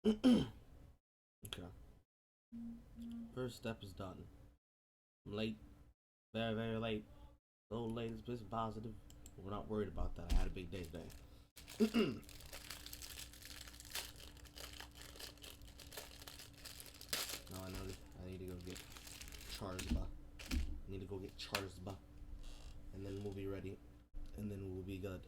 Okay. First step is done. I'm late. Very, very late. A little late is positive. We're not worried about that. I had a big day today. Now I know I need to go get Charzba. I need to go get Charzba. And then we'll be ready. And then we'll be good.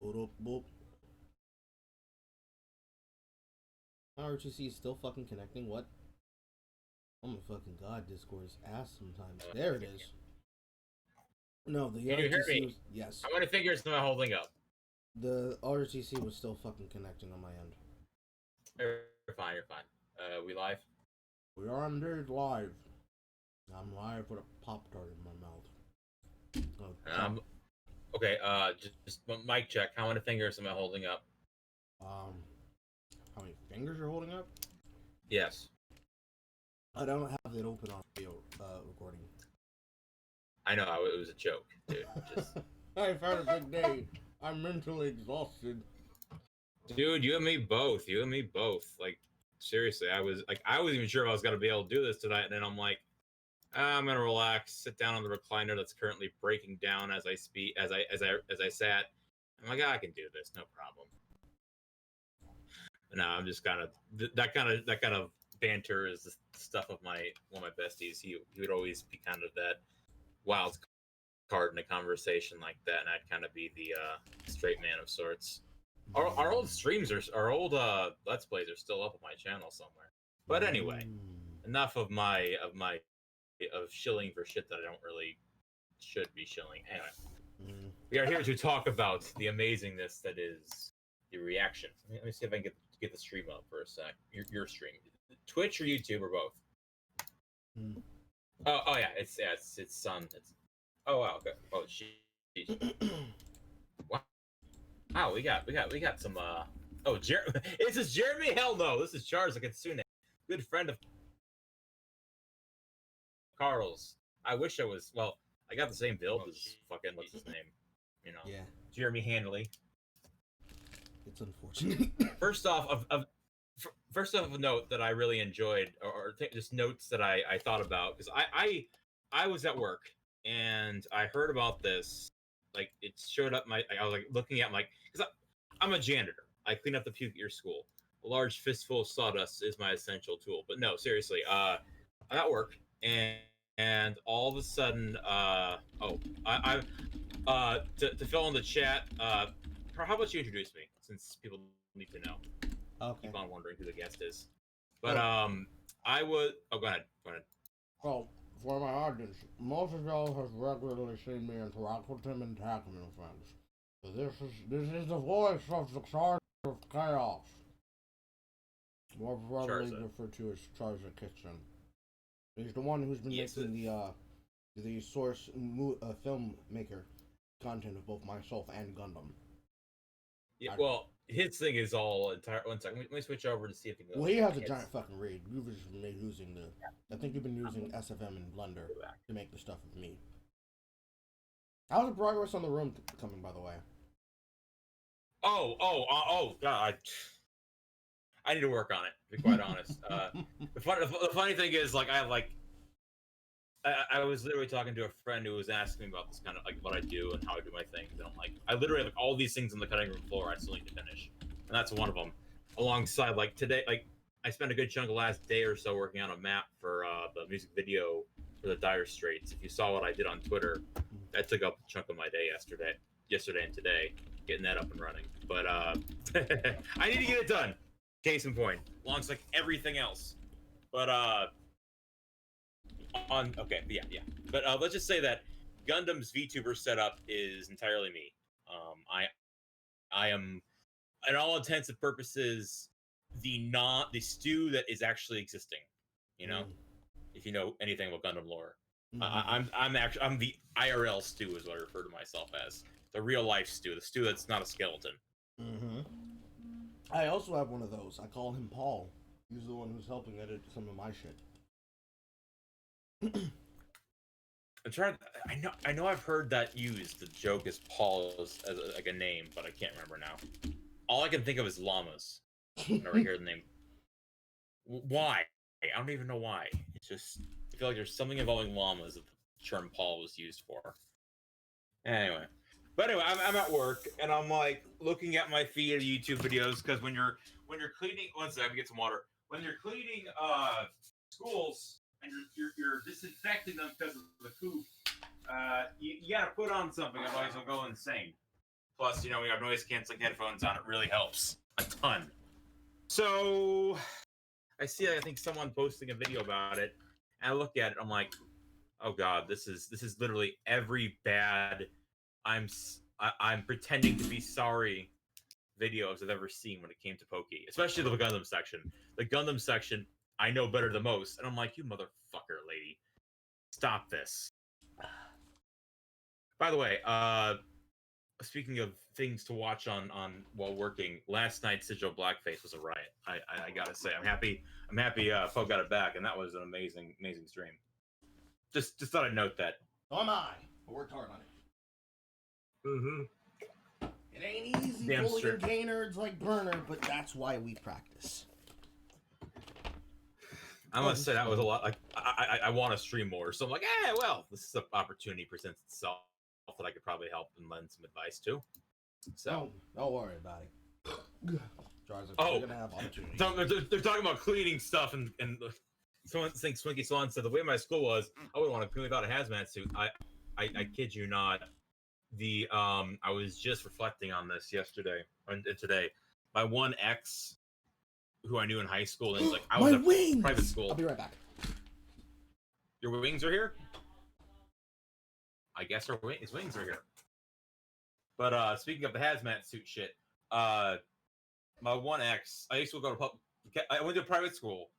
Boop, boop. My RTC is still fucking connecting. What? Oh my fucking god, Discord is ass sometimes. There it is. No, the Can you hear RTC me? was yes. How many fingers am I holding up? The RTC was still fucking connecting on my end. You're fine. You're fine. We live? We are indeed live. I'm live with a Pop Tart in my mouth. Okay. Just mic check. How many fingers am I holding up? How many fingers you're holding up? Yes. I don't have it open on video recording. I know. It was a joke, dude. Just... I've had a big day. I'm mentally exhausted. Dude, you and me both. You and me both. Like, seriously, I wasn't even sure if I was gonna be able to do this tonight, and then I'm like, I'm gonna relax, sit down on the recliner that's currently breaking down as I speak, as I sat. I'm like, I can do this, no problem. No, I'm just kind of that kind of banter is the stuff of one of my besties. He would always be kind of that wild card in a conversation like that, and I'd kind of be the straight man of sorts. Our old streams our old let's plays are still up on my channel somewhere. But anyway, enough of shilling for shit that I don't really should be shilling. Anyway, we are here to talk about the amazingness that is the reaction. Let me see if I can get the stream up for a sec. Your stream, Twitch or YouTube or both? Oh yeah, it's Sun. It's wow. Okay. Oh jeez. Wow, we got some oh is this Jeremy? Hell no, this is Charza Kitsune, good friend of Carl's. I wish I was I got the same build as fucking what's his name? You know. Yeah. Jeremy Handley. It's unfortunate. First off a note that I really enjoyed, or just notes that I thought about, because I was at work and I heard about this. Like, it showed up I was like looking at because I'm a janitor. I clean up the puke at your school. A large fistful of sawdust is my essential tool. But no, seriously, I'm at work and all of a sudden, to fill in the chat, how about you introduce me, since people need to know. Okay. Keep on wondering who the guest is. But I would. Oh, go ahead. Go ahead. Well, for my audience, most of y'all have regularly seen me interact with him in tagging events. So this is the voice of the Charge of Chaos, more probably referred to as Charza Kitchen. He's the one who's been making the source filmmaker content of both myself and Gundam. Yeah, well, his thing is all entire. One second, let me switch over to see if he. Well, he has a giant fucking raid. You've just been using I think you've been using SFM and Blender to make the stuff with me. How's the progress on the room coming, by the way? Oh, God. I need to work on it, to be quite honest. The funny thing is, I was literally talking to a friend who was asking me about this kind of what I do and how I do my things, and I'm like, I literally have all these things on the cutting room floor I still need to finish, and that's one of them. Alongside, today, I spent a good chunk of the last day or so working on a map for the music video for the Dire Straits. If you saw what I did on Twitter, that took up a chunk of my day yesterday and today, getting that up and running. But I need to get it done. Case in point, alongside everything else. But But let's just say that Gundam's VTuber setup is entirely me. I am, in all intents and purposes, the stew that is actually existing. You know, if you know anything about Gundam lore. I'm the IRL stew is what I refer to myself as. The real life stew, the stew that's not a skeleton. Mm-hmm. I also have one of those. I call him Paul. He's the one who's helping edit some of my shit. I'm trying. I know. I've heard that used. The joke is Paul as like a name, but I can't remember now. All I can think of is llamas. Whenever I hear the name. Why? I don't even know why. It's just I feel like there's something involving llamas that the term Paul was used for. Anyway, but anyway, I'm at work and I'm like looking at my feed of YouTube videos because when you're cleaning, one second, get some water. When you're cleaning schools and you're disinfecting them because of the poop, you gotta put on something, otherwise you'll go insane. Plus, you know, we have noise canceling headphones on. It really helps a ton. So I see, I think someone posting a video about it, and I look at it. I'm like, oh god, this is literally every bad I'm pretending to be sorry videos I've ever seen when it came to Pokey, especially the Gundam section. The Gundam section, I know better than most, and I'm like, you motherfucker, lady, stop this. By the way, speaking of things to watch on while working, last night's Sigil Blackface was a riot. I gotta say, I'm happy Poke got it back, and that was an amazing stream. Just thought I'd note that. So am I. I worked hard on it. Mm-hmm. It ain't easy bullying gay nerds like Burner, but that's why we practice. I must say that was a lot. Like I want to stream more, so I'm like, well, this is an opportunity presents itself that I could probably help and lend some advice to. So don't worry about it. We're gonna have opportunities. They're talking about cleaning stuff, and someone thinks Swinky Swan said the way my school was, I wouldn't want to clean without a hazmat suit. I kid you not. I was just reflecting on this yesterday and today. My one ex, who I knew in high school, and like I was at wings! Private school. I'll be right back. Your wings are here? I guess his wings are here. But speaking of the hazmat suit shit, my one ex, I used to go to I went to a private school.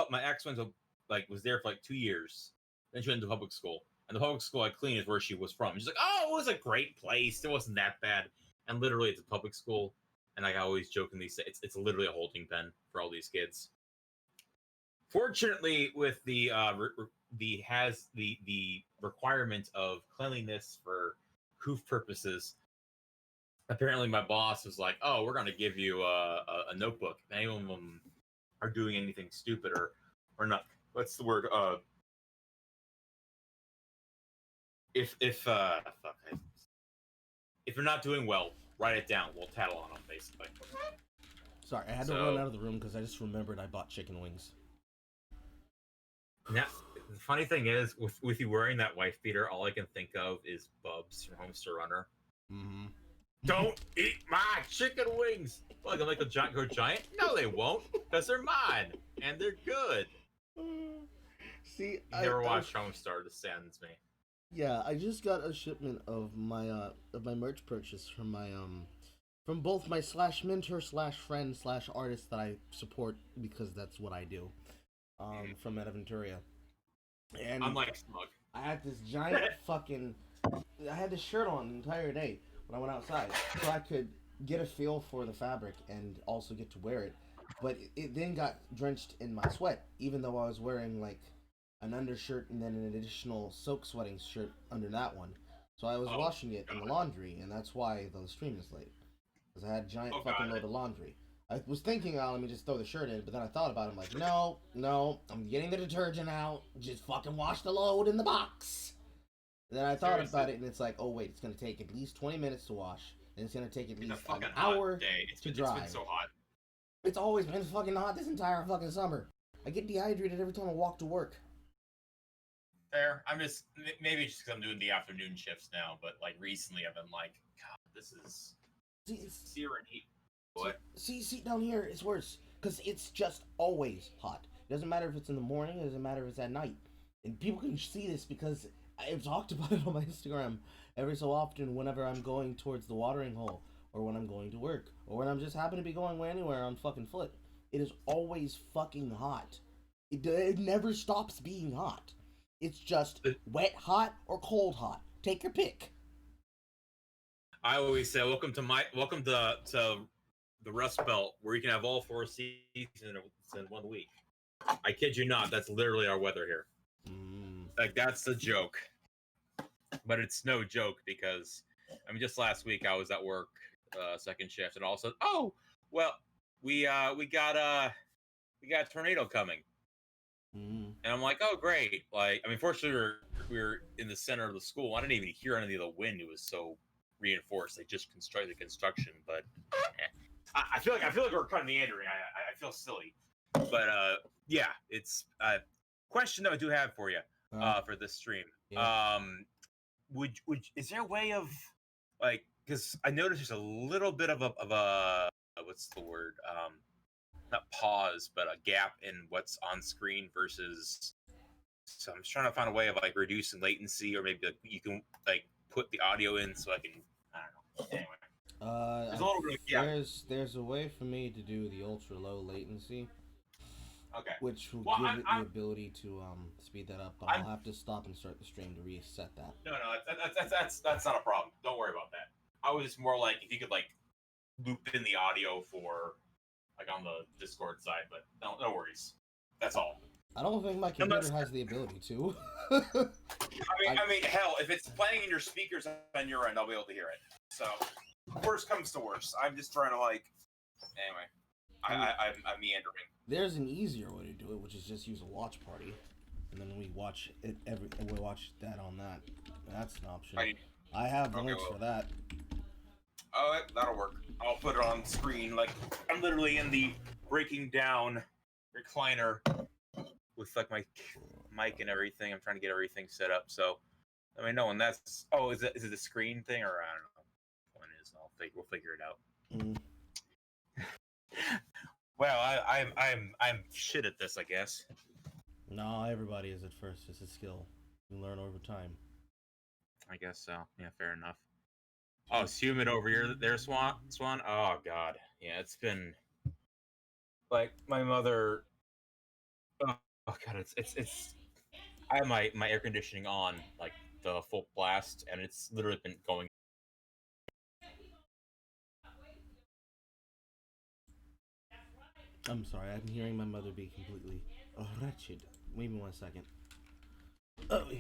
My ex went to was there for like 2 years. Then she went to public school. And the public school I cleaned is where she was from. She's like, oh, it was a great place. It wasn't that bad. And literally, it's a public school. And I always jokingly say it's literally a holding pen for all these kids. Fortunately, with the requirement of cleanliness for COOF purposes, apparently my boss was like, oh, we're going to give you a notebook. If any of them are doing anything stupid or not, what's the word? If you're not doing well, write it down. We'll tattle on them, basically. Sorry, I had to run out of the room because I just remembered I bought chicken wings. Now, the funny thing is, with you wearing that wife beater, all I can think of is Bubs from Homestar Runner. Mm-hmm. Don't eat my chicken wings! Well, they'll make a giant go giant? No, they won't, because they're mine, and they're good. See, you never watched Homestar, this saddens me. Yeah, I just got a shipment of my merch purchase from my from both my /mentor/friend/artist that I support because that's what I do. From Metaventuria. And unlike Smug. I had this giant fucking I had this shirt on the entire day when I went outside. So I could get a feel for the fabric and also get to wear it. But it then got drenched in my sweat, even though I was wearing like an undershirt and then an additional soak sweating shirt under that one. So I was washing it in the laundry, and that's why the stream is late. Because I had a giant fucking load of laundry. I was thinking, let me just throw the shirt in, but then I thought about it. I'm like, no, I'm getting the detergent out. Just fucking wash the load in the box. And then I thought about it, and it's like, oh wait, it's gonna take at least 20 minutes to wash, and it's gonna take at least an hour to dry. It's been so hot. It's always been fucking hot this entire fucking summer. I get dehydrated every time I walk to work. Fair. I'm just maybe just because I'm doing the afternoon shifts now, but like recently I've been like, God, this is searing heat. What? See, down here it's worse because it's just always hot. It doesn't matter if it's in the morning. It doesn't matter if it's at night. And people can see this because I've talked about it on my Instagram every so often. Whenever I'm going towards the watering hole, or when I'm going to work, or when I'm just happen to be going anywhere on fucking foot, it is always fucking hot. It never stops being hot. It's just wet hot or cold hot. Take your pick. I always say, welcome to the Rust Belt, where you can have all 4 seasons in 1 week. I kid you not, that's literally our weather here. Like, that's the joke. But it's no joke because, I mean, just last week I was at work, second shift, and all of a sudden, oh, well, we got a tornado coming. And I'm like, oh, great. Like, I mean, fortunately, we were in the center of the school. I didn't even hear any of the wind. It was so reinforced. They just constructed the construction, but I feel like we're kind of meandering. I feel silly, but yeah, it's a question that I do have for you for this stream. Yeah. Would is there a way of, like, because I noticed there's a little bit of a what's the word, not pause, but a gap in what's on screen versus. So I'm just trying to find a way of like reducing latency, or maybe like, you can like put the audio in so I can, I don't know. Anyway, there's a little bit. Yeah. There's a way for me to do the ultra low latency. Okay. Which will give it the ability to speed that up, but I'll have to stop and start the stream to reset that. No, that's not a problem. Don't worry about that. I was more like if you could like loop in the audio for like on the Discord side, but no worries. That's all. I don't think my computer has the ability to. I mean, hell, if it's playing in your speakers on your end, I'll be able to hear it. So, worst comes to worst. I'm just trying to like. Anyway, I'm meandering. There's an easier way to do it, which is just use a watch party, and then we watch it we watch that on that. That's an option. I have links for that. Oh, that'll work. I'll put it on screen. Like I'm literally in the breaking down recliner with like my mic and everything. I'm trying to get everything set up. So let me know when that's. Oh, is it a screen thing, or I don't know what it is? We'll figure it out. Well, I'm shit at this, I guess. No, everybody is at first. It's a skill. You learn over time. I guess so. Yeah, fair enough. Oh, it's humid over here. There, Swan. Oh God, yeah, it's been like my mother. Oh God, it's. I have my air conditioning on like the full blast, and it's literally been going. I'm sorry, I'm hearing my mother be completely wretched. Wait me 1 second. Oh, yeah.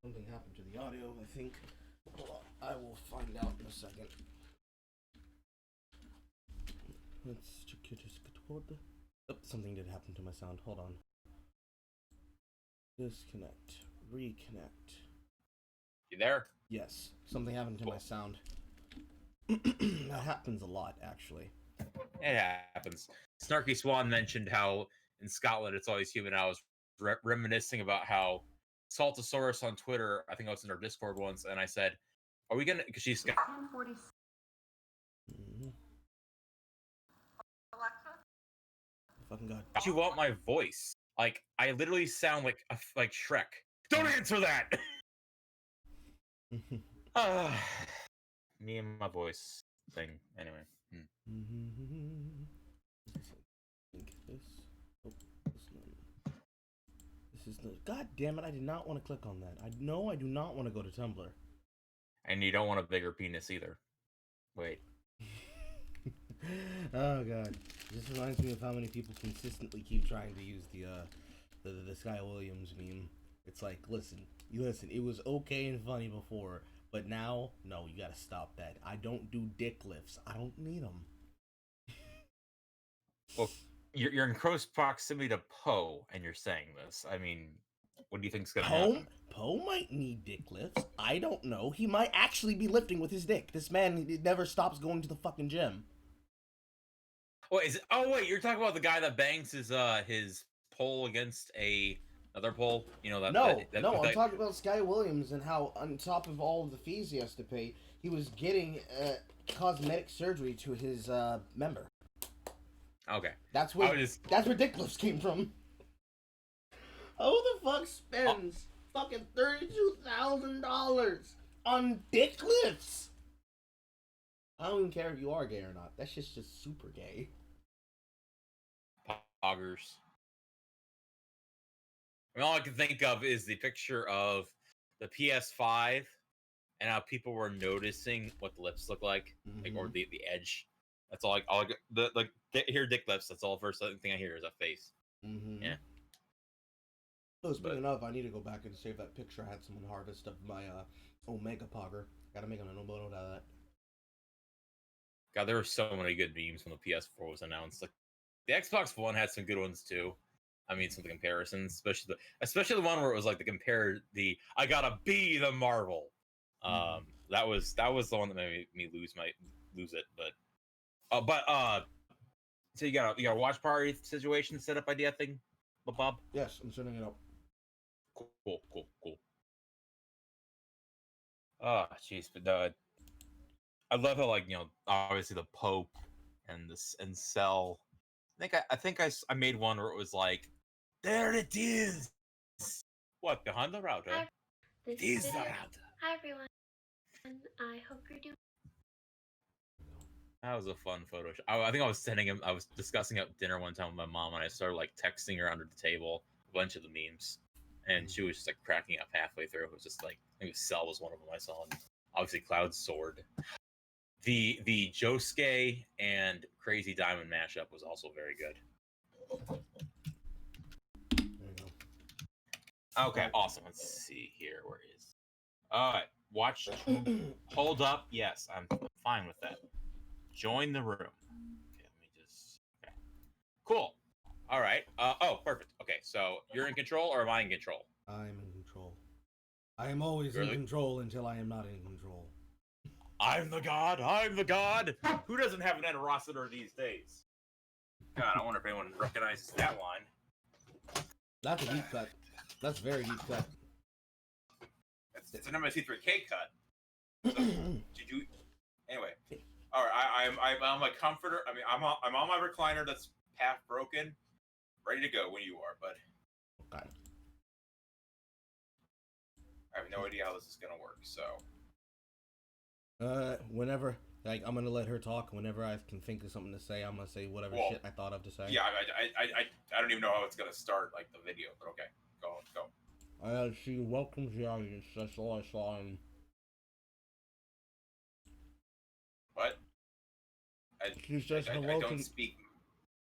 Something happened to the audio, I think. Hold on, I will find out in a second. Let's check your Discord. Oh, something did happen to my sound. Hold on. Disconnect. Reconnect. You there? Yes. Something happened to my sound. That happens a lot, actually. It happens. Snarky Swan mentioned how in Scotland it's always humid. I was reminiscing about how Saltosaurus on Twitter, I think I was in our Discord once, and I said, are we gonna, because she's got fucking God. you want my voice? Like, I literally sound like Shrek. Don't answer that. Me and my voice thing. Anyway. This is the. God damn it! I did not want to click on that. I know I do not want to go to Tumblr. And you don't want a bigger penis either. Wait. Oh God! This reminds me of how many people consistently keep trying to use the Sky Williams meme. It's like, listen. It was okay and funny before, but now, no, you gotta stop that. I don't do dick lifts. I don't need them. Well, you're in close proximity to Poe, and you're saying this. I mean, What do you think's gonna happen? Poe might need dick lifts. I don't know. He might actually be lifting with his dick. This man never stops going to the fucking gym. Wait, is it? Oh wait, you're talking about the guy that bangs his pole against another pole. You know that. No, I'm talking about Sky Williams and how on top of all of the fees he has to pay, he was getting cosmetic surgery to his member. Okay. That's where dick lifts came from. Who the fuck spends fucking $32,000 on dick lifts? I don't even care if you are gay or not. That's just super gay. Poggers. I mean, all I can think of is the picture of the PS5 and how people were noticing what the lips look like, or the edge. That's all. Hear dick lips. That's all. First thing I hear is a face. Yeah. Oh, speaking of, I need to go back and save that picture. I had someone harvest of my Omega Pogger. Gotta make a note out of that. God, there were so many good memes when the PS4 was announced. Like, the Xbox One had some good ones too. I mean, some of the comparisons, especially the one where it was like the I gotta be the Marvel. That was the one that made me lose it. So you got a watch party situation set up idea thing, Bob? Yes, I'm setting it up. Cool. Oh, jeez, but I love how, like, obviously the Pope and Cell. I think I made one where it was like, there it is. What, behind the router? Hi, It is the router. Hi everyone. I hope you're doing. That was a fun photo. I think I was discussing at dinner one time with my mom, and I started like texting her under the table a bunch of the memes, and she was just like cracking up halfway through. It was just like, I think Cell was one of them I saw, and obviously Cloud's sword. The Josuke and Crazy Diamond mashup was also very good. There you go. Okay, awesome. Let's see here. Where is? All right, watch. Hold up. Yes, I'm fine with that. Join the room. Okay, let me just. Okay. Cool. All right. Oh, perfect. Okay, so you're in control, or am I in control? I'm in control. I am always in control until I am not in control. I'm the god. I'm the god. Who doesn't have an animosity these days? God, I wonder if anyone recognizes that line. That's a deep cut. That's very deep cut. It's an MSC3K cut. So, did you? Anyway, all right. I'm a comforter. I mean, I'm on my recliner that's half broken, ready to go when you are, bud. Okay. I have no idea how this is gonna work. So. Whenever, like, I'm gonna let her talk. Whenever I can think of something to say, I'm gonna say whatever shit I thought of to say. Yeah, I don't even know how it's gonna start, like, the video, but okay, go. She welcomes the audience. That's all I saw. What? She says hello I don't speak.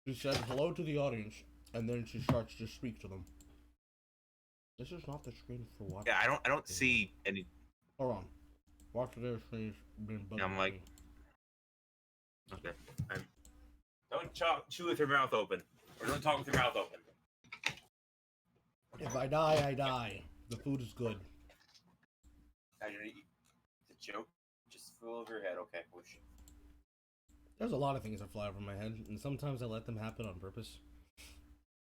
She says hello to the audience, and then she starts to speak to them. This is not the screen for watching. Yeah, I don't see any. Hold on. Watch their screen's been bugging. I'm like, okay. Don't chew with your mouth open, or don't talk with your mouth open. If I die, I die. The food is good. It's a joke. Just flew over your head. Okay, push. There's a lot of things that fly over my head, and sometimes I let them happen on purpose.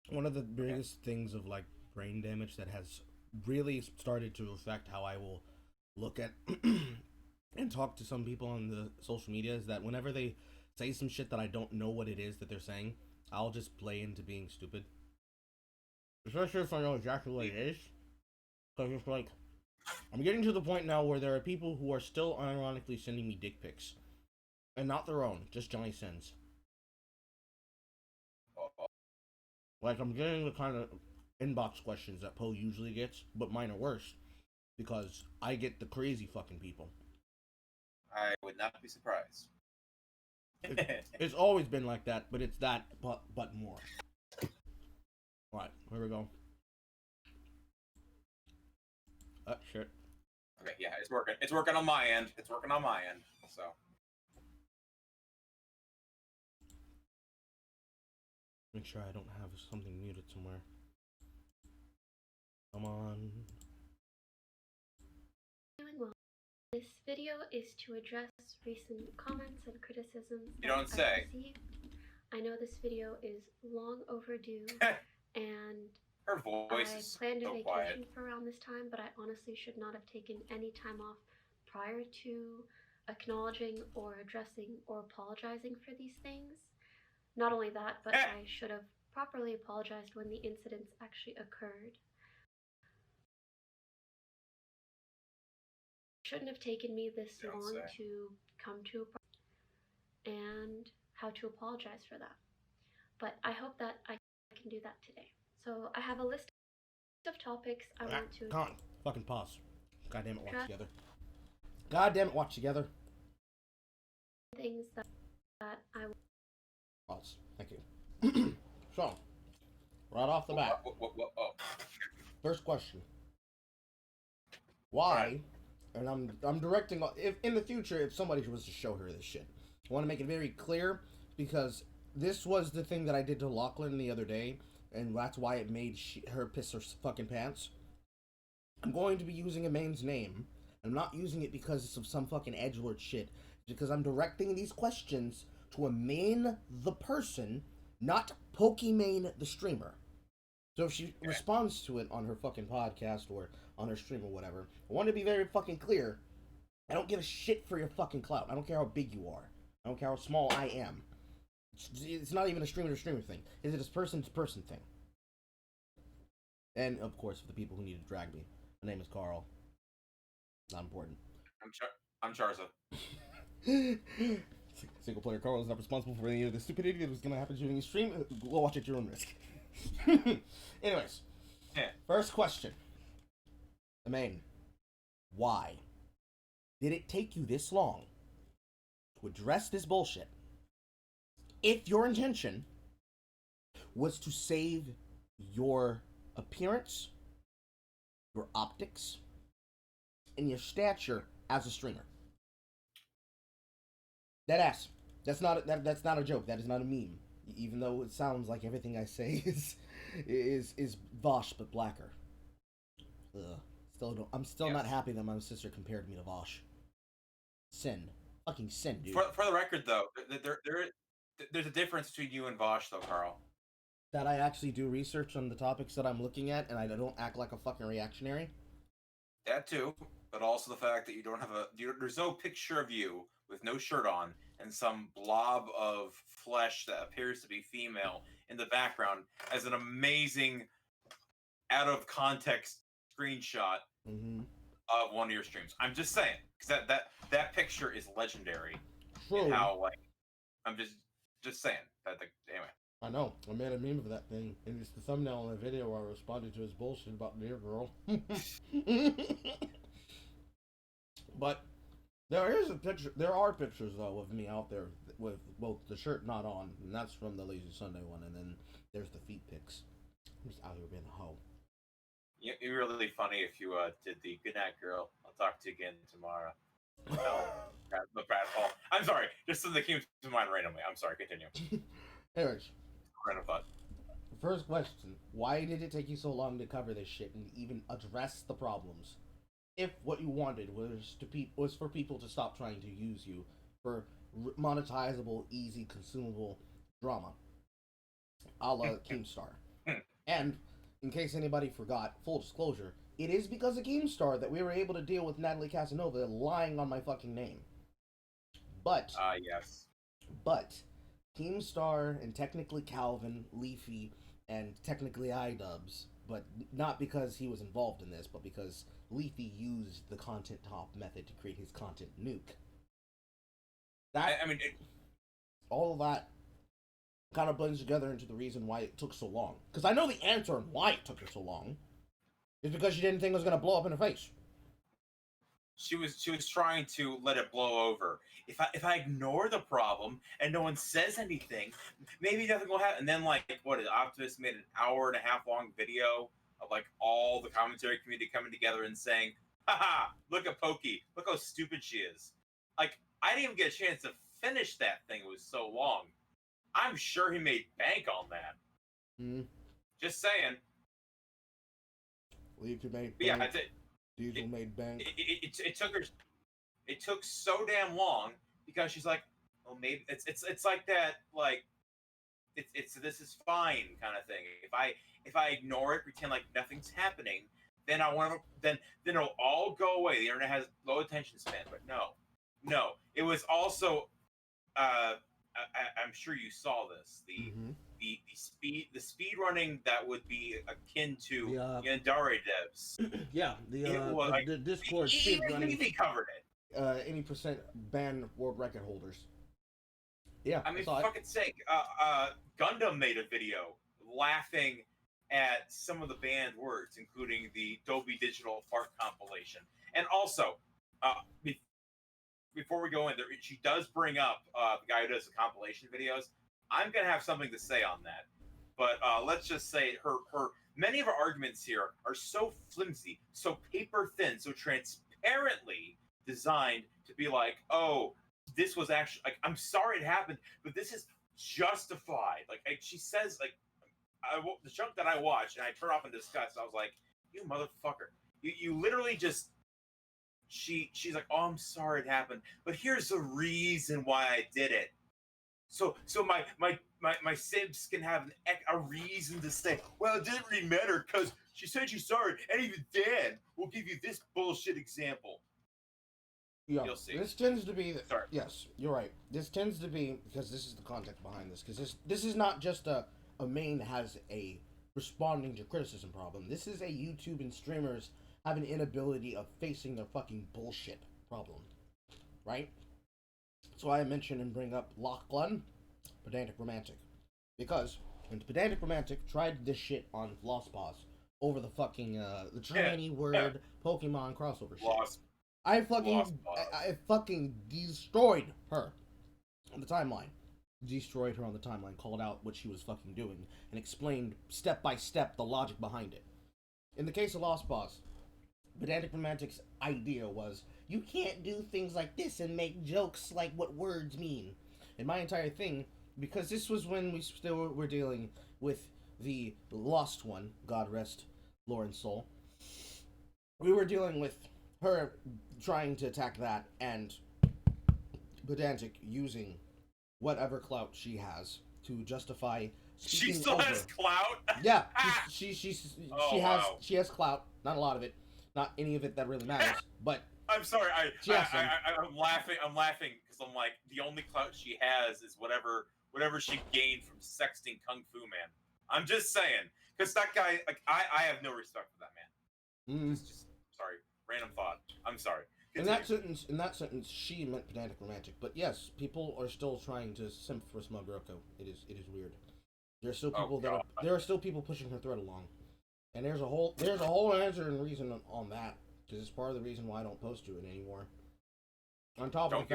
One of the biggest things of, like, brain damage that has really started to affect how I will look at and talk to some people on the social media is that whenever they say some shit that I don't know what it is that they're saying, I'll just play into being stupid. Especially if I know exactly what it is. Because it's like, I'm getting to the point now where there are people who are still unironically sending me dick pics. And not their own, just Johnny Sins. Like, I'm getting the kind of inbox questions that Poe usually gets, but mine are worse. Because I get the crazy fucking people. I would not be surprised. It's always been like that, but it's that, but more. Alright, here we go. Shit. Okay, yeah, it's working. It's working on my end. So. Make sure I don't have something muted somewhere. Come on. Doing well. This video is to address recent comments and criticisms You that don't say. I've received. I know this video is long overdue, and Her voice I is planned a so vacation quiet. for around this time, but I honestly should not have taken any time off prior to acknowledging or addressing or apologizing for these things. Not only that, but I should have properly apologized when the incidents actually occurred. Shouldn't have taken me this Don't long say. to come to a and how to apologize for that. But I hope that I can do that today. So I have a list of topics I want to Come on. Fucking pause. God damn it, watch address, together. God damn it, watch together. things that I Pause. Thank you. So, right off the bat, Oh. first question. Why? And I'm directing. If in the future, if somebody was to show her this shit, I want to make it very clear because this was the thing that I did to Lachlan the other day, and that's why it made her piss her fucking pants. I'm going to be using Imane's name. I'm not using it because of some fucking edgelord shit. Because I'm directing these questions to Imane the person, not Pokimane the streamer. So if she responds to it on her fucking podcast or on her stream or whatever, I want to be very fucking clear. I don't give a shit for your fucking clout. I don't care how big you are. I don't care how small I am. It's not even a streamer to streamer thing. Is it a person to person thing? And of course, for the people who need to drag me, my name is Carl. Not important. I'm Charza. Single player Carl is not responsible for any of the stupidity that was going to happen during the stream. Go watch it at your own risk. Anyways, first question. Imane, why did it take you this long to address this bullshit if your intention was to save your appearance, your optics, and your stature as a streamer? That ass. That's not a joke. That is not a meme. Even though it sounds like everything I say is Vosh but blacker. Ugh. I'm still not happy that my sister compared me to Vosh. Sin. Fucking sin, dude. For the record, though, there's a difference between you and Vosh, though, Carl. That I actually do research on the topics that I'm looking at, and I don't act like a fucking reactionary. That too, but also the fact that you don't have there's no picture of you with no shirt on and some blob of flesh that appears to be female in the background as an amazing out of context screenshot of one of your streams. I'm just saying, because that picture is legendary. True. And how, like, I'm just saying that. Anyway. I know. I made a meme of that thing, and it's the thumbnail in the video where I responded to his bullshit about Dear Girl. But there is a picture. There are pictures though of me out there with both the shirt not on, and that's from the Lazy Sunday one, and then there's the feet pics. I'm just out here being a hoe. It'd be really funny if you did the "Good night, girl. I'll talk to you again tomorrow." The Brad Paul. I'm sorry. Just something that came to mind randomly. I'm sorry. Continue. Anyways, Random thought. First question: why did it take you so long to cover this shit and even address the problems? If what you wanted was for people to stop trying to use you for monetizable, easy, consumable drama, a la Keemstar. And in case anybody forgot, full disclosure, it is because of Keemstar that we were able to deal with Natalie Casanova lying on my fucking name. But yes. But Keemstar and technically Calvin, Leafy, and technically iDubbbz, but not because he was involved in this, but because Leafy used the content top method to create his ContentNuke. All of that kind of blends together into the reason why it took so long. Because I know the answer and why it took her so long. It's because she didn't think it was going to blow up in her face. She was trying to let it blow over. If I ignore the problem and no one says anything, maybe nothing will happen. And then, like, Optimus made an hour-and-a-half long video of, like, all the commentary community coming together and saying, "Haha, look at Pokey. Look how stupid she is." Like, I didn't even get a chance to finish that thing. It was so long. I'm sure he made bank on that. Just saying. Leafy made Yeah, bank. Diesel made bank. it took her. It took so damn long because she's like, well, maybe it's like that, like it's this is fine kind of thing. If I ignore it, pretend like nothing's happening, then I want to then it'll all go away. The internet has low attention span, but no. It was also I'm sure you saw this the speed running that would be akin to Yandere devs. The Discord speed Even running. Leafy covered it. Any percent ban world record holders. Yeah, I mean, for fucking sake, Gundam made a video laughing at some of the banned words, including the Dolby Digital fart compilation. And also, before we go in there, she does bring up the guy who does the compilation videos. I'm gonna have something to say on that, but let's just say her many of her arguments here are so flimsy, so paper thin, so transparently designed to be like, oh, this was actually like, I'm sorry it happened, but this is justified. Like she says, like the chunk that I watched and I turned off in disgust. I was like, you motherfucker, you literally just. She's like, oh, I'm sorry it happened, but here's the reason why I did it. So my sibs can have a reason to say, well, it didn't really matter because she said she's sorry, and even then, we'll give you this bullshit example. Yeah, You'll see. This tends to be. Sorry. Yes, you're right. This tends to be because this is the context behind this. Because this is not just a main has a responding to criticism problem. This is a YouTube and streamers have an inability of facing their fucking bullshit problem, right? So I mention and bring up Lachlan, Pedantic Romantic, because when Pedantic Romantic tried this shit on Lost Pause over the fucking the tranny word Pokimane crossover shit. I fucking destroyed her on the timeline. Destroyed her on the timeline, called out what she was fucking doing, and explained step by step the logic behind it. In the case of Lost Pause, Pedantic Romantic's idea was, you can't do things like this and make jokes like what words mean. And my entire thing, because this was when we still were dealing with the Lost One, God rest Lauren's soul, we were dealing with her trying to attack that and Pedantic using whatever clout she has to justify she still has clout. Yeah, she has clout. Not a lot of it, not any of it that really matters. But I'm sorry, I'm laughing. I'm laughing because I'm like, the only clout she has is whatever she gained from sexting Kung Fu Man. I'm just saying, because that guy, like, I have no respect for that man. Just sorry, random thought. I'm sorry. Continue. In that sentence, she meant Pedantic Romantic. But yes, people are still trying to simp for Smug Roko. It is weird. There's still people there are still people pushing her thread along, and there's a whole answer and reason on that, because it's part of the reason why I don't post to it anymore. On top of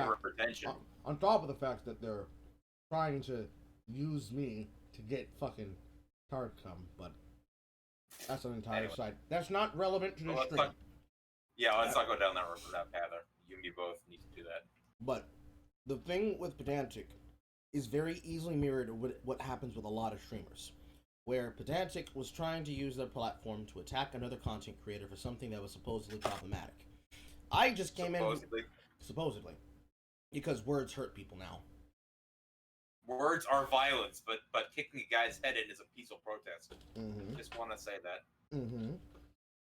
the fact that they're trying to use me to get fucking card come, but that's an entire side. That's not relevant to this stream. Let's not go down that path. You and me both need to do that. But the thing with Pedantic is very easily mirrored with what happens with a lot of streamers, where Pedantic was trying to use their platform to attack another content creator for something that was supposedly problematic. I just came supposedly, because words hurt people now. Words are violence, but kicking a guy's head in is a peaceful protest. Just want to say that.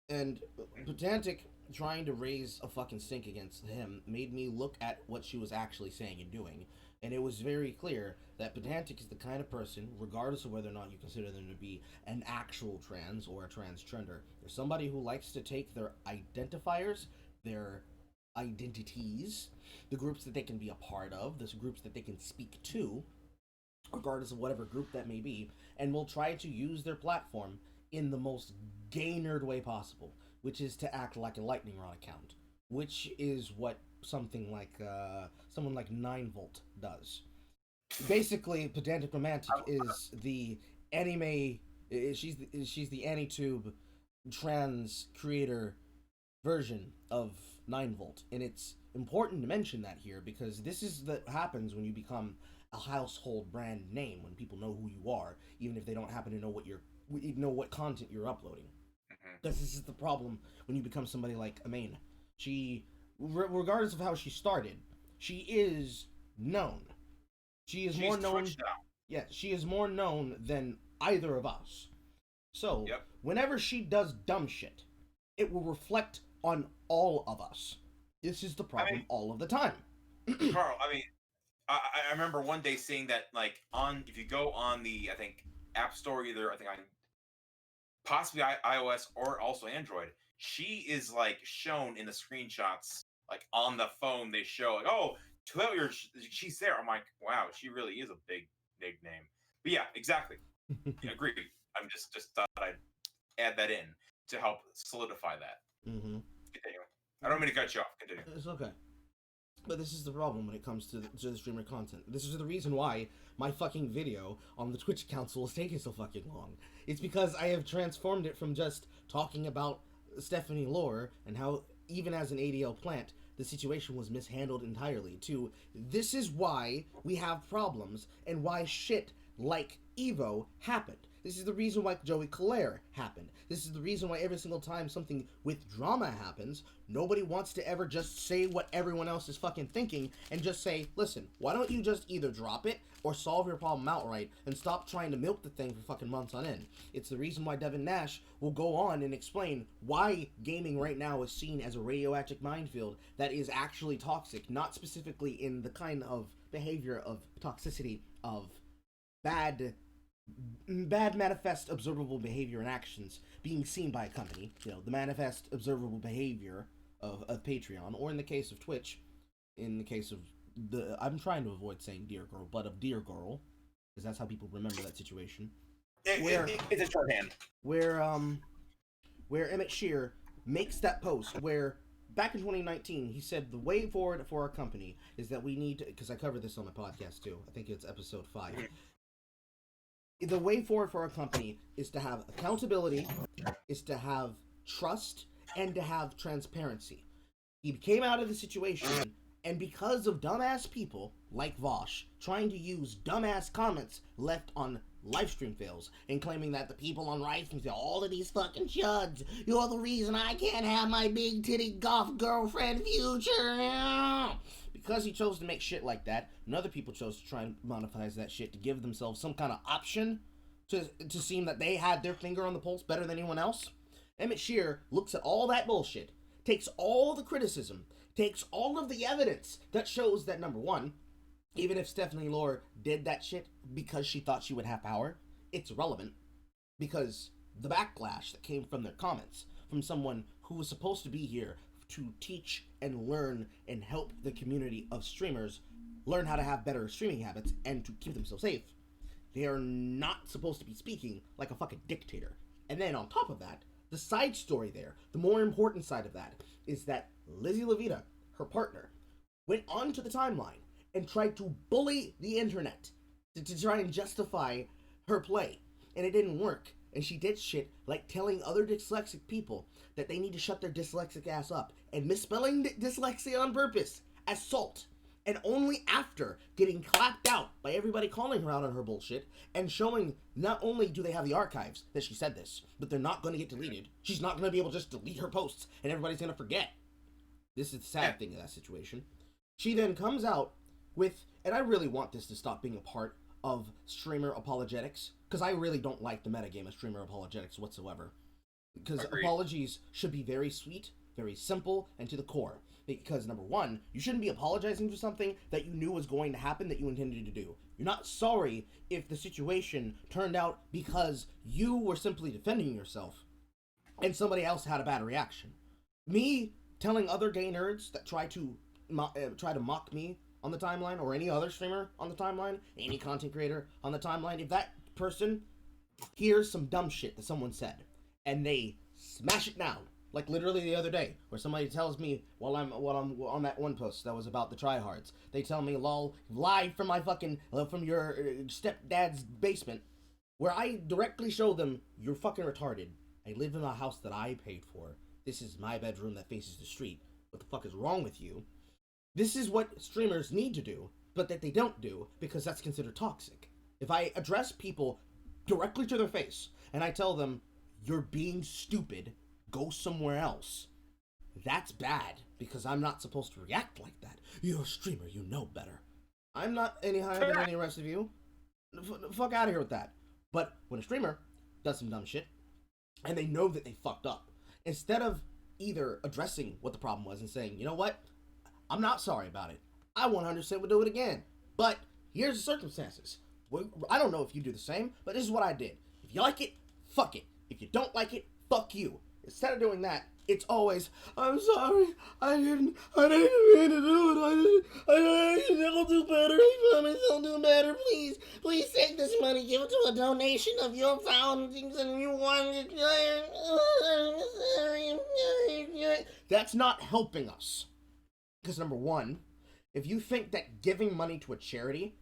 And Pedantic trying to raise a fucking stink against him made me look at what she was actually saying and doing. And it was very clear that Pedantic is the kind of person, regardless of whether or not you consider them to be an actual trans or a transgender, they're somebody who likes to take their identifiers, their identities, the groups that they can be a part of, the groups that they can speak to, regardless of whatever group that may be, and will try to use their platform in the most gay nerd way possible, which is to act like a lightning rod account, which is what something like someone like 9volt does. Basically, Pedantic Romantic is the anime. She's the AniTube trans creator version of 9volt, and it's important to mention that here because this is what happens when you become a household brand name, when people know who you are, even if they don't happen to know what content you're uploading. Because this is the problem when you become somebody like Imane. She, regardless of how she started, she is known. She's more known. Yeah, she is more known than either of us. So, whenever she does dumb shit, it will reflect on all of us. This is the problem all of the time. Carl, I remember one day seeing that, like, if you go on the, I think, App Store, either, I think, on possibly iOS or also Android, she is, like, shown in the screenshots, like, on the phone, they show, like, oh, she's there. I'm like, wow, she really is a big name. But yeah, exactly. Agreed. I'm just thought I'd add that in to help solidify that. Mm-hmm. Continue. I don't mean to cut you off. Continue. It's okay. But this is the problem when it comes to the streamer content. This is the reason why my fucking video on the Twitch console is taking so fucking long. It's because I have transformed it from just talking about Stephanie lore and how, even as an ADL plant, the situation was mishandled entirely, to this is why we have problems and why shit like Evo happened. This is the reason why Joey Claire happened. This is the reason why every single time something with drama happens, nobody wants to ever just say what everyone else is fucking thinking and just say, listen, why don't you just either drop it or solve your problem outright and stop trying to milk the thing for fucking months on end. It's the reason why Devin Nash will go on and explain why gaming right now is seen as a radioactive minefield that is actually toxic, not specifically in the kind of behavior of toxicity of bad manifest observable behavior and actions being seen by a company, the manifest observable behavior of Patreon, or in the case of Twitch, in the case of I'm trying to avoid saying Dear Girl, but of Dear Girl, because that's how people remember that situation. It's a shorthand. Where Emmett Shear makes that post where back in 2019 he said the way forward for our company is that we need to, because I covered this on my podcast too, I think it's episode 5. The way forward for our company is to have accountability, is to have trust, and to have transparency. He came out of the situation, and because of dumbass people like Vosh trying to use dumbass comments left on livestream fails and claiming that the people on livestream say, all of these fucking chuds, you're the reason I can't have my big titty goth girlfriend future. Because he chose to make shit like that, and other people chose to try and monetize that shit to give themselves some kind of option to seem that they had their finger on the pulse better than anyone else, Emmett Shear looks at all that bullshit, takes all the criticism, takes all of the evidence that shows that, number one, even if Stephanie Lore did that shit because she thought she would have power, it's irrelevant, because the backlash that came from their comments, from someone who was supposed to be here to teach and learn and help the community of streamers learn how to have better streaming habits and to keep themselves safe. They are not supposed to be speaking like a fucking dictator. And then on top of that, the side story there, the more important side of that, is that Lizzie Levita, her partner, went onto the timeline and tried to bully the internet to try and justify her play. And it didn't work. And she did shit like telling other dyslexic people that they need to shut their dyslexic ass up and misspelling dyslexia on purpose as salt. And only after getting clapped out by everybody calling her out on her bullshit and showing not only do they have the archives that she said this, but they're not going to get deleted. She's not going to be able to just delete her posts and everybody's going to forget. This is the sad thing in that situation. She then comes out with, and I really want this to stop being a part of streamer apologetics, because I really don't like the metagame of streamer apologetics whatsoever. Because apologies should be very sweet, very simple, and to the core. Because, number one, you shouldn't be apologizing for something that you knew was going to happen that you intended to do. You're not sorry if the situation turned out because you were simply defending yourself and somebody else had a bad reaction. Me telling other gay nerds that try to mock me on the timeline, or any other streamer on the timeline, any content creator on the timeline, if that person hears some dumb shit that someone said and they smash it down, like literally the other day, where somebody tells me while I'm on that one post that was about the tryhards, they tell me, lol, live from my fucking from your stepdad's basement, where I directly show them, you're fucking retarded. I live in a house that I paid for. This is my bedroom that faces the street. What the fuck is wrong with you? This is what streamers need to do, but that they don't do because that's considered toxic. If I address people directly to their face and I tell them, you're being stupid, go somewhere else. That's bad, because I'm not supposed to react like that. You're a streamer, you know better. I'm not any higher than any rest of you. Fuck out of here with that. But when a streamer does some dumb shit, and they know that they fucked up, instead of either addressing what the problem was and saying, you know what, I'm not sorry about it, I 100% would do it again, but here's the circumstances. I don't know if you do the same, but this is what I did. If you like it, fuck it. If you don't like it, fuck you. Instead of doing that, it's always, I'm sorry, I didn't mean to do it, I'll do better, I promise I'll do better, please take this money, give it to a donation of your foundings and you want it. That's not helping us. Because number one, if you think that giving money to a charity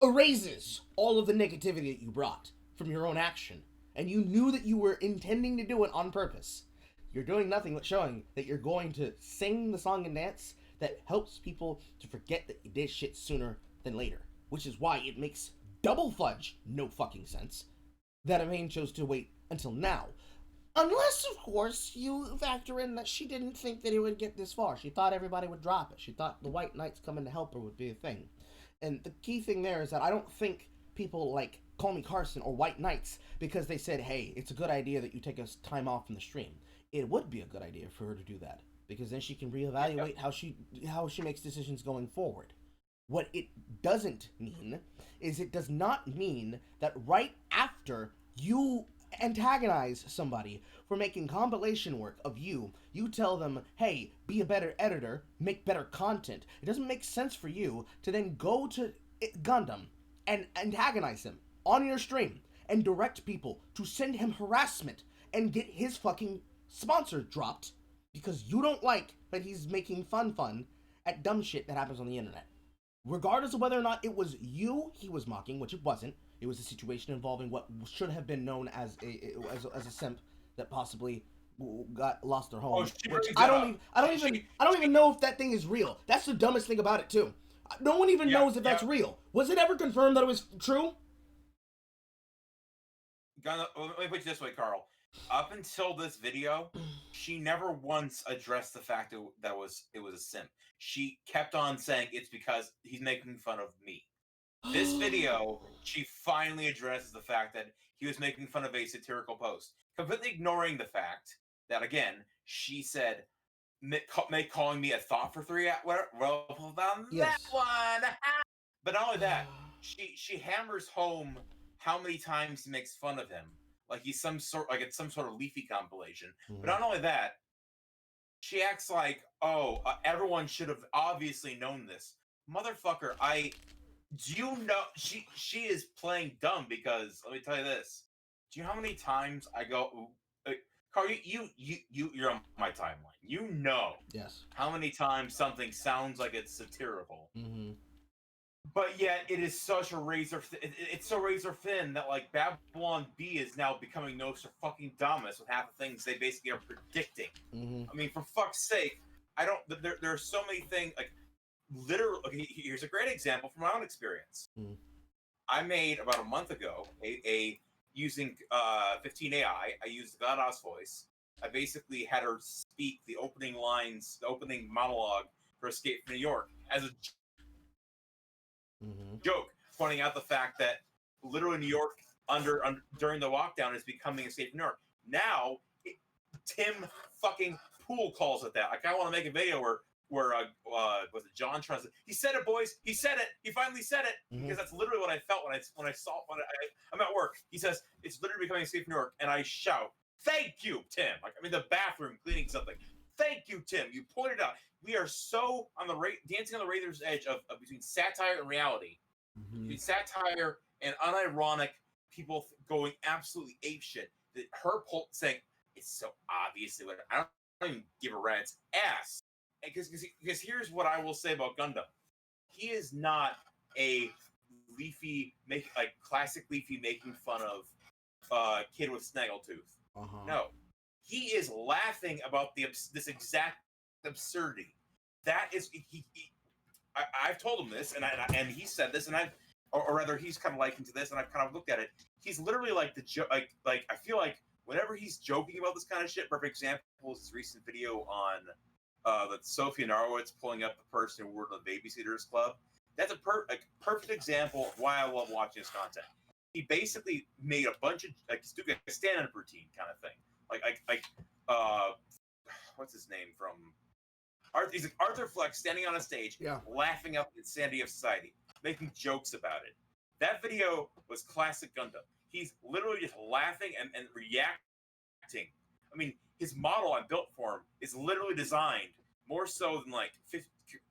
erases all of the negativity that you brought from your own action, and you knew that you were intending to do it on purpose, you're doing nothing but showing that you're going to sing the song and dance that helps people to forget that you did shit sooner than later. Which is why it makes double fudge no fucking sense that Imane chose to wait until now. Unless, of course, you factor in that she didn't think that it would get this far. She thought everybody would drop it. She thought the White Knights coming to help her would be a thing. And the key thing there is that I don't think people like Call Me Carson or White Knights because they said, hey, it's a good idea that you take us time off from the stream. It would be a good idea for her to do that, because then she can reevaluate how she makes decisions going forward. What it doesn't mean is it does not mean that right after you antagonize somebody for making compilation work of you tell them, hey, be a better editor, make better content. It doesn't make sense for you to then go to Gundam and antagonize him on your stream and direct people to send him harassment and get his fucking sponsor dropped because you don't like that he's making fun at dumb shit that happens on the internet. Regardless of whether or not it was you he was mocking, which it wasn't. It was a situation involving what should have been known as a simp that possibly lost their home. Which I don't even know if that thing is real. That's the dumbest thing about it too. No one even knows if that's real. Was it ever confirmed that it was true? Let me put it this way, Carl. Up until this video, she never once addressed the fact that it was a simp. She kept on saying it's because he's making fun of me. This video, she finally addresses the fact that he was making fun of a satirical post, completely ignoring the fact that, again, she said, calling me a thought for 3 hours. Well, that one. But not only that, she hammers home how many times he makes fun of him. Like he's it's some sort of Leafy compilation. But not only that, she acts like, everyone should have obviously known this. Motherfucker, do you know she is playing dumb because let me tell you this. Do you know how many times I go, Carl, you're on my timeline. You know how many times something sounds like it's satirical. Mm-hmm. But yet it is such a it's so razor thin that like Babylon B is now becoming Nostradamus with half the things they basically are predicting. Mm-hmm. I mean, for fuck's sake, there are so many things like literally. Here's a great example from my own experience. Mm-hmm. I made about a month ago a using 15 AI. I used GLaDOS voice. I basically had her speak the opening monologue for Escape from New York as a joke, pointing out the fact that literally New York during the lockdown is becoming Escape from New York. Now, Tim fucking Poole calls it that. Like, I want to make a video where was it John tries to, he said it, boys. He said it. He finally said it because that's literally what I felt when I saw I'm at work. He says it's literally becoming Escape from New York, and I shout, "Thank you, Tim!" Like I'm in the bathroom cleaning something. Thank you, Tim. You pointed out. We are so on the dancing on the razor's edge of between satire and reality, between satire and unironic people going absolutely apeshit. That her saying it's so obviously what I don't even give a rat's ass. Because here's what I will say about Gundam. He is not a Leafy classic Leafy making fun of kid with snaggletooth. No, he is laughing about this exact absurdity. That is I've told him this, and he said this, and or rather he's kind of likened to this, and I've kind of looked at it. He's literally like the like I feel like whenever he's joking about this kind of shit, perfect example is his recent video on that Sophie Narwitz pulling up the person who worked on the Babysitters Club. That's a perfect example of why I love watching his content. He basically made a bunch of he's doing a stand-up routine kind of thing. What's his name from Arthur? He's like Arthur Fleck standing on a stage, laughing up the insanity of society, making jokes about it. That video was classic Gundam. He's literally just laughing and reacting. I mean, his model I built for him is literally designed more so than like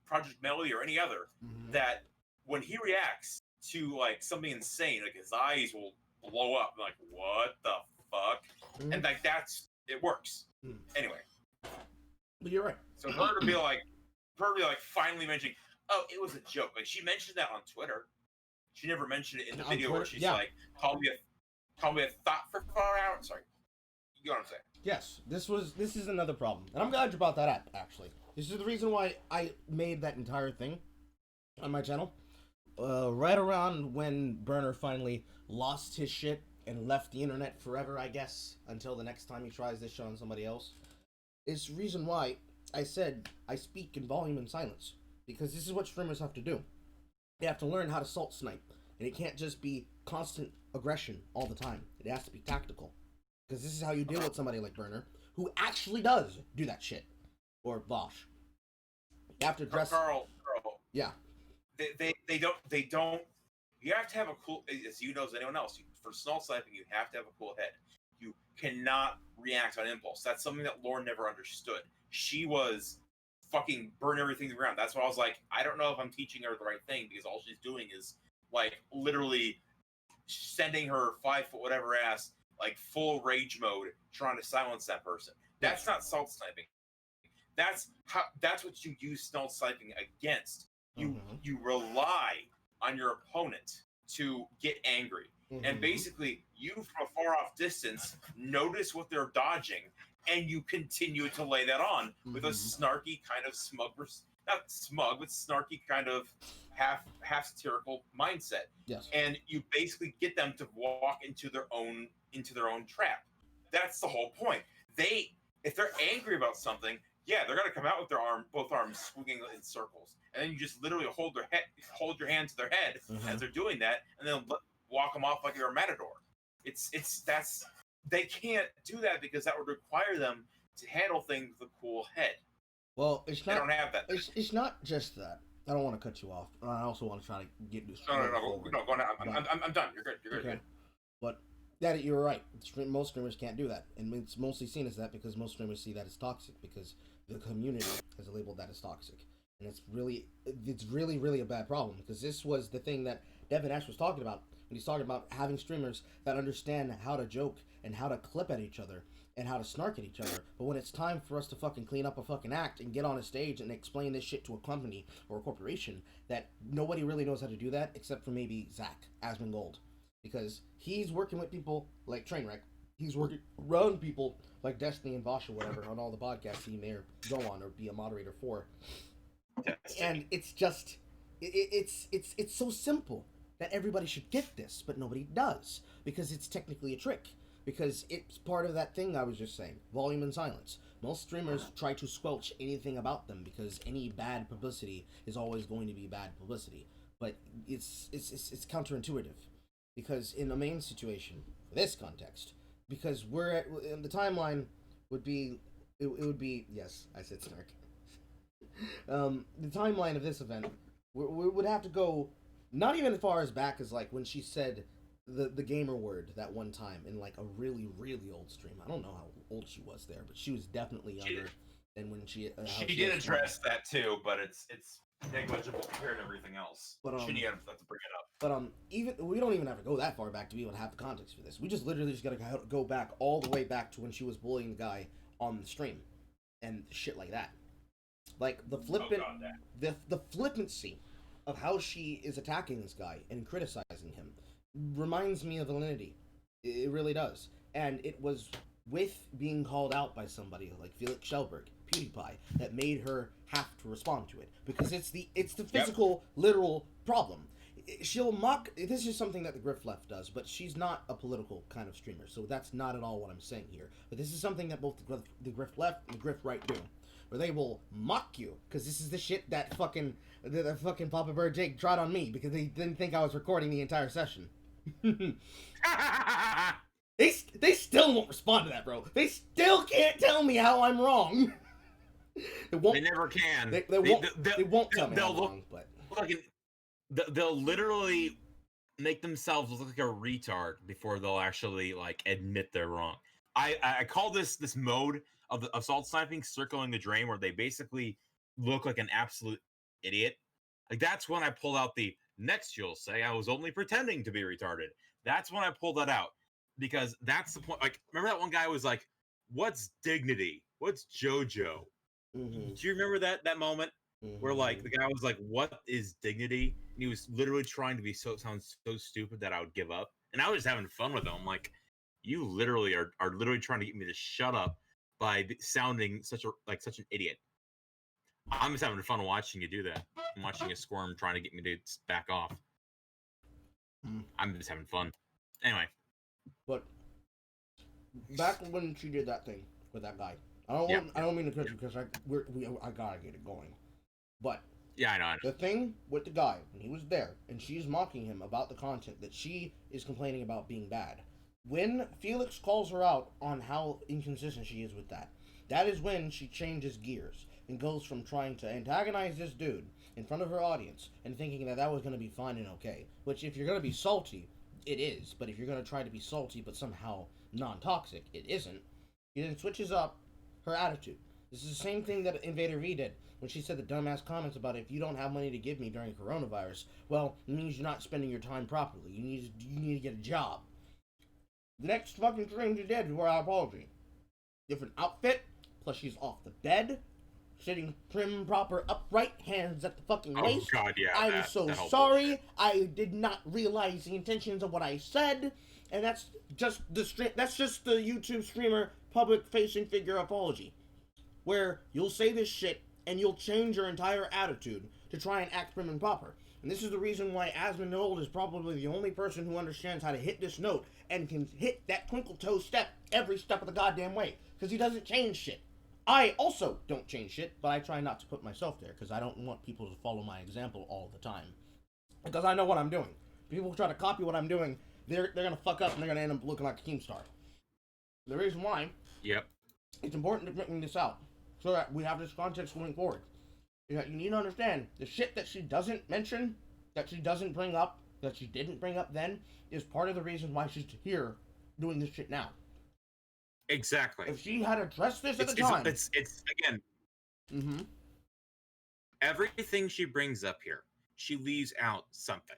Project Melody or any other. That when he reacts to like something insane, like his eyes will blow up. Like, what the fuck? And like it works. Anyway, but you're right. so for her to be like finally mentioning, oh, it was a joke. Like she mentioned that on Twitter. She never mentioned it in the video Twitter, where she's like, call me a thought for 4 hours. Sorry, you know what I'm saying? Yes, this is another problem, and I'm glad you brought that up. Actually, this is the reason why I made that entire thing on my channel. Right around when Burner finally lost his shit and left the internet forever, I guess, until the next time he tries this shit on somebody else. It's the reason why I said I speak in volume and silence, because this is what streamers have to do. They have to learn how to salt snipe, and it can't just be constant aggression all the time. It has to be tactical, because this is how you deal with somebody like Burner, who actually does do that shit, or Bosch. You have to address. Carl. Yeah. They don't. You have to have a cool, as you know as anyone else. For salt sniping, you have to have a cool head. You cannot react on impulse. That's something that Lauren never understood. She was fucking burn everything to the ground. That's why I was like, I don't know if I'm teaching her the right thing, because all she's doing is like literally sending her 5 foot whatever ass like full rage mode, trying to silence that person. That's not salt sniping. That's what you use salt sniping against. You rely on your opponent to get angry. And basically, you from a far off distance notice what they're dodging, and you continue to lay that on with a snarky kind of not smug, but snarky kind of half satirical mindset. Yes. And you basically get them to walk into their own trap. That's the whole point. If they're angry about something, yeah, they're gonna come out with both arms swinging in circles, and then you just literally hold your hand to their head as they're doing that, and then walk them off like you're a matador. They can't do that because that would require them to handle things with a cool head. Well, they don't have that. It's not just that. I don't want to cut you off. I also want to try to get this. No, go on. I'm done. You're good. Okay. But that you're right. Most streamers can't do that, and it's mostly seen as that because most streamers see that as toxic, because the community has labeled that as toxic, and it's really a bad problem, because this was the thing that Devin Ash was talking about when he's talking about having streamers that understand how to joke and how to clip at each other and how to snark at each other. But when it's time for us to fucking clean up a fucking act and get on a stage and explain this shit to a company or a corporation, that nobody really knows how to do that except for maybe Zach Asmongold, because he's working with people like Trainwreck. He's working around people like Destiny and Vosh or whatever on all the podcasts he may go on or be a moderator for. And it's just, it's so simple that everybody should get this, but nobody does, because it's technically a trick. Because it's part of that thing I was just saying, volume and silence. Most streamers try to squelch anything about them, because any bad publicity is always going to be bad publicity. But it's counterintuitive, because in the main situation, for this context, because the timeline would be, it would be, yes, I said snark. The timeline of this event we would have to go not even as far as back as like when she said the gamer word that one time in like a really old stream. I don't know how old she was there, but she was definitely younger than when she did address that too, but it's negligible compared to everything else. But she didn't have to bring it up. But even we don't even have to go that far back to be able to have the context for this. We just literally just gotta go back all the way back to when she was bullying the guy on the stream and shit like that. Like the the flippancy of how she is attacking this guy and criticizing him reminds me of Alinity. It really does. And it was with being called out by somebody like Felix Schellberg, PewDiePie, that made her have to respond to it, because it's the physical, literal problem. she'll mock. This is something that the Griff Left does, but she's not a political kind of streamer, so that's not at all what I'm saying here. But this is something that both the Griff Left and the Griff Right do, where they will mock you, because this is the shit that fucking Papa Bird Jake tried on me because they didn't think I was recording the entire session. They still won't respond to that, bro. They still can't tell me how I'm wrong. They never can. They won't tell me I'm wrong, but they'll literally make themselves look like a retard before they'll actually like admit they're wrong. I call this mode of the assault sniping circling the drain, where they basically look like an absolute idiot. Like, that's when I pulled out the next. You'll say I was only pretending to be retarded. That's when I pulled that out, because that's the point. Like, remember that one guy was like, "What's dignity? What's JoJo?" Mm-hmm. Do you remember that moment where like the guy was like, "What is dignity?" And he was literally trying to sound so stupid that I would give up. And I was just having fun with him. I'm like, you literally are literally trying to get me to shut up by sounding such an idiot. I'm just having fun watching you do that. I'm watching you squirm, trying to get me to back off. I'm just having fun. Anyway. But back when she did that thing with that guy, I don't mean to cut you because I gotta get it going. But yeah, I know. The thing with the guy when he was there and she's mocking him about the content that she is complaining about being bad. When Felix calls her out on how inconsistent she is with that is when she changes gears and goes from trying to antagonize this dude in front of her audience and thinking that was going to be fine and okay. Which, if you're going to be salty, it is. But if you're going to try to be salty but somehow non-toxic, it isn't. She then switches up her attitude. This is the same thing that Invader V did when she said the dumbass comments about, if you don't have money to give me during coronavirus, well, it means you're not spending your time properly. You need to get a job. The next fucking stream she did was our apology. Different outfit, plus she's off the bed, sitting prim, proper, upright, hands at the fucking waist. Oh god, yeah. I'm so sorry. I did not realize the intentions of what I said, and that's just the YouTube streamer public-facing figure apology, where you'll say this shit and you'll change your entire attitude to try and act prim and proper. And this is the reason why Asmongold is probably the only person who understands how to hit this note and can hit that twinkle toe step every step of the goddamn way, because he doesn't change shit. I also don't change shit, but I try not to put myself there, because I don't want people to follow my example all the time. Because I know what I'm doing. People try to copy what I'm doing, they're gonna fuck up and they're gonna end up looking like a Keemstar. The reason why it's important to bring this out, so that we have this context going forward. You need to understand, the shit that she doesn't mention, that she doesn't bring up, that she didn't bring up then, is part of the reason why she's here doing this shit now. Exactly. If she had addressed this at the time... It's again... Mm-hmm. Everything she brings up here, she leaves out something.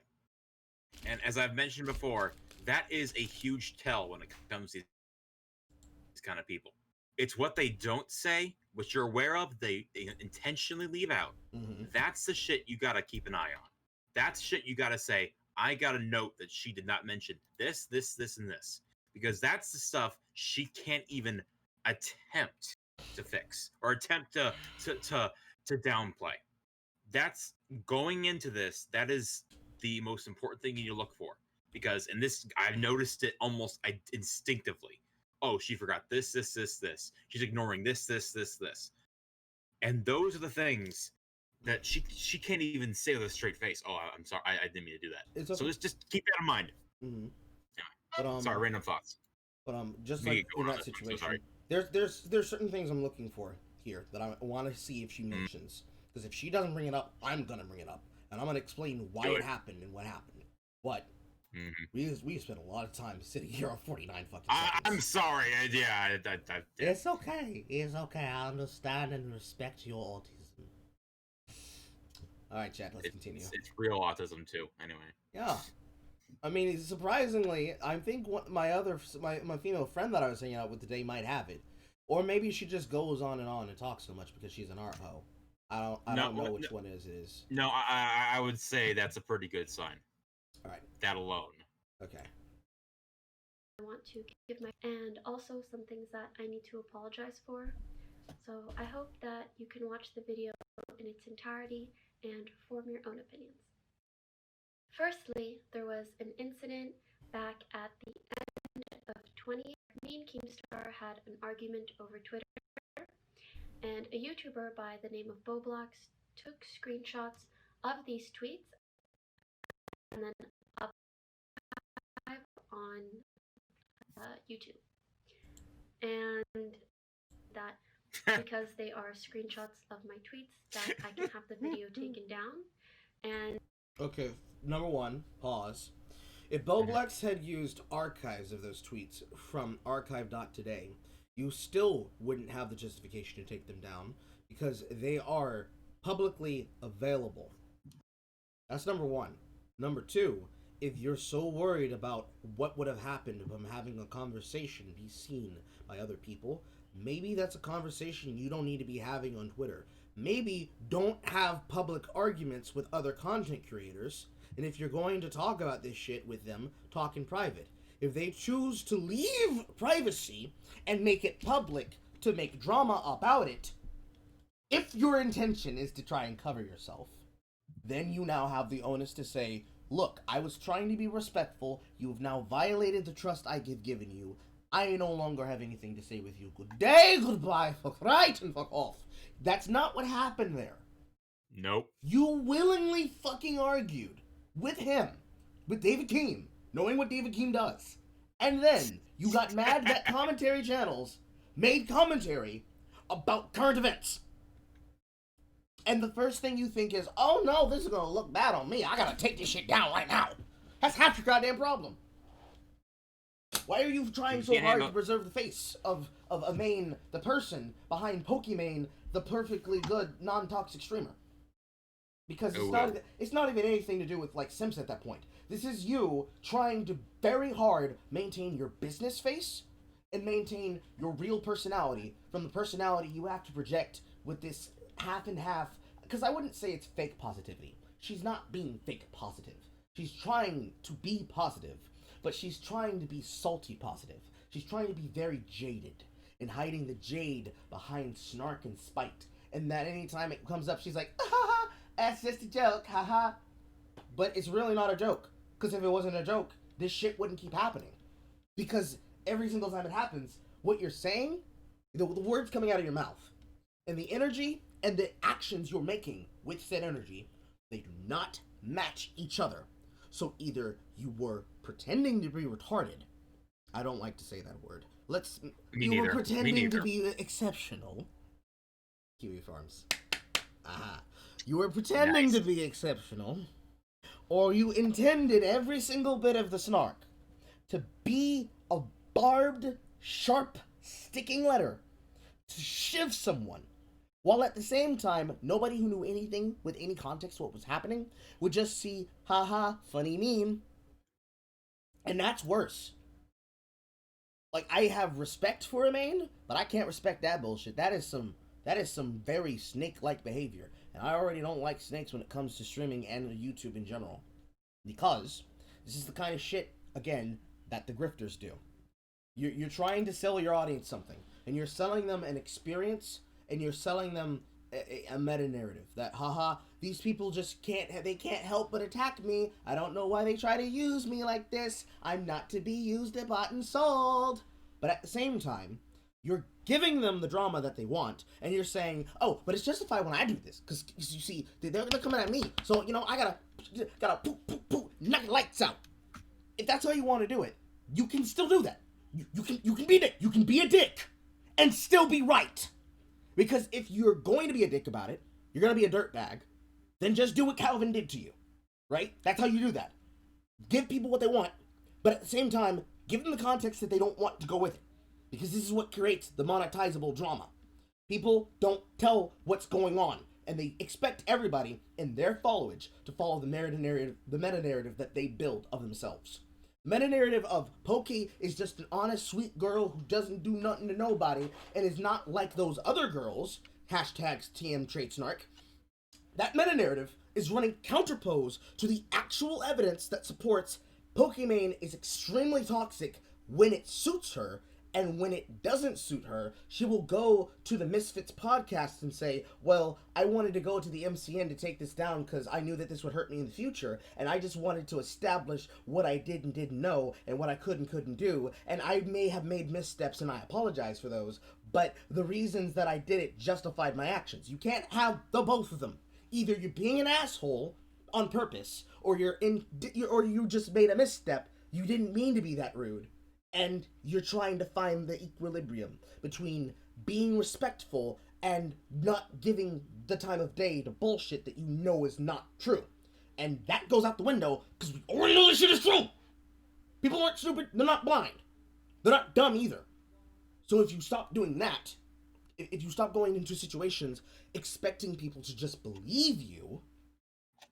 And as I've mentioned before, that is a huge tell when it comes to these kind of people. It's what they don't say, what you're aware of, they intentionally leave out. Mm-hmm. That's the shit you gotta keep an eye on. That's shit you gotta say, I gotta note that she did not mention this, and this. Because that's the stuff she can't even attempt to fix or attempt to downplay. That's going into this, that is the most important thing you need to look for. Because in this, I've noticed it almost instinctively. Oh, she forgot this. She's ignoring this. And those are the things that she can't even say with a straight face. Oh, I'm sorry, I didn't mean to do that. It's okay. So just keep that in mind. Mm-hmm. Yeah. Sorry, random thoughts. But just like in that situation, there's certain things I'm looking for here that I want to see if she mentions. Because if she doesn't bring it up, I'm gonna bring it up, and I'm gonna explain why it happened and what happened. But we spent a lot of time sitting here on 49 fucking seconds. I'm sorry. Yeah. It's okay. It's okay. I understand and respect your autism. All right, chat. Let's continue. It's real autism too. Anyway. Yeah. I mean, surprisingly, I think my female friend that I was hanging out with today might have it, or maybe she just goes on and talks so much because she's an art hoe. I don't know which one it is. No, I would say that's a pretty good sign. All right. That alone. Okay. I want to give and also some things that I need to apologize for. So I hope that you can watch the video in its entirety and form your own opinions. Firstly, there was an incident back at the end of 20. Me and Keemstar had an argument over Twitter, and a YouTuber by the name of Boblox took screenshots of these tweets and then uploaded on YouTube. And that because they are screenshots of my tweets, that I can have the video taken down. And Okay, number one, pause. If Boblex had used archives of those tweets from archive.today, you still wouldn't have the justification to take them down because they are publicly available. That's number one. Number two, if you're so worried about what would have happened from having a conversation be seen by other people, maybe that's a conversation you don't need to be having on Twitter. Maybe don't have public arguments with other content creators, and if you're going to talk about this shit with them, talk in private. If they choose to leave privacy and make it public to make drama about it, if your intention is to try and cover yourself, then you now have the onus to say, look, I was trying to be respectful, you've now violated the trust I have given you, I no longer have anything to say with you. Good day, goodbye, fuck right, and fuck off. That's not what happened there. Nope. You willingly fucking argued with him, with David Keem, knowing what David Keem does. And then you got mad that commentary channels made commentary about current events. And the first thing you think is, oh no, this is gonna look bad on me. I gotta take this shit down right now. That's half your goddamn problem. Why are you trying so hard to preserve the face of Imane, the person behind Pokimane, the perfectly good, non-toxic streamer? Because it's not even anything to do with, like, Sims at that point. This is you trying to very hard maintain your business face and maintain your real personality from the personality you have to project with this half and half. Because I wouldn't say it's fake positivity. She's not being fake positive. She's trying to be positive, but she's trying to be salty positive. She's trying to be very jaded and hiding the jade behind snark and spite. And that anytime it comes up, she's like, ha ha, that's just a joke, haha. But it's really not a joke. Because if it wasn't a joke, this shit wouldn't keep happening. Because every single time it happens, what you're saying, the words coming out of your mouth, and the energy and the actions you're making with said energy, they do not match each other. So either you were pretending to be retarded. I don't like to say that word. You were pretending to be exceptional. Kiwi Farms. Aha. You were pretending to be exceptional. Or you intended every single bit of the snark to be a barbed, sharp, sticking letter to shiv someone. While at the same time, nobody who knew anything with any context what was happening would just see, haha, funny meme. And that's worse. Like, I have respect for Imane, but I can't respect that bullshit. That is some very snake-like behavior. And I already don't like snakes when it comes to streaming and YouTube in general. Because this is the kind of shit, again, that the grifters do. You're trying to sell your audience something. And you're selling them an experience, and you're selling them a meta-narrative. That, haha, these people just can't help but attack me. I don't know why they try to use me like this. I'm not to be used, bought, and sold. But at the same time, you're giving them the drama that they want, and you're saying, oh, but it's justified when I do this, because you see, they're coming at me, so, you know, I gotta poof, knock the lights out. If that's how you want to do it, you can still do that. You can be a dick, and still be right. Because if you're going to be a dick about it, you're gonna be a dirtbag, then just do what Calvin did to you, right? That's how you do that. Give people what they want, but at the same time, give them the context that they don't want to go with it. Because this is what creates the monetizable drama. People don't tell what's going on, and they expect everybody in their followage to follow the meta-narrative that they build of themselves. Meta-narrative of Pokey is just an honest, sweet girl who doesn't do nothing to nobody, and is not like those other girls, hashtags TM Trait Snark. That meta-narrative is running counterpose to the actual evidence that supports Pokimane is extremely toxic when it suits her, And when it doesn't suit her, she will go to the Misfits podcast and say, well, I wanted to go to the MCN to take this down because I knew that this would hurt me in the future, and I just wanted to establish what I did and didn't know, and what I could and couldn't do, and I may have made missteps, and I apologize for those, but the reasons that I did it justified my actions. You can't have the both of them. Either you're being an asshole on purpose, or you just made a misstep, you didn't mean to be that rude, and you're trying to find the equilibrium between being respectful and not giving the time of day to bullshit that you know is not true. And that goes out the window because we already know this shit is true. People aren't stupid. They're not blind. They're not dumb either. So if you stop doing that, if you stop going into situations expecting people to just believe you,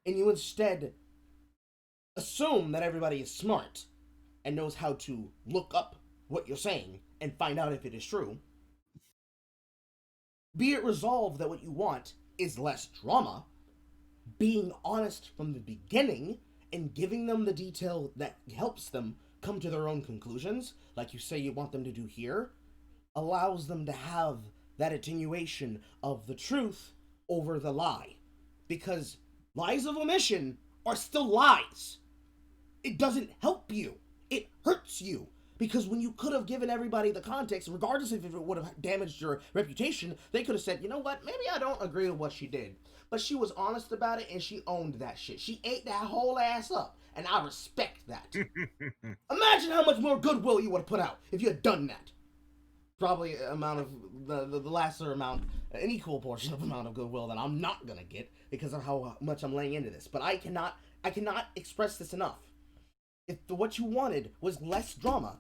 and you instead assume that everybody is smart and knows how to look up what you're saying and find out if it is true, be it resolved that what you want is less drama, being honest from the beginning and giving them the detail that helps them come to their own conclusions, like you say you want them to do here, allows them to have that attenuation of the truth over the lie. Because lies of omission are still lies. It doesn't help you. It hurts you. Because when you could have given everybody the context, regardless if it would have damaged your reputation, they could have said, you know what, maybe I don't agree with what she did. But she was honest about it and she owned that shit. She ate that whole ass up. And I respect that. Imagine how much more goodwill you would have put out if you had done that. Probably amount of the lesser amount, an equal portion of amount of goodwill that I'm not gonna get because of how much I'm laying into this. But I cannot express this enough. If what you wanted was less drama,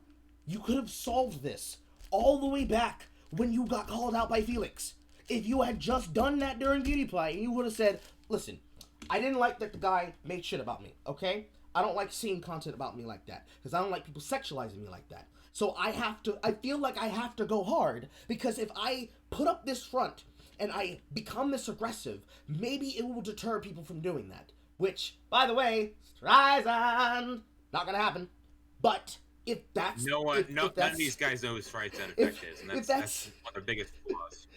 you could have solved this all the way back when you got called out by Felix. If you had just done that during Beauty Play, you would have said, listen, I didn't like that the guy made shit about me, okay? I don't like seeing content about me like that, because I don't like people sexualizing me like that. So I feel like I have to go hard, because if I put up this front and I become this aggressive, maybe it will deter people from doing that. Which, by the way, Streisand, not gonna happen. But if that's none of these guys know who Streisand effect is, and that's one of the biggest flaws.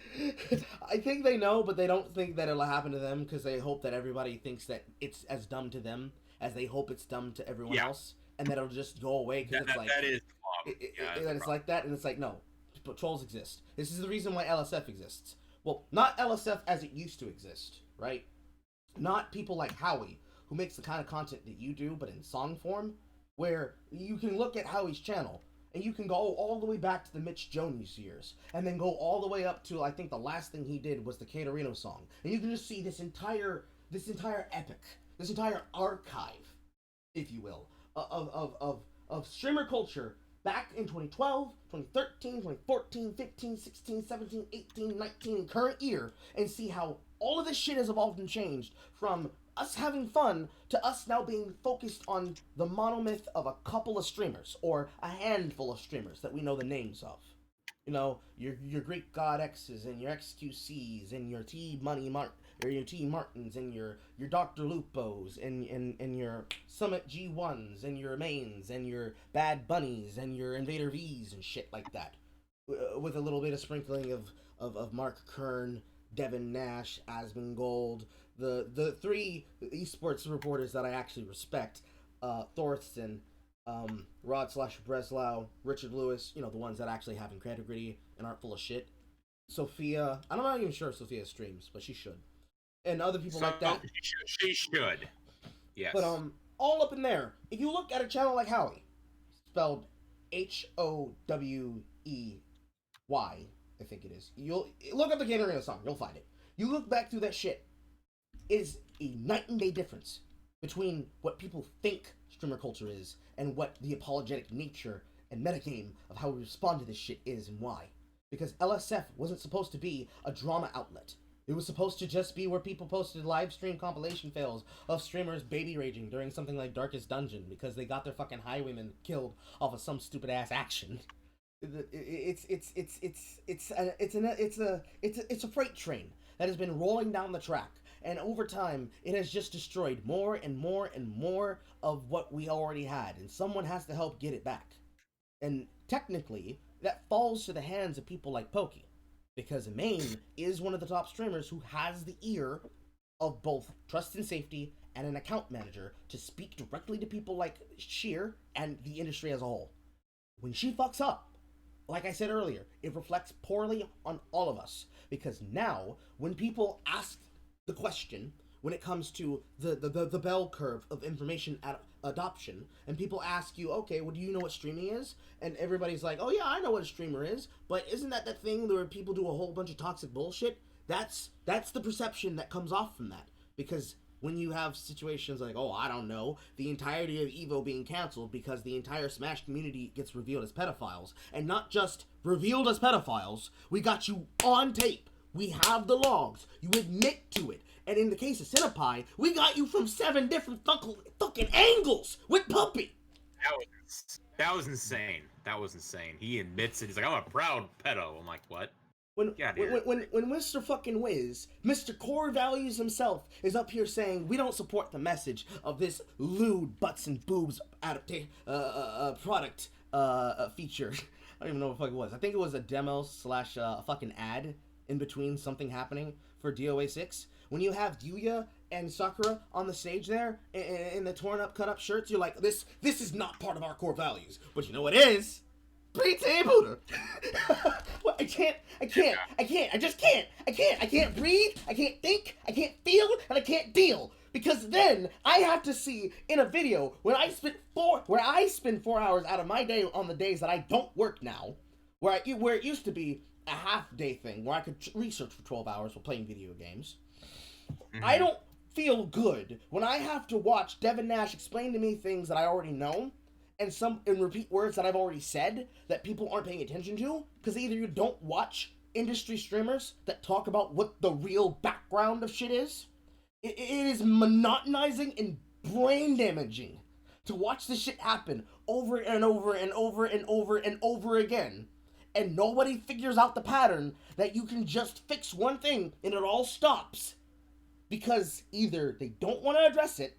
I think they know, but they don't think that it'll happen to them because they hope that everybody thinks that it's as dumb to them as they hope it's dumb to everyone else, and that it'll just go away because it's like that is and it's like that, and it's like no, but trolls exist. This is the reason why LSF exists. Well, not LSF as it used to exist, right? Not people like Howie who makes the kind of content that you do, but in song form, where you can look at Howie's channel and you can go all the way back to the Mitch Jones years, and then go all the way up to, I think the last thing he did was the Caterino song, and you can just see this entire epic, this entire archive, if you will, of streamer culture back in 2012, 2013, 2014, 15, 16, 17, 18, 19, current year, and see how all of this shit has evolved and changed from us having fun to us now being focused on the monomyth of a couple of streamers, or a handful of streamers that we know the names of. You know, your Greek God X's and your XQC's and your T Martins and your Dr. Lupos and your Summit G1s and your Mains and your Bad Bunnies and your Invader V's and shit like that. With a little bit of sprinkling of Mark Kern, Devin Nash, Asmongold, the three esports reporters that I actually respect, Thorsten, Rod/Breslau, Richard Lewis, you know, the ones that actually have integrity and aren't full of shit. Sophia, I'm not even sure if Sophia streams, but she should. And other people like that. She should. Yes. But all up in there, if you look at a channel like Howie, spelled Howey, I think it is. You'll look up the Caterino song, you'll find it. You look back through that shit, it is a night and day difference between what people think streamer culture is and what the apologetic nature and metagame of how we respond to this shit is and why. Because LSF wasn't supposed to be a drama outlet. It was supposed to just be where people posted live stream compilation fails of streamers baby raging during something like Darkest Dungeon because they got their fucking highwaymen killed off of some stupid ass action. It's a freight train that has been rolling down the track, and over time it has just destroyed more and more and more of what we already had, and someone has to help get it back. And technically, that falls to the hands of people like Pokey, because Imane is one of the top streamers who has the ear of both trust and safety and an account manager to speak directly to people like Sheer and the industry as a whole. When she fucks up, like I said earlier, it reflects poorly on all of us, because now when people ask the question, when it comes to the bell curve of information adoption, and people ask you, okay, well, do you know what streaming is? And everybody's like, oh yeah, I know what a streamer is, but isn't that the thing where people do a whole bunch of toxic bullshit? That's the perception that comes off from that, because when you have situations like, oh, I don't know, the entirety of EVO being canceled because the entire Smash community gets revealed as pedophiles, and not just revealed as pedophiles, we got you on tape. We have the logs. You admit to it. And in the case of Cinnapie, we got you from 7 different fucking angles with Puppy. That was insane. That was insane. He admits it. He's like, I'm a proud pedo. I'm like, what? When Mr. fucking Wiz, Mr. Core Values himself, is up here saying we don't support the message of this lewd butts and boobs product feature. I don't even know what the fuck it was. I think it was a demo / a fucking ad in between something happening for DOA 6. When you have Yuya and Sakura on the stage there in the torn up, cut up shirts, you're like, this is not part of our core values. But you know what is? Pre-Tay Buddha. Well, I can't, I just can't. I can't breathe, I can't think, I can't feel, and I can't deal. Because then I have to see in a video where I spend 4 hours out of my day on the days that I don't work now, where it used to be a half-day thing where I could research for 12 hours while playing video games. Mm-hmm. I don't feel good when I have to watch Devin Nash explain to me things that I already know and repeat words that I've already said that people aren't paying attention to, because either you don't watch industry streamers that talk about what the real background of shit is. It is monotonizing and brain damaging to watch this shit happen over and over and over and over and over again, and nobody figures out the pattern that you can just fix one thing and it all stops, because either they don't want to address it,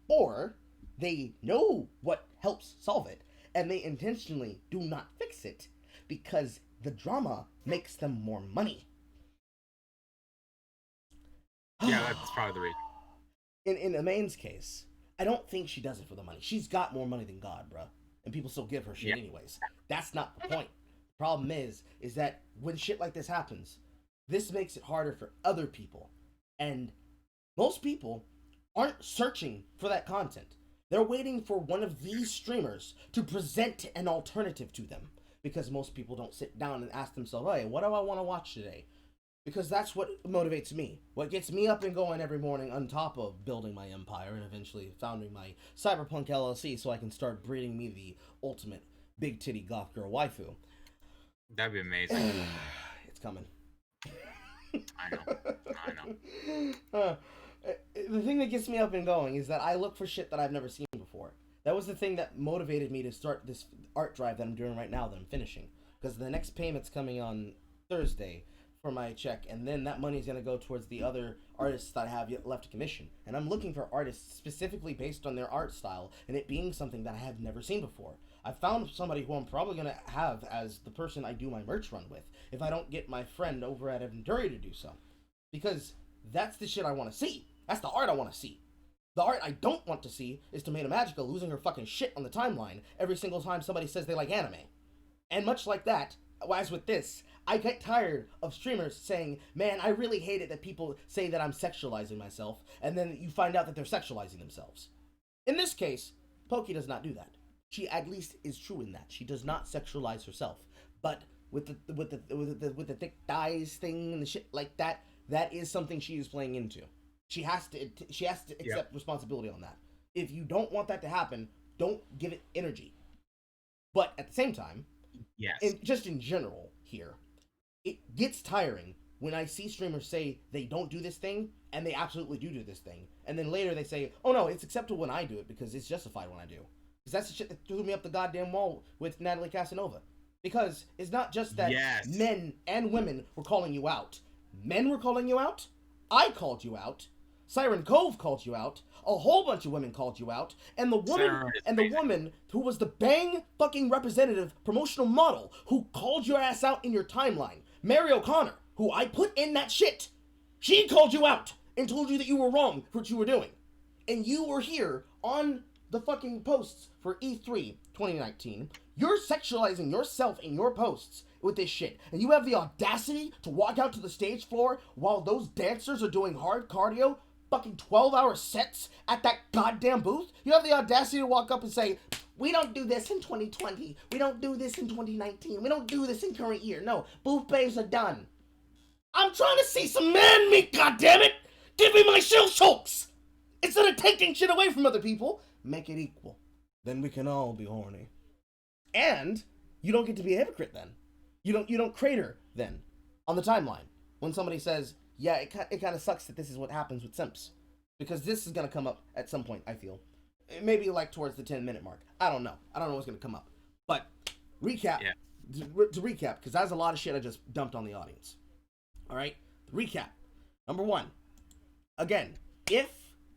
or they know what helps solve it, and they intentionally do not fix it because the drama makes them more money. Yeah, that's probably the reason. In Imane's case, I don't think she does it for the money. She's got more money than God, bruh. And people still give her shit anyways. That's not the point. The problem is that when shit like this happens, this makes it harder for other people. And most people aren't searching for that content. They're waiting for one of these streamers to present an alternative to them. Because most people don't sit down and ask themselves, hey, what do I want to watch today? Because that's what motivates me. What gets me up and going every morning, on top of building my empire and eventually founding my Cyberpunk LLC so I can start breeding me the ultimate big titty goth girl waifu. That'd be amazing. It's coming. I know. The thing that gets me up and going is that I look for shit that I've never seen before. That was the thing that motivated me to start this art drive that I'm doing right now that I'm finishing. Because the next payment's coming on Thursday for my check, and then that money is going to go towards the other artists that I have yet left to commission. And I'm looking for artists specifically based on their art style, and it being something that I have never seen before. I found somebody who I'm probably going to have as the person I do my merch run with, if I don't get my friend over at Eventuri to do so. Because that's the shit I want to see. That's the art I want to see. The art I don't want to see is Tomato Magica losing her fucking shit on the timeline every single time somebody says they like anime. And much like that, as with this, I get tired of streamers saying, man, I really hate it that people say that I'm sexualizing myself, and then you find out that they're sexualizing themselves. In this case, Poki does not do that. She at least is true in that. She does not sexualize herself. But with the thick thighs thing and the shit like that, that is something she is playing into. She has to accept responsibility on that. If you don't want that to happen, don't give it energy. But at the same time, just in general here, it gets tiring when I see streamers say they don't do this thing, and they absolutely do this thing. And then later they say, oh no, it's acceptable when I do it because it's justified when I do. Because that's the shit that threw me up the goddamn wall with Natalie Casanova. Because it's not just that men and women were calling you out. Men were calling you out. I called you out. Siren Cove called you out. A whole bunch of women called you out, and the woman who was the Bang fucking representative promotional model who called your ass out in your timeline, Mary O'Connor, who I put in that shit. She called you out and told you that you were wrong for what you were doing. And you were here on the fucking posts for E3 2019. You're sexualizing yourself in your posts with this shit. And you have the audacity to walk out to the stage floor while those dancers are doing hard cardio, fucking 12-hour sets at that goddamn booth. You have the audacity to walk up and say, we don't do this in 2020. We don't do this in 2019. We don't do this in current year. No, booth bays are done. I'm trying to see some man meat, goddammit! Give me my shell chokes! Instead of taking shit away from other people, make it equal. Then we can all be horny. And you don't get to be a hypocrite then. You don't crater then on the timeline when somebody says, yeah, it kind of sucks that this is what happens with simps. Because this is going to come up at some point, I feel. Maybe like towards the 10-minute mark. I don't know. I don't know what's going to come up. But recap. Yeah. To recap, because that's a lot of shit I just dumped on the audience. All right? Recap. Number 1. Again, if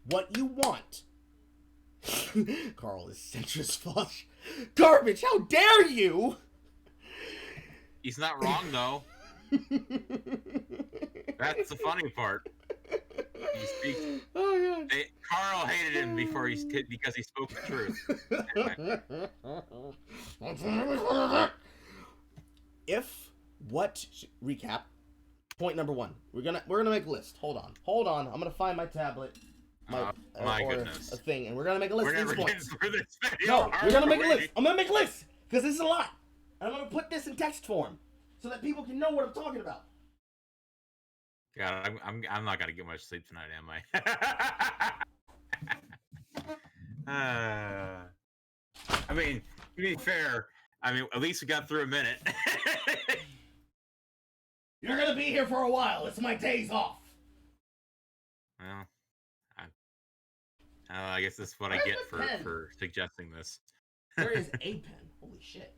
what you want... Carl is centrist flush. Garbage, how dare you! He's not wrong, though. That's the funny part. He speaks. Oh, God. Carl hated him because he spoke the truth. Anyway. If what recap? Point number 1. We're gonna make a list. Hold on. I'm gonna find my tablet. My goodness. A thing, and we're gonna make a list. We're never of these getting points. through this video. No, we're gonna make a list. I'm gonna make a list because this is a lot. And I'm gonna put this in text form so that people can know what I'm talking about. God, I'm not gonna get much sleep tonight, am I? I mean, to be fair, at least we got through a minute. You're gonna be here for a while. It's my days off. Well, I guess this is what I get for suggesting this. Where is a pen? Holy shit.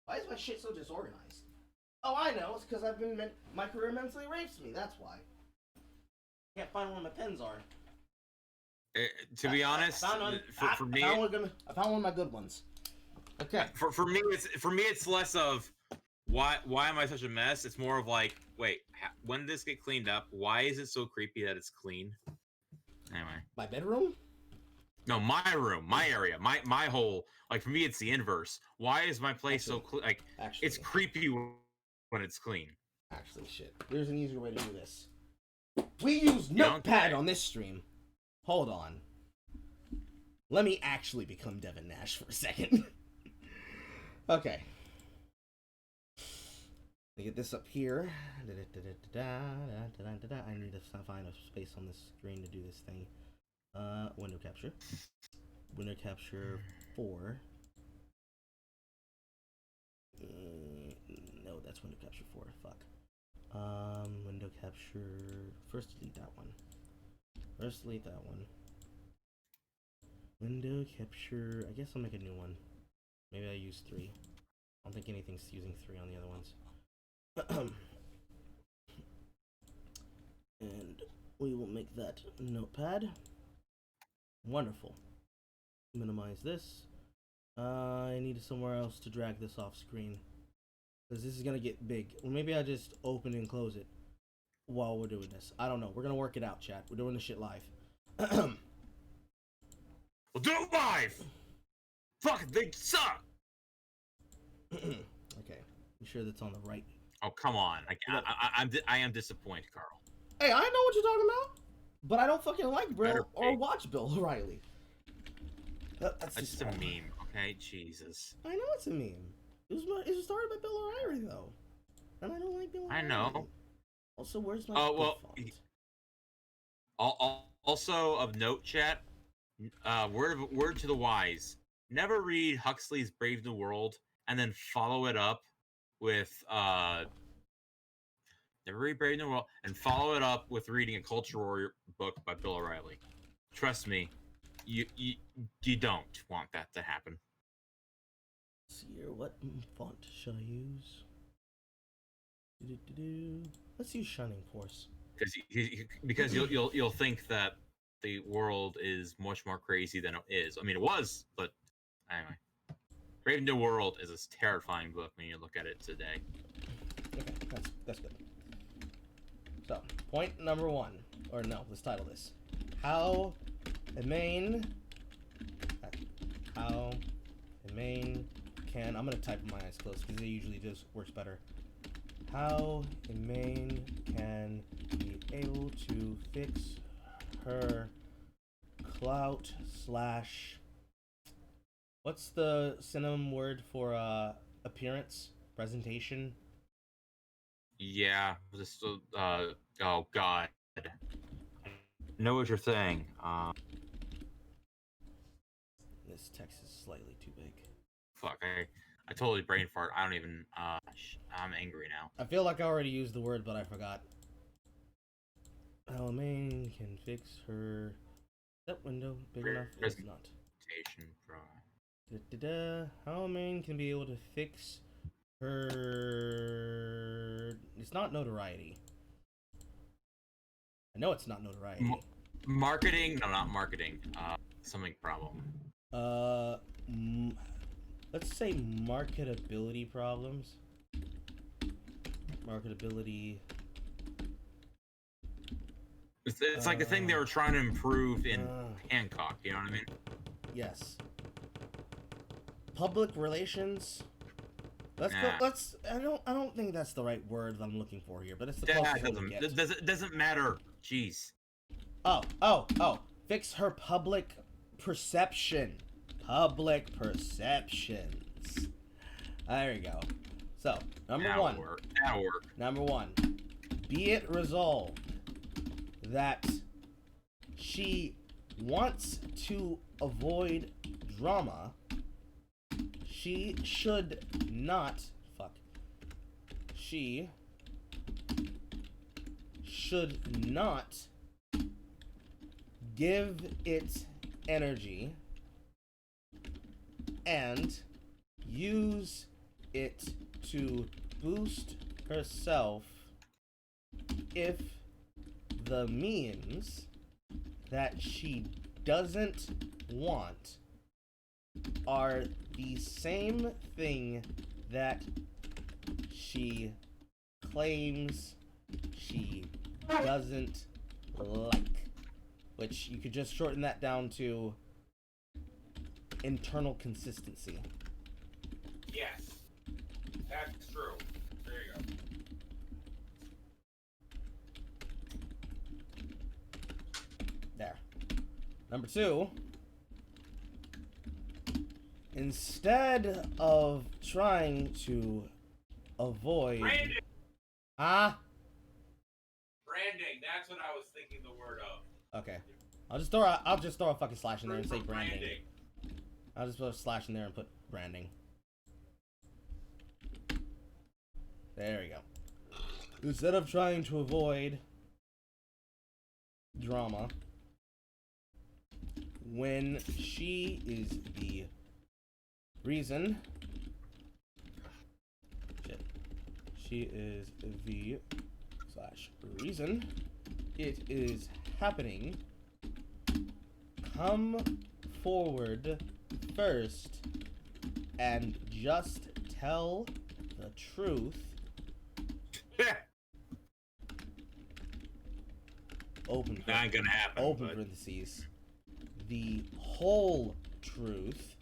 Why is my shit so disorganized? Oh, I know. It's because my career mentally rapes me. That's why. Can't find where my pens are. To be honest, for me, I found one of my good ones. Okay. For me, it's less of why am I such a mess? It's more of like, wait, when did this get cleaned up? Why is it so creepy that it's clean? Anyway. My bedroom? No, my room, my area, my whole, like, for me, it's the inverse. Why is my place so clean? Like, it's creepy when it's clean. Actually, shit. There's an easier way to do this. We use Notepad on this stream. Hold on. Let me actually become Devin Nash for a second. Okay. Let me get this up here. I need to find a space on this screen to do this thing. Window capture. Window capture 4. No, that's window capture 4. Fuck. Window capture. First delete that one. Window capture. I guess I'll make a new one. Maybe I use 3. I don't think anything's using 3 on the other ones. And we will make that Notepad. Wonderful. Minimize this. I need somewhere else to drag this off screen, because this is gonna get big. Or maybe I just open and close it while we're doing this. I don't know. We're gonna work it out, chat. We're doing this shit live. We'll do it live! Fuck, they suck! Okay. I'm sure that's on the right. Oh, come on. I am disappointed, Carl. Hey, I know what you're talking about, but I don't fucking like Bill or watch Bill O'Reilly. That's just a meme, okay? Jesus. I know it's a meme. It was started by Bill O'Reilly, though. And I don't like Bill O'Reilly. I know. Also, where's my also of note, chat, word to the wise. Never read Huxley's Brave New World and then follow it up with never read Brave New World and follow it up with reading a Culture Warrior book by Bill O'Reilly. Trust me, you don't want that to happen. Let's see here, what font should I use? Let's use Shining Force. because you'll think that the world is much more crazy than it is. I mean, it was, but anyway, Brave New World is a terrifying book when you look at it today. Okay, that's good. So, point number 1, or no, let's title this: How Imane can. I'm gonna type with my eyes closed because it usually just works better. How Imane can be able to fix her clout / what's the synonym word for appearance, presentation? Yeah, just oh god, I know what you're saying. This text is slightly too big. Fuck, I totally brain fart. I don't even. I'm angry now. I feel like I already used the word, but I forgot. How Imane can fix her. That window big enough? It's not. How Imane can be able to fix her. It's not notoriety. I know it's not notoriety. Marketing? No, not marketing. Something problem. Let's say marketability problems. Marketability. It's like the thing they were trying to improve in Hancock. You know what I mean? Yes. Public relations. Let's go. Let's. I don't think that's the right word that I'm looking for here, but it's the closest one we get. Doesn't matter. Jeez. Oh. Fix her public perception. Public perceptions. There we go. So, number one. That'll work. Number 1. Be it resolved that she wants to avoid drama. She should not. She should not give it energy and use it to boost herself if the memes that she doesn't want are the same thing that she claims she doesn't like. Which you could just shorten that down to internal consistency. Yes, that's true. There you go. There. Number 2. Instead of trying to avoid... Branding! Branding, that's what I was thinking the word of. Okay. I'll just throw a fucking slash in there and say branding. I'll just put a slash in there and put branding. There we go. Instead of trying to avoid drama, when she is the reason, she is the reason it is happening, come forward first and just tell the truth. Open. Not gonna happen. Open parentheses. The whole truth,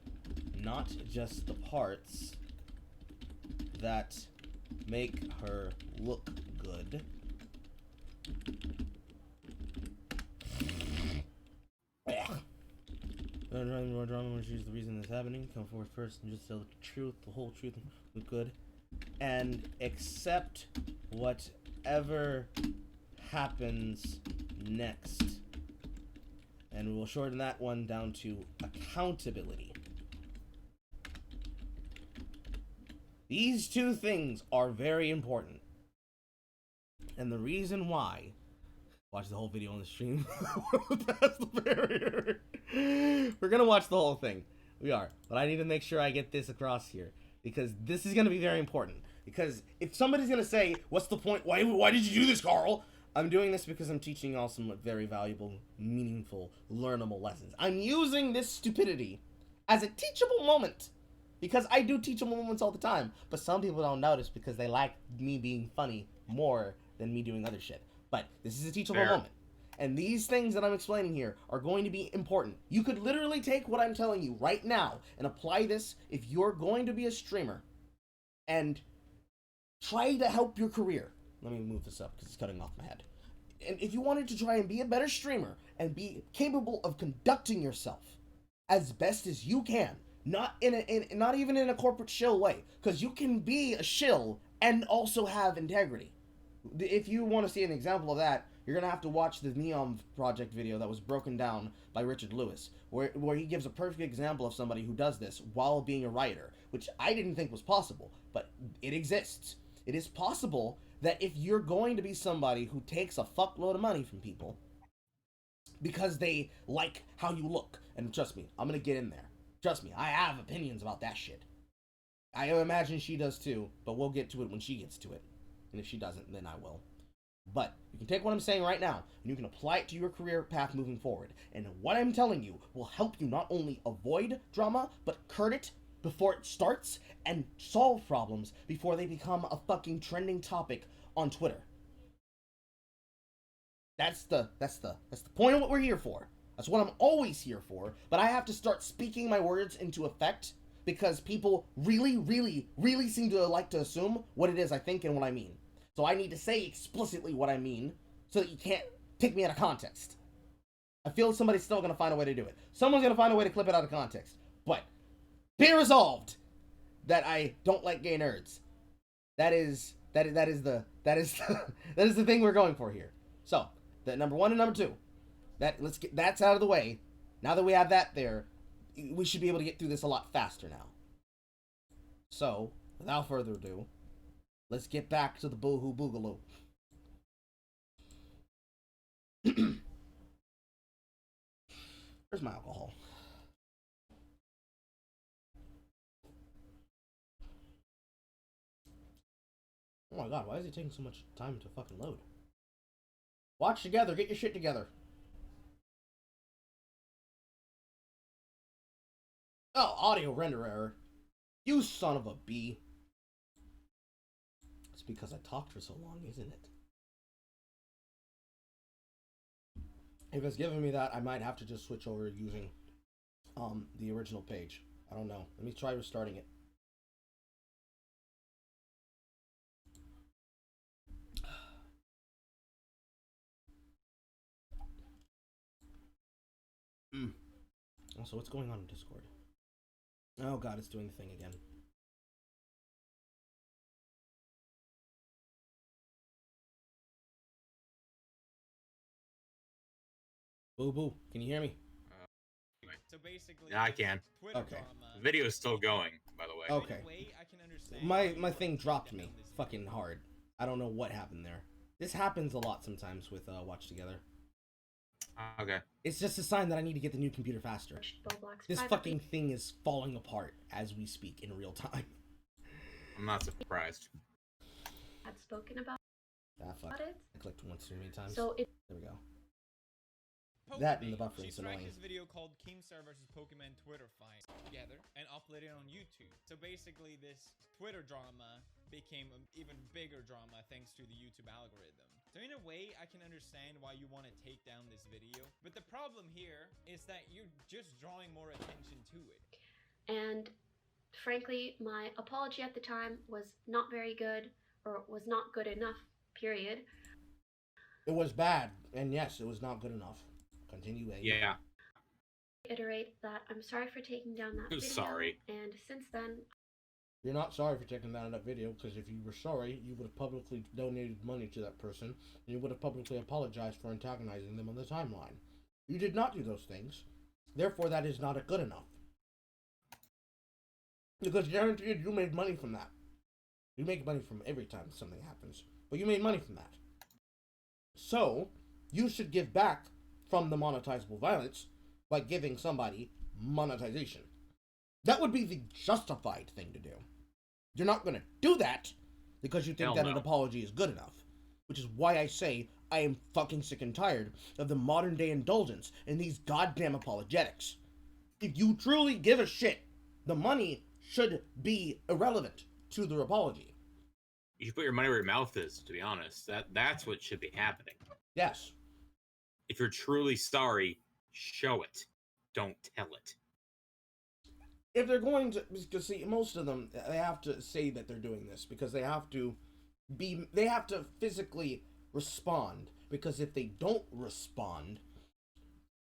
not just the parts that make her look good. More drama when she's the reason it's happening. Come forward first and just tell the truth, the whole truth, look good, and accept whatever happens next. And we'll shorten that one down to accountability. These two things are very important. And the reason why, watch the whole video on the stream. That's the barrier. We're gonna watch the whole thing. We are. But I need to make sure I get this across here, because this is gonna be very important. Because if somebody's gonna say, what's the point? Why did you do this, Carl? I'm doing this because I'm teaching y'all some very valuable, meaningful, learnable lessons. I'm using this stupidity as a teachable moment. Because I do teachable moments all the time. But some people don't notice because they like me being funny more than me doing other shit. But this is a teachable moment. And these things that I'm explaining here are going to be important. You could literally take what I'm telling you right now and apply this if you're going to be a streamer. And try to help your career. Let me move this up because it's cutting off my head. And if you wanted to try and be a better streamer and be capable of conducting yourself as best as you can, not even in a corporate shill way, because you can be a shill and also have integrity. If you want to see an example of that, you're gonna have to watch the Neon Project video that was broken down by Richard Lewis, where he gives a perfect example of somebody who does this while being a writer, which I didn't think was possible, but it exists. It is possible that if you're going to be somebody who takes a fuckload of money from people because they like how you look, and trust me, I'm gonna get in there. Trust me, I have opinions about that shit. I imagine she does too, but we'll get to it when she gets to it. And if she doesn't, then I will. But you can take what I'm saying right now, and you can apply it to your career path moving forward. And what I'm telling you will help you not only avoid drama, but curb it before it starts, and solve problems before they become a fucking trending topic on Twitter. That's the point of what we're here for. That's what I'm always here for, but I have to start speaking my words into effect because people really, really, really seem to like to assume what it is I think and what I mean. So I need to say explicitly what I mean so that you can't take me out of context. I feel somebody's still going to find a way to do it. Someone's going to find a way to clip it out of context. But be resolved that I don't like gay nerds. That is the thing we're going for here. So, the number 1 and number 2. That's out of the way. Now that we have that there, we should be able to get through this a lot faster now. So, without further ado, let's get back to the boohoo boogaloo. Where's my alcohol? Oh my god, why is it taking so much time to fucking load? Watch together, get your shit together. Oh, audio render error. You son of a bee. It's because I talked for so long, isn't it? If it's giving me that, I might have to just switch over using the original page. I don't know. Let me try restarting it. Also, what's going on in Discord? Oh god, it's doing the thing again. Boo boo, can you hear me? So basically, Yeah, I can. Twitter Okay. drama. The video is still going, by the way. Okay. In a way, I can understand My thing dropped me fucking hard. I don't know what happened there. This happens a lot sometimes with Watch Together. Okay. It's just a sign that I need to get the new computer faster. This fucking thing is falling apart as we speak in real time. I'm not surprised. Had spoken about Ah, fuck. it. I clicked once too many times. So it There we go. Pokimane. That and the buffering She is dragged annoying. this video called Keemstar vs Pokimane Twitter fight together and uploaded it on YouTube. So basically, this Twitter drama became an even bigger drama thanks to the YouTube algorithm. So in a way, I can understand why you want to take down this video, but the problem here is that you're just drawing more attention to it. and frankly, my apology at the time was not very good, or was not good enough, period. It was bad, and yes, it was not good enough. Continue. Yeah. Iterate that I'm sorry for taking down that video. Sorry. And since then, You're not sorry for taking down that video, because if you were sorry, you would have publicly donated money to that person, and you would have publicly apologized for antagonizing them on the timeline. You did not do those things. Therefore, that is not good enough. Because guaranteed you made money from that. You make money from every time something happens. But you made money from that. So, you should give back from the monetizable violence by giving somebody monetization. That would be the justified thing to do. You're not going to do that because you think Hell that no. an apology is good enough. Which is why I say I am fucking sick and tired of the modern day indulgence in these goddamn apologetics. If you truly give a shit, the money should be irrelevant to the apology. You should put your money where your mouth is, to be honest. That's what should be happening. Yes. If you're truly sorry, show it. Don't tell it. If they're going to, because see, most of them, they have to say that they're doing this because they have to physically respond, because if they don't respond,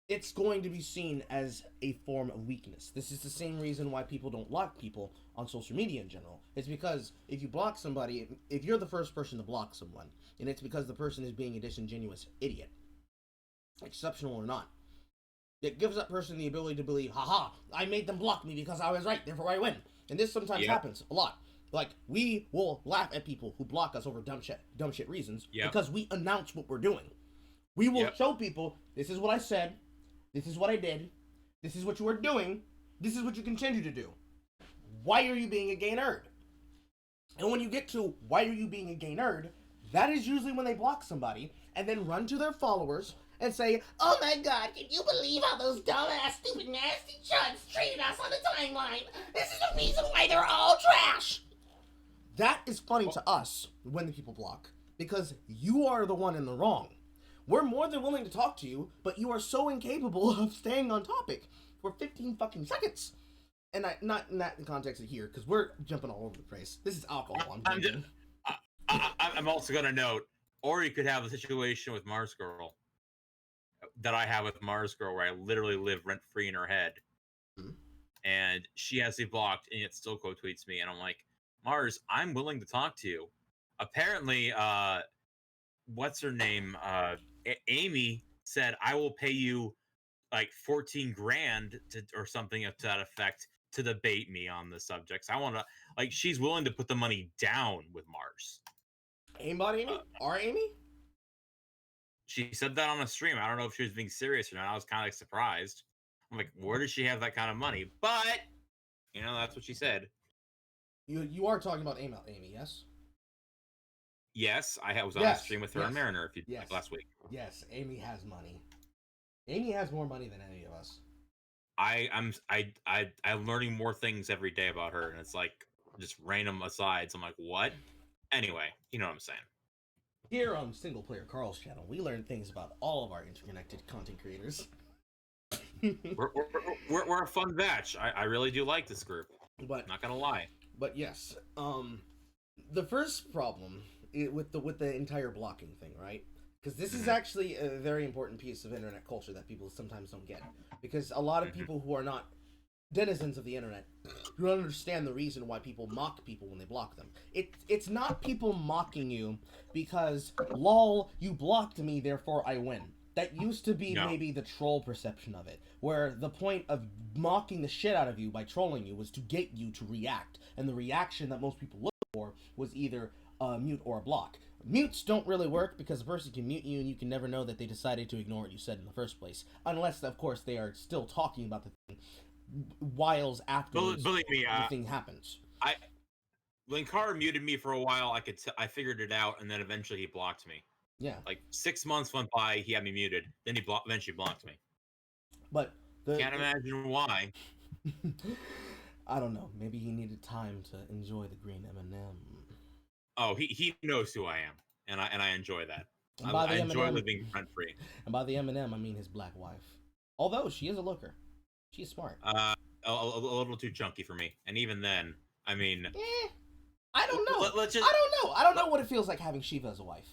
it's going to be seen as a form of weakness. This is the same reason why people don't block people on social media in general. It's because if you block somebody, if you're the first person to block someone, and it's because the person is being a disingenuous idiot, exceptional or not, it gives that person the ability to believe, haha, I made them block me because I was right, therefore I win. And this sometimes happens a lot. Like, we will laugh at people who block us over dumb shit reasons because we announce what we're doing. We will show people, this is what I said, this is what I did, this is what you are doing, this is what you continue to do. Why are you being a gay nerd? And when you get to, why are you being a gay nerd, that is usually when they block somebody and then run to their followers and say, oh my god, can you believe how those dumbass, stupid, nasty chuds treated us on the timeline? This is the reason why they're all trash. That is funny to us when the people block, because you are the one in the wrong. We're more than willing to talk to you, but you are so incapable of staying on topic for 15 fucking seconds. And not in that context of here, because we're jumping all over the place. This is alcohol I'm drinking. I'm also going to note, or you could have a situation with Mars Girl that I have with Mars Girl, where I literally live rent-free in her head. And she has me blocked, and yet still quote tweets me, and I'm like, Mars, I'm willing to talk to you. Apparently, what's her name? Amy said, I will pay you like 14 grand or something to that effect to debate me on the subjects. I want to, like, she's willing to put the money down with Mars. Aimbot Amy? Our Amy? She said that on a stream. I don't know if she was being serious or not. I was kind of like surprised. I'm like, where does she have that kind of money? But, you know, that's what she said. You are talking about Amy, yes? Yes, I was on a stream with her and Mariner like last week. Yes, Amy has money. Amy has more money than any of us. I'm learning more things every day about her, and it's like just random asides. I'm like, what? Anyway, you know what I'm saying. Here on Single Player Carl's channel, we learn things about all of our interconnected content creators. we're a fun batch. I really do like this group. But not gonna lie. But yes, the first problem with the entire blocking thing, right? Because this is actually a very important piece of internet culture that people sometimes don't get. Because a lot of people who are not denizens of the internet don't understand the reason why people mock people when they block them. It's not people mocking you because, lol, you blocked me, therefore I win. That used to be maybe the troll perception of it, where the point of mocking the shit out of you by trolling you was to get you to react, and the reaction that most people look for was either a mute or a block. Mutes don't really work because a person can mute you and you can never know that they decided to ignore what you said in the first place, unless, of course, they are still talking about the thing whiles after Believe me, the thing happens. When Carr muted me for a while, I figured it out, and then eventually he blocked me. Yeah. Like 6 months went by, he had me muted. Then he eventually blocked me. But can't imagine why. I don't know. Maybe he needed time to enjoy the green M&M. Oh, he knows who I am, and I enjoy that. I enjoy living rent free. And by the M&M, I mean his black wife. Although she is a looker, she's smart. A little too chunky for me, and even then, I mean, I don't know. I don't know what it feels like having Shiva as a wife.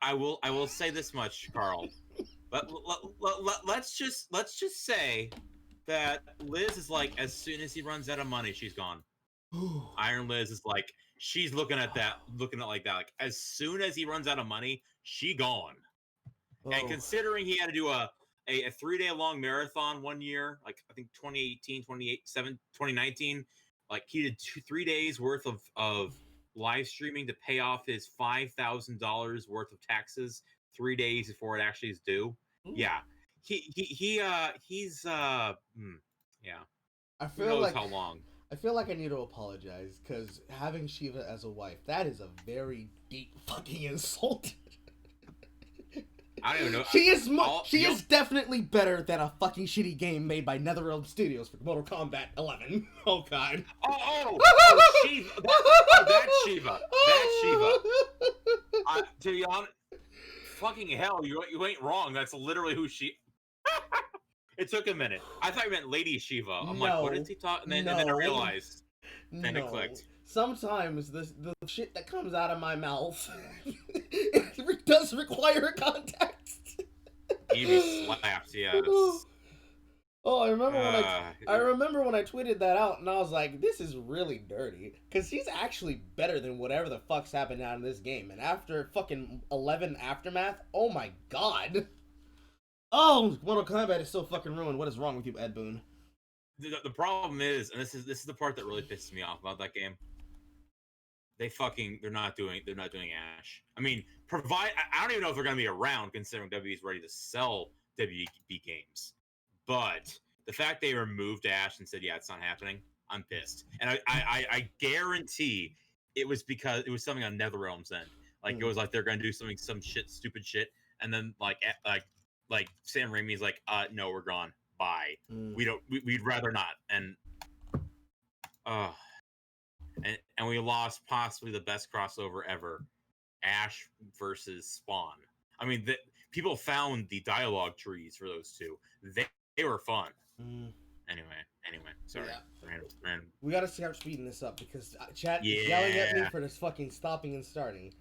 I will say this much, Carl. Let's just say that Liz is like, as soon as he runs out of money, she's gone. Iron Liz is like, she's looking at like that. Like, as soon as he runs out of money, she gone. And considering he had to do a 3-day long marathon one year, like I think 2019, like he did 3 days worth of live streaming to pay off his $5,000 worth of taxes 3 days before it actually is due. Ooh. Yeah, he's yeah. I feel like how long. I feel like I need to apologize because having Shiva as a wife, that is a very deep fucking insult. I don't even know. She is She is definitely better than a fucking shitty game made by NetherRealm Studios for Mortal Kombat 11. Oh god. Shiva. That's Shiva. That's Shiva. To be honest, fucking hell, you ain't wrong. That's literally who she. It took a minute. I thought you meant Lady Shiva. I'm like, what is he talking? And then I realized. Then it clicked. Sometimes the shit that comes out of my mouth it does require context. You'd be slapped, yes. Oh, I remember when I tweeted that out, and I was like, "This is really dirty," because she's actually better than whatever the fuck's happened out in this game. And after fucking 11 Aftermath, oh my god. Oh, Mortal Kombat is so fucking ruined. What is wrong with you, Ed Boon? The problem is, and this is the part that really pisses me off about that game. They're not doing Ash. I mean, I don't even know if they're gonna be around considering WWE's ready to sell WB games. But the fact they removed Ash and said, yeah, it's not happening, I'm pissed. And I guarantee it was because it was something on NetherRealm's end. Like it was like they're gonna do some stupid shit, and then like Sam Raimi's like, no, we're gone. Bye. We'd rather not. And and we lost possibly the best crossover ever, Ash versus Spawn. I mean, people found the dialogue trees for those two. They were fun. Anyway, sorry. Yeah. We gotta start speeding this up because chat is yelling at me for this fucking stopping and starting.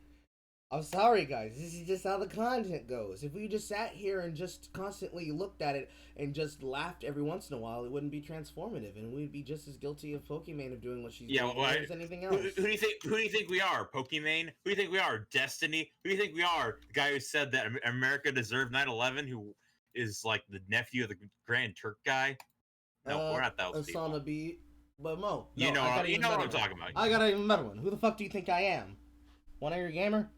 I'm sorry, guys. This is just how the content goes. If we just sat here and just constantly looked at it and just laughed every once in a while, it wouldn't be transformative, and we'd be just as guilty of Pokimane of doing what she's doing as anything else. Who do you think we are? Pokimane? Who do you think we are? Destiny? Who do you think we are? The guy who said that America deserved 9/11, who is like the nephew of the Grand Turk guy? No, we're not those people. Asana B, but Mo, you know what I'm talking about. I got an even better one. Who the fuck do you think I am? One angry gamer?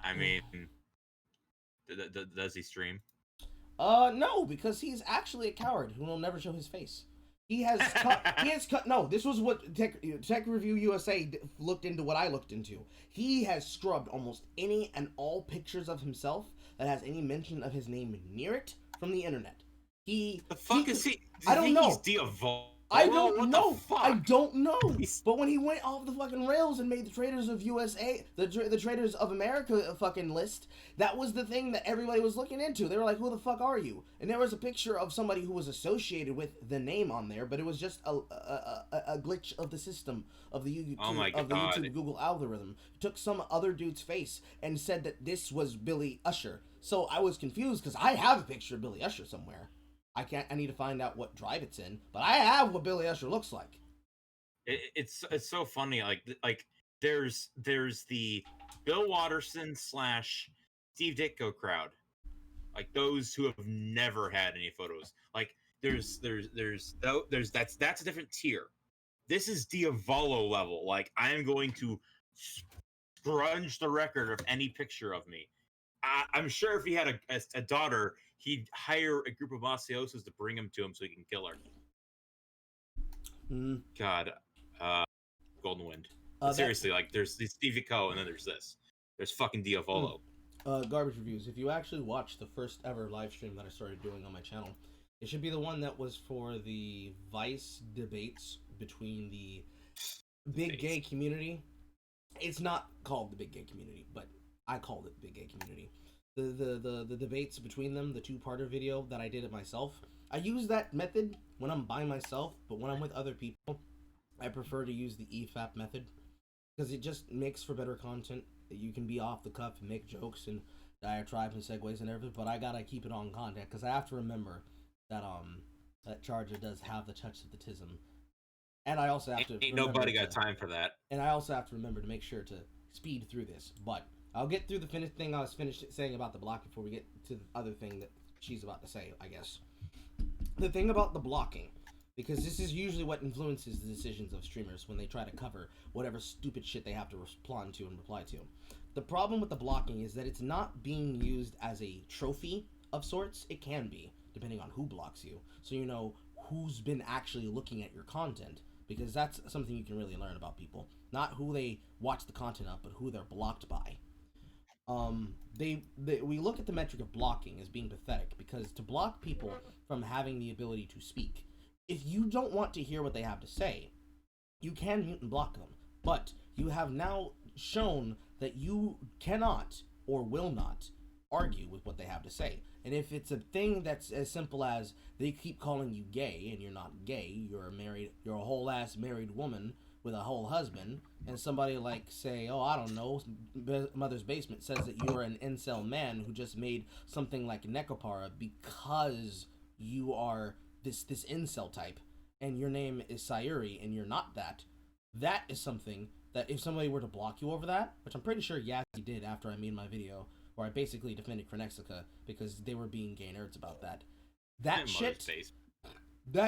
I mean, does he stream? No, because he's actually a coward who will never show his face. He has cut. No, this was what Tech Review USA looked into. What I looked into. He has scrubbed almost any and all pictures of himself that has any mention of his name near it from the internet. The fuck is he? I don't know. He's Diavolo. I don't know. I don't know. But when he went off the fucking rails and made the Traitors of USA, the Traitors of America fucking list, that was the thing that everybody was looking into. They were like, who the fuck are you? And there was a picture of somebody who was associated with the name on there, but it was just a glitch of the system of the YouTube Google algorithm. It took some other dude's face and said that this was Billy Usher. So I was confused because I have a picture of Billy Usher somewhere. I need to find out what drive it's in, but I have what Billy Usher looks like. It's so funny. Like there's the Bill Watterson / Steve Ditko crowd, like those who have never had any photos. Like there's that's a different tier. This is Diavolo level. Like I am going to scrunch the record of any picture of me. I'm sure if he had a daughter, he'd hire a group of mafiosos to bring him to him so he can kill her. God, Golden Wind. Seriously, like there's Stevie Co, and then there's this. There's fucking Diavolo. Garbage reviews. If you actually watch the first ever live stream that I started doing on my channel, it should be the one that was for the Vice debates between the big gay community. It's not called the big gay community, but I called it Big Gay Community. The debates between them, the two-parter video that I did it myself. I use that method when I'm by myself, but when I'm with other people, I prefer to use the EFAP method because it just makes for better content. You can be off the cuff and make jokes and diatribes and segues and everything, but I gotta keep it on content because I have to remember that that Charger does have the touch of the tism, and I also have to. Ain't nobody got time for that. And I also have to remember to make sure to speed through this, but. I'll get through the thing I was finished saying about the block before we get to the other thing that she's about to say, I guess. The thing about the blocking, because this is usually what influences the decisions of streamers when they try to cover whatever stupid shit they have to respond to and reply to. The problem with the blocking is that it's not being used as a trophy of sorts. It can be, depending on who blocks you, so you know who's been actually looking at your content, because that's something you can really learn about people. Not who they watch the content of, but who they're blocked by. we look at the metric of blocking as being pathetic, because to block people from having the ability to speak, if you don't want to hear what they have to say, you can mute and block them. But you have now shown that you cannot or will not argue with what they have to say. And if it's a thing that's as simple as they keep calling you gay and you're not gay, you're a whole ass married woman with a whole husband, and somebody like say, oh, I don't know, Mother's Basement says that you're an incel man who just made something like Nekopara because you are this incel type, and your name is Sayuri and you're not that, that is something that if somebody were to block you over that, which I'm pretty sure Yazzie did after I made my video, where I basically defended Chronexica because they were being gay nerds about that. That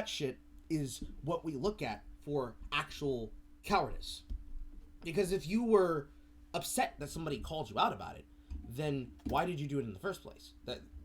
shit is what we look at for actual cowardice. Because if you were upset that somebody called you out about it, then why did you do it in the first place?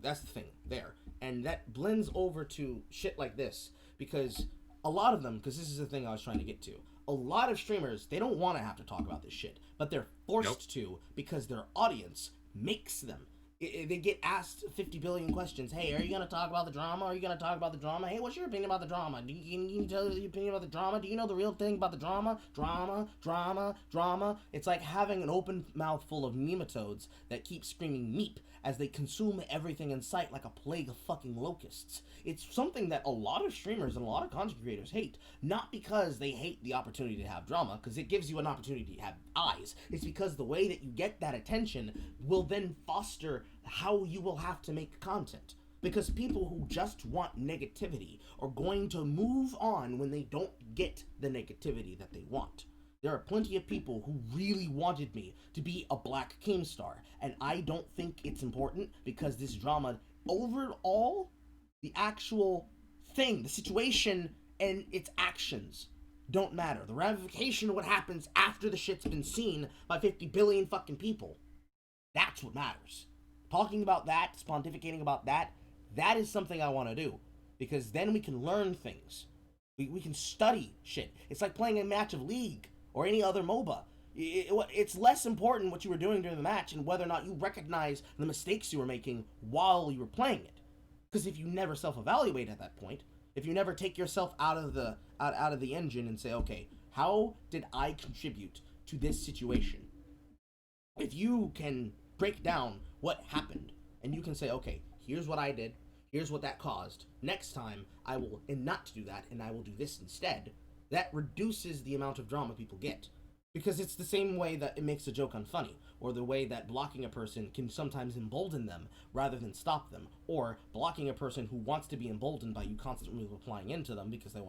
That's the thing there. And that blends over to shit like this, because a lot of them, because this is the thing I was trying to get to, a lot of streamers, they don't want to have to talk about this shit, but they're forced to because their audience makes them. They get asked 50 billion questions. Hey, are you going to talk about the drama? Are you going to talk about the drama? Hey, what's your opinion about the drama? Can you tell your opinion about the drama? Do you know the real thing about the drama? Drama. It's like having an open mouth full of nematodes that keep screaming meep as they consume everything in sight like a plague of fucking locusts. It's something that a lot of streamers and a lot of content creators hate. Not because they hate the opportunity to have drama, because it gives you an opportunity to have eyes. It's because the way that you get that attention will then foster how you will have to make content. Because people who just want negativity are going to move on when they don't get the negativity that they want. There are plenty of people who really wanted me to be a black Keemstar, and I don't think it's important because this drama, overall, the actual thing, the situation, and its actions don't matter. The ramification of what happens after the shit's been seen by 50 billion fucking people, that's what matters. Talking about that, pontificating about that, that is something I want to do. Because then we can learn things. We can study shit. It's like playing a match of League or any other MOBA. It's less important what you were doing during the match and whether or not you recognize the mistakes you were making while you were playing it. Because if you never self-evaluate at that point, if you never take yourself out of the engine and say, okay, how did I contribute to this situation? If you can break down what happened and you can say, okay, here's what I did, here's what that caused, next time I will not do that and I will do this instead, that reduces the amount of drama people get. Because it's the same way that it makes a joke unfunny, or the way that blocking a person can sometimes embolden them rather than stop them, or blocking a person who wants to be emboldened by you constantly replying into them because they're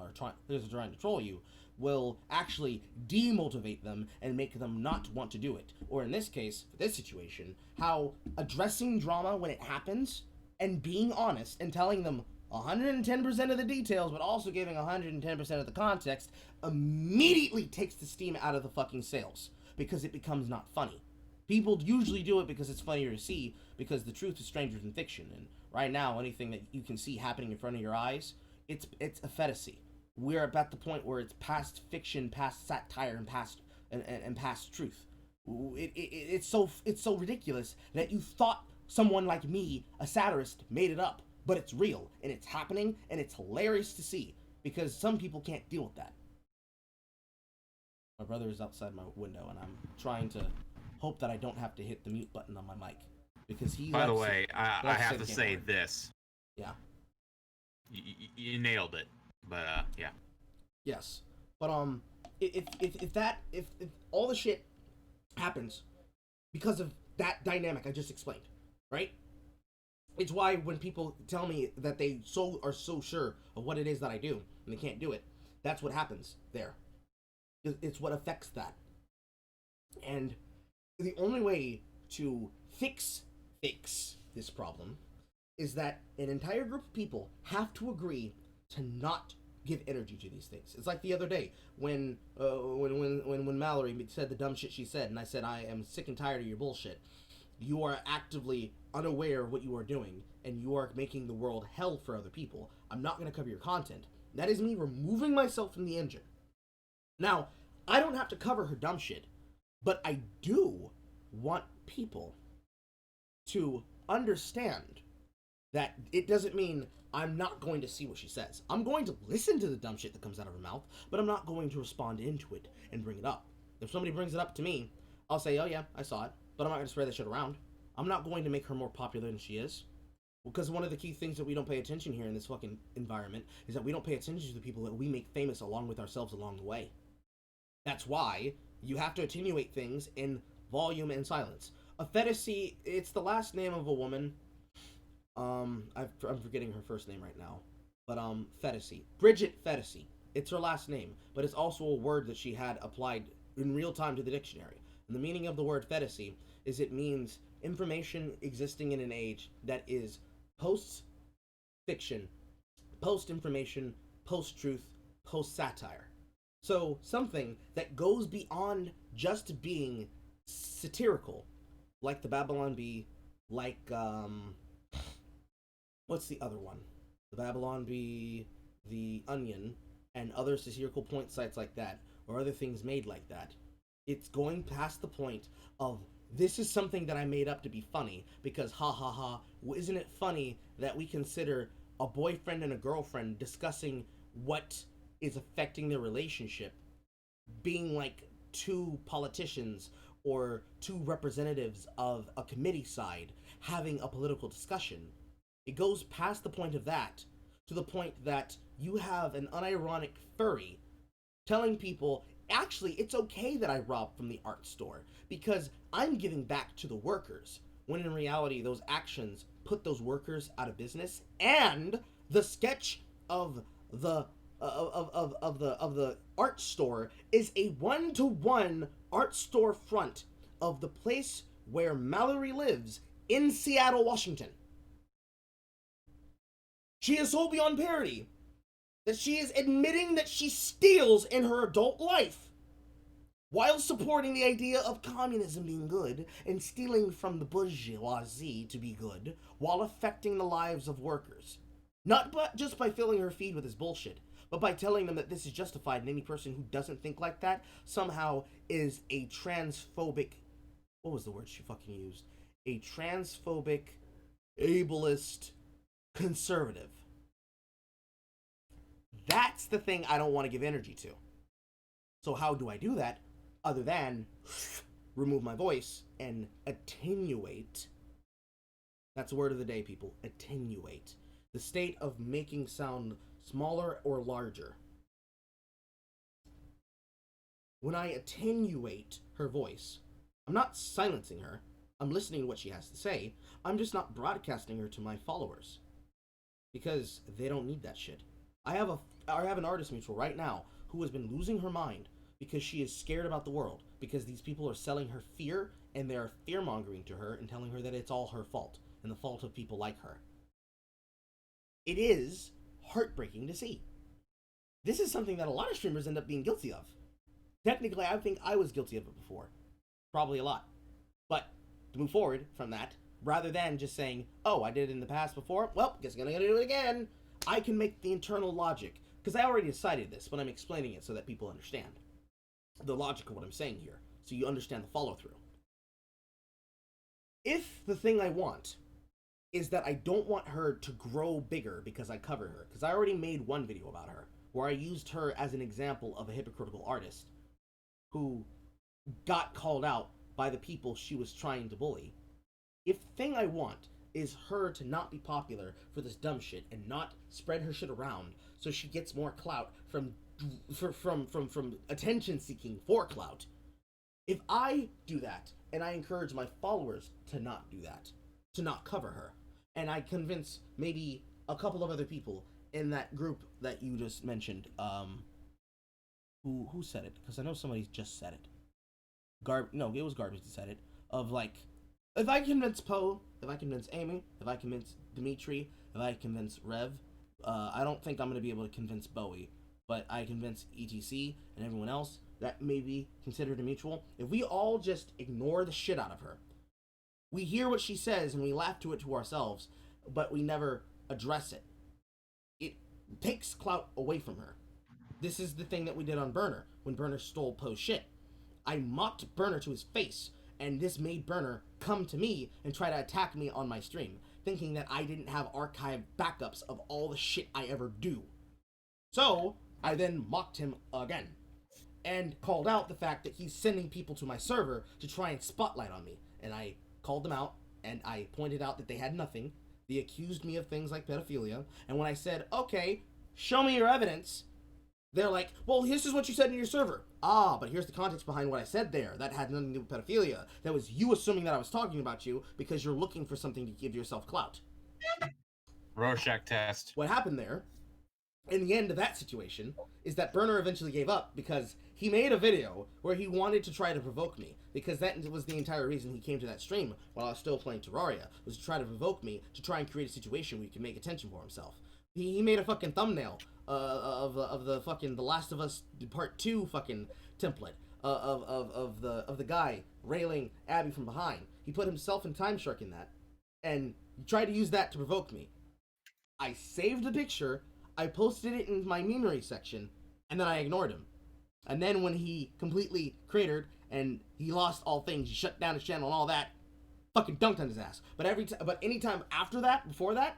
trying to troll you, will actually demotivate them and make them not want to do it. Or in this case, for this situation, how addressing drama when it happens and being honest and telling them 110% of the details, but also giving 110% of the context, immediately takes the steam out of the fucking sails, because it becomes not funny. People usually do it because it's funnier to see, because the truth is stranger than fiction, and right now, anything that you can see happening in front of your eyes, it's a fantasy. We're at the point where it's past fiction, past satire, and past truth. It's so ridiculous that you thought someone like me, a satirist, made it up. But it's real, and it's happening, and it's hilarious to see, because some people can't deal with that. My brother is outside my window, and I'm trying to hope that I don't have to hit the mute button on my mic, because he... By the way, I have to say this. Yeah. You nailed it, but, yeah. Yes. But, if all the shit happens because of that dynamic I just explained, right? It's why when people tell me that they are so sure of what it is that I do and they can't do it, that's what happens there. It's what affects that. And the only way to fix this problem is that an entire group of people have to agree to not give energy to these things. It's like the other day when Mallory said the dumb shit she said, and I said, I am sick and tired of your bullshit. You are actively unaware of what you are doing, and you are making the world hell for other people. I'm not going to cover your content. That is me removing myself from the engine. Now, I don't have to cover her dumb shit, but I do want people to understand that it doesn't mean I'm not going to see what she says. I'm going to listen to the dumb shit that comes out of her mouth, but I'm not going to respond into it and bring it up. If somebody brings it up to me, I'll say, oh yeah, I saw it, but I'm not going to spread that shit around. I'm not going to make her more popular than she is. Because one of the key things that we don't pay attention here in this fucking environment is that we don't pay attention to the people that we make famous along with ourselves along the way. That's why you have to attenuate things in volume and silence. A Fetishi, it's the last name of a woman. I'm forgetting her first name right now. But, Fetishi. Bridget Fetishi. It's her last name, but it's also a word that she had applied in real time to the dictionary. And the meaning of the word Fetishi is it means information existing in an age that is post-fiction, post-information, post-truth, post-satire. So something that goes beyond just being satirical, like the Babylon Bee, like, what's the other one? The Babylon Bee, the Onion, and other satirical point sites like that, or other things made like that. It's going past the point of, this is something that I made up to be funny, because ha ha ha, isn't it funny that we consider a boyfriend and a girlfriend discussing what is affecting their relationship being like two politicians or two representatives of a committee side having a political discussion. It goes past the point of that to the point that you have an unironic furry telling people, actually, it's okay that I robbed from the art store because I'm giving back to the workers, when in reality those actions put those workers out of business. And the sketch of the art store is a one-to-one art store front of the place where Mallory lives in Seattle, Washington. She is so beyond parody that she is admitting that she steals in her adult life while supporting the idea of communism being good and stealing from the bourgeoisie to be good while affecting the lives of workers. Not just by filling her feed with this bullshit, but by telling them that this is justified and any person who doesn't think like that somehow is a transphobic... What was the word she fucking used? A transphobic, ableist conservative. That's the thing I don't want to give energy to. So how do I do that? Other than remove my voice and attenuate. That's the word of the day, people. Attenuate. The state of making sound smaller or larger. When I attenuate her voice, I'm not silencing her. I'm listening to what she has to say. I'm just not broadcasting her to my followers. Because they don't need that shit. I have an artist mutual right now who has been losing her mind because she is scared about the world. Because these people are selling her fear and they're fear-mongering to her and telling her that it's all her fault and the fault of people like her. It is heartbreaking to see. This is something that a lot of streamers end up being guilty of. Technically, I think I was guilty of it before. Probably a lot. But to move forward from that, rather than just saying, oh, I did it in the past before, well, guess I'm gonna do it again, I can make the internal logic, because I already decided this, but I'm explaining it so that people understand the logic of what I'm saying here, so you understand the follow-through. If the thing I want is that I don't want her to grow bigger because I cover her, because I already made one video about her, where I used her as an example of a hypocritical artist who got called out by the people she was trying to bully. If the thing I want is her to not be popular for this dumb shit and not spread her shit around so she gets more clout from attention seeking for clout, if I do that and I encourage my followers to not do that, to not cover her, and I convince maybe a couple of other people in that group that you just mentioned, who said it? Because I know somebody just said it. No, it was Garbage that said it. Of like, if I convince Poe, if I convince Amy, if I convince Dimitri, if I convince Rev, I don't think I'm going to be able to convince Bowie, but I convince ETC and everyone else, that may be considered a mutual. If we all just ignore the shit out of her, we hear what she says and we laugh to it to ourselves, but we never address it, it takes clout away from her. This is the thing that we did on Burner, when Burner stole Poe's shit. I mocked Burner to his face And this made Burner come to me and try to attack me on my stream, thinking that I didn't have archived backups of all the shit I ever do. So, I then mocked him again, and called out the fact that he's sending people to my server to try and spotlight on me. And I called them out, and I pointed out that they had nothing. They accused me of things like pedophilia, and when I said, okay, show me your evidence, they're like, well, this is what you said in your server. Ah, but here's the context behind what I said there. That had nothing to do with pedophilia. That was you assuming that I was talking about you because you're looking for something to give yourself clout. Rorschach test. What happened there, in the end of that situation, is that Burner eventually gave up because he made a video where he wanted to try to provoke me, because that was the entire reason he came to that stream while I was still playing Terraria, was to try to provoke me, to try and create a situation where he could make attention for himself. He made a fucking thumbnail of the fucking The Last of Us Part 2 fucking template of the guy railing Abby from behind. He put himself and Time Shark in that, and he tried to use that to provoke me. I saved the picture, I posted it in my memory section, and then I ignored him. And then when he completely cratered and he lost all things, he shut down his channel and all that, fucking dunked on his ass. But anytime after that, before that,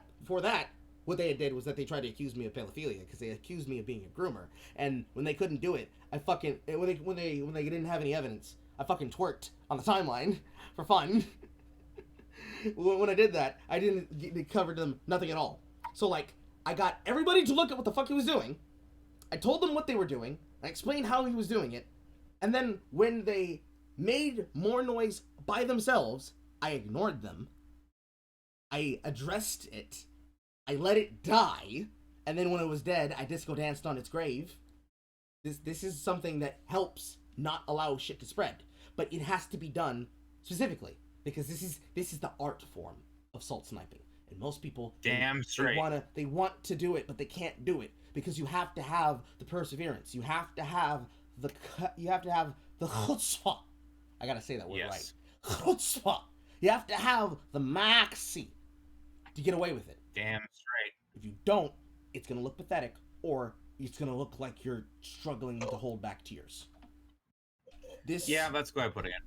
what they did was that they tried to accuse me of pedophilia because they accused me of being a groomer. And when they couldn't do it, when they didn't have any evidence, I fucking twerked on the timeline for fun. When I did that, I didn't cover them nothing at all. So like, I got everybody to look at what the fuck he was doing. I told them what they were doing. I explained how he was doing it. And then when they made more noise by themselves, I ignored them. I addressed it. I let it die. And then when it was dead, I disco danced on its grave. This is something that helps not allow shit to spread. But it has to be done specifically. Because this is the art form of salt sniping. And most people they want to do it, but they can't do it because you have to have the perseverance. You have to have the chutzpah. I gotta say that word right. Chutzpah. You have to have the maxi to get away with it. Damn straight. If you don't, it's gonna look pathetic, or it's gonna look like you're struggling to hold back tears. Yeah, that's good way of putting it.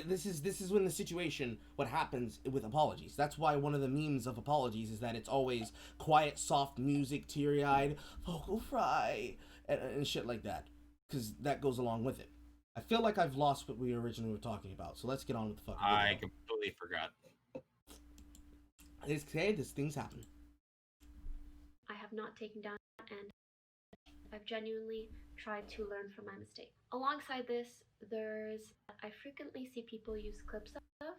This is when the situation, what happens with apologies. That's why one of the memes of apologies is that it's always quiet, soft music, teary-eyed, vocal fry, and shit like that. Because that goes along with it. I feel like I've lost what we originally were talking about, so let's get on with the fucking video. I completely forgot. These things happen. I have not taken down, and I've genuinely tried to learn from my mistake. Alongside this, I frequently see people use clips of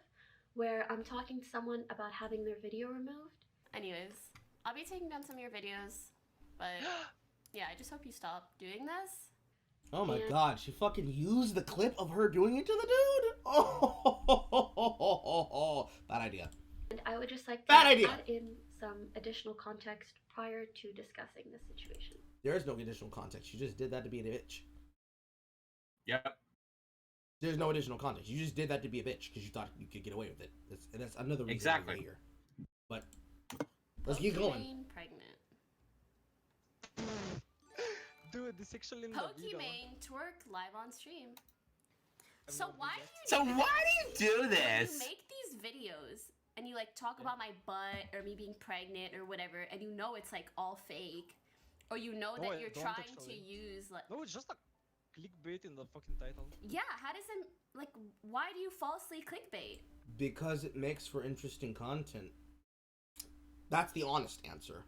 where I'm talking to someone about having their video removed. Anyways, I'll be taking down some of your videos, but yeah, I just hope you stop doing this. Oh my god, she fucking used the clip of her doing it to the dude? Oh, bad idea. And I would just like to add in some additional context prior to discussing this situation. There is no additional context. You just did that to be a bitch. Yep. There's no additional context. You just did that to be a bitch because you thought you could get away with it. That's another reason exactly here. But let's keep going. Pregnant. Dude, this actually in the video. Pokimane twerk live on stream. So why do you do this? You make these videos and you like talk about my butt or me being pregnant or whatever, and you know it's like all fake, or you know that you're trying to use like. No, it's just like clickbait in the fucking title. Yeah, how does it, like, why do you falsely clickbait? Because it makes for interesting content. That's the honest answer.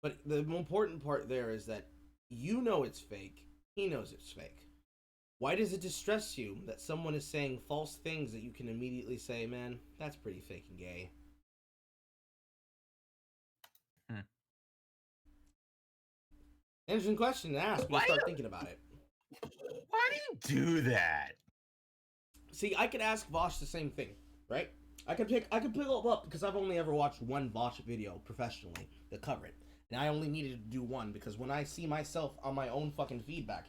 But the important part there is that you know it's fake, he knows it's fake. Why does it distress you that someone is saying false things that you can immediately say, man, that's pretty fake and gay? Interesting question to ask when you start thinking about it. Why do you do that? See, I could ask Vosh the same thing, right? I could pick it up because I've only ever watched one Vosh video professionally to cover it. And I only needed to do one because when I see myself on my own fucking feedback,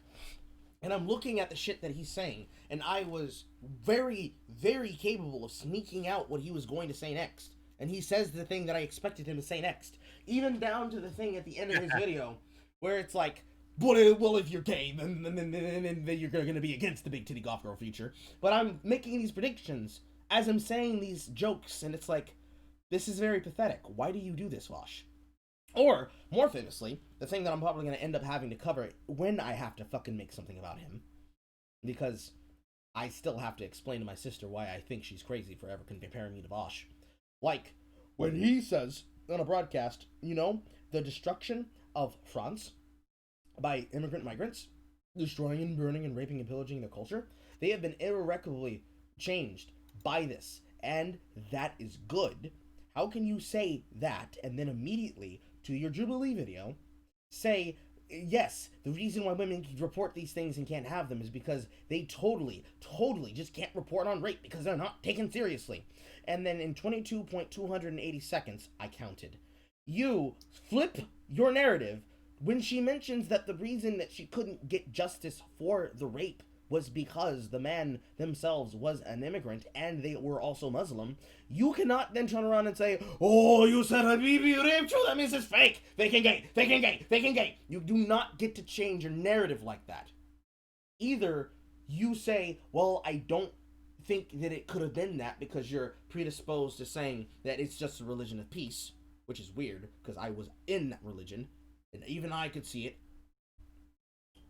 and I'm looking at the shit that he's saying, and I was very, very capable of sneaking out what he was going to say next. And he says the thing that I expected him to say next. Even down to the thing at the end of his video, where it's like, well, if you're gay, then you're going to be against the big titty goth girl feature. But I'm making these predictions as I'm saying these jokes, and it's like, this is very pathetic. Why do you do this, Vosh? Or, more famously, the thing that I'm probably going to end up having to cover when I have to fucking make something about him. Because I still have to explain to my sister why I think she's crazy for ever comparing me to Vosh. Like, when he says on a broadcast, you know, the destruction of France by immigrant migrants, destroying and burning and raping and pillaging their culture, they have been irrecoverably changed by this, and that is good. How can you say that and then immediately, to your Jubilee video, say, yes, the reason why women report these things and can't have them is because they totally just can't report on rape because they're not taken seriously. And then in 22.280 seconds, I counted, you flip your narrative when she mentions that the reason that she couldn't get justice for the rape was because the man themselves was an immigrant and they were also Muslim. You cannot then turn around and say, oh, you said Habibi raped you, that means it's fake. They can gay. You do not get to change your narrative like that. Either you say, well, I don't think that it could have been that because you're predisposed to saying that it's just a religion of peace, which is weird because I was in that religion and even I could see it.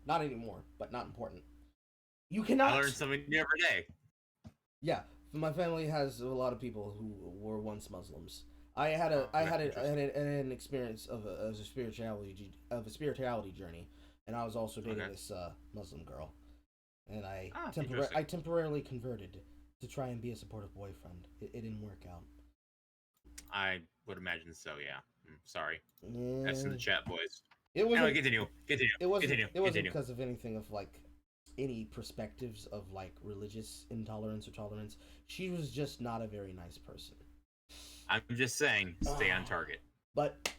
Not anymore, but not important. You cannot. I learn something new every day. Yeah, my family has a lot of people who were once Muslims. I had an experience of a spirituality journey, and I was also dating this Muslim girl, and I temporarily converted to try and be a supportive boyfriend. It didn't work out. I would imagine so. Yeah. Sorry. That's in the chat, boys. It was. Anyway, continue. It wasn't because of anything of like any perspectives of like religious intolerance or tolerance. She was just not a very nice person. I'm just saying, stay on target. But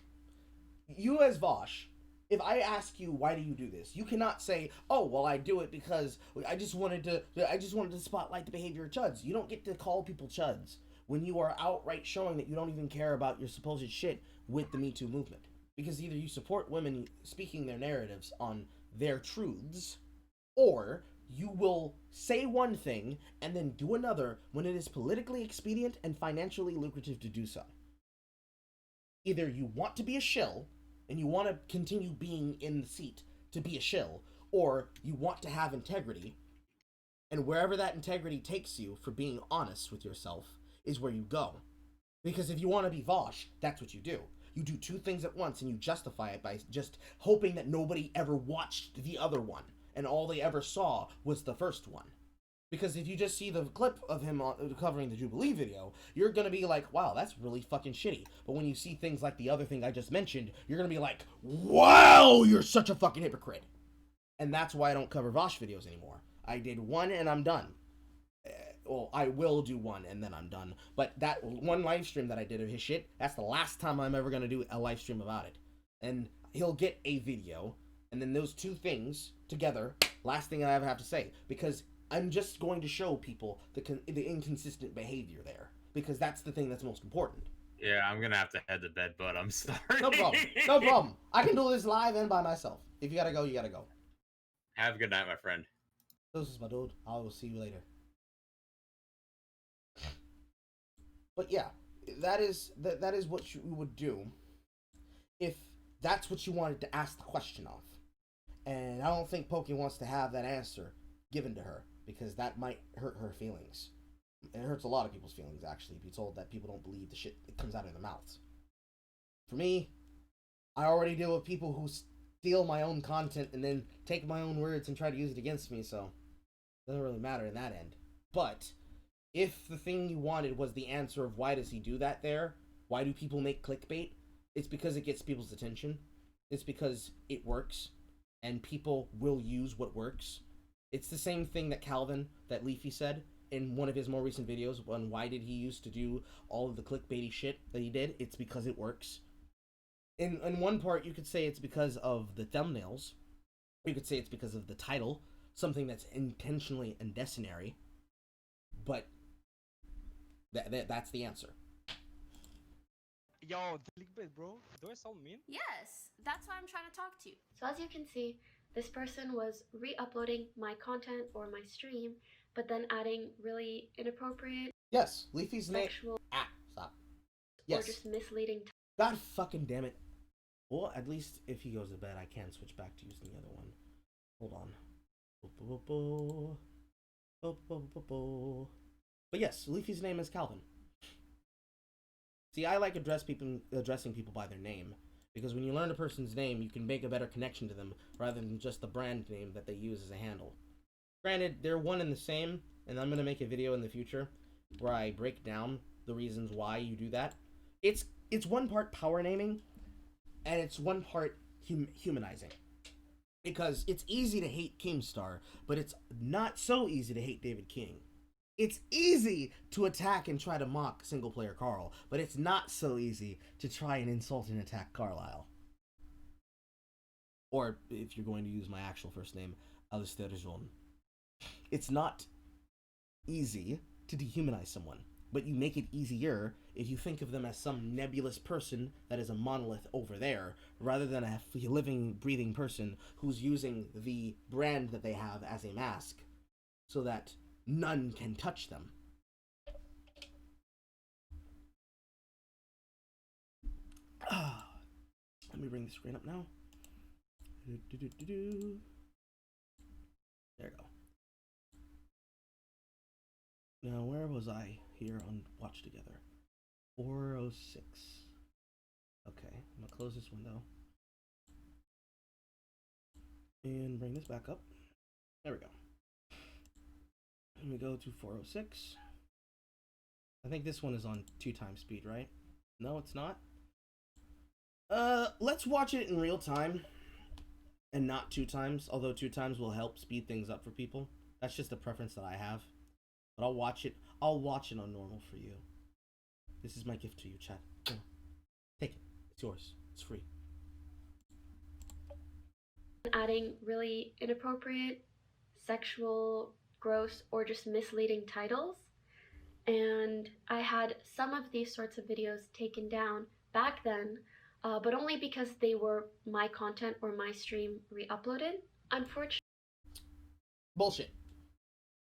you as Vosh, if I ask you why do you do this, you cannot say, oh well, I do it because I just wanted to spotlight the behavior of chuds. You don't get to call people chuds when you are outright showing that you don't even care about your supposed shit with the Me Too movement. Because either you support women speaking their narratives on their truths, or you will say one thing and then do another when it is politically expedient and financially lucrative to do so. Either you want to be a shill and you want to continue being in the seat to be a shill, or you want to have integrity, and wherever that integrity takes you for being honest with yourself is where you go. Because if you want to be Vosh, that's what you do. You do two things at once and you justify it by just hoping that nobody ever watched the other one and all they ever saw was the first one. Because if you just see the clip of him covering the Jubilee video, you're gonna be like, wow, that's really fucking shitty. But when you see things like the other thing I just mentioned, you're gonna be like, wow, you're such a fucking hypocrite. And that's why I don't cover Vosh videos anymore. I did one and I'm done. Well, I will do one and then I'm done. But that one live stream that I did of his shit, that's the last time I'm ever gonna do a live stream about it. And he'll get a video, and then those two things together, last thing I ever have to say. Because I'm just going to show people the inconsistent behavior there. Because that's the thing that's most important. Yeah, I'm gonna have to head to bed, but I'm sorry. No problem. No problem. I can do this live and by myself. If you gotta go, you gotta go. Have a good night, my friend. This is my dude. I will see you later. But yeah, that is what you would do if that's what you wanted to ask the question of. And I don't think Poki wants to have that answer given to her, because that might hurt her feelings. It hurts a lot of people's feelings, actually, to be told that people don't believe the shit that comes out of their mouths. For me, I already deal with people who steal my own content and then take my own words and try to use it against me, so it doesn't really matter in that end. But if the thing you wanted was the answer of why does he do that there, why do people make clickbait, it's because it gets people's attention. It's because it works, and people will use what works. It's the same thing that Leafy said in one of his more recent videos on why did he used to do all of the clickbaity shit that he did. It's because it works. In one part, you could say it's because of the thumbnails. You could say it's because of the title, something that's intentionally indecentary. But that's the answer. Yo, the clickbait, bro. Do I sound mean? Yes, that's why I'm trying to talk to you. So as you can see, This person was re-uploading my content or my stream, but then adding really inappropriate, Yes, Leafy's name. sexual, Stop. or Yes. just misleading God fucking damn it. Well, at least if he goes to bed, I can switch back to using the other one. Hold on. But yes, Leafy's name is Calvin. See, I like addressing people by their name, because when you learn a person's name, you can make a better connection to them rather than just the brand name that they use as a handle. Granted, they're one and the same, and I'm going to make a video in the future where I break down the reasons why you do that. It's one part power naming, and it's one part humanizing. Because it's easy to hate Keemstar, but it's not so easy to hate David King. It's easy to attack and try to mock single-player Carl, but it's not so easy to try and insult and attack Carlisle. Or, if you're going to use my actual first name, Alistair John. It's not easy to dehumanize someone, but you make it easier if you think of them as some nebulous person that is a monolith over there, rather than a living, breathing person who's using the brand that they have as a mask, so that none can touch them. Let me bring the screen up now. There we go. Now, where was I here on Watch Together? 406. Okay, I'm gonna close this window. And bring this back up. There we go. Let me go to 406. I think this one is on 2x speed, right? No, it's not. Let's watch it in real time. And not 2x, although 2x will help speed things up for people. That's just a preference that I have. But I'll watch it on normal for you. This is my gift to you, chat. Take it. It's yours. It's free. adding really inappropriate, sexual, gross, or just misleading titles. And I had some of these sorts of videos taken down back then, but only because they were my content or my stream re-uploaded. Unfortunately, bullshit.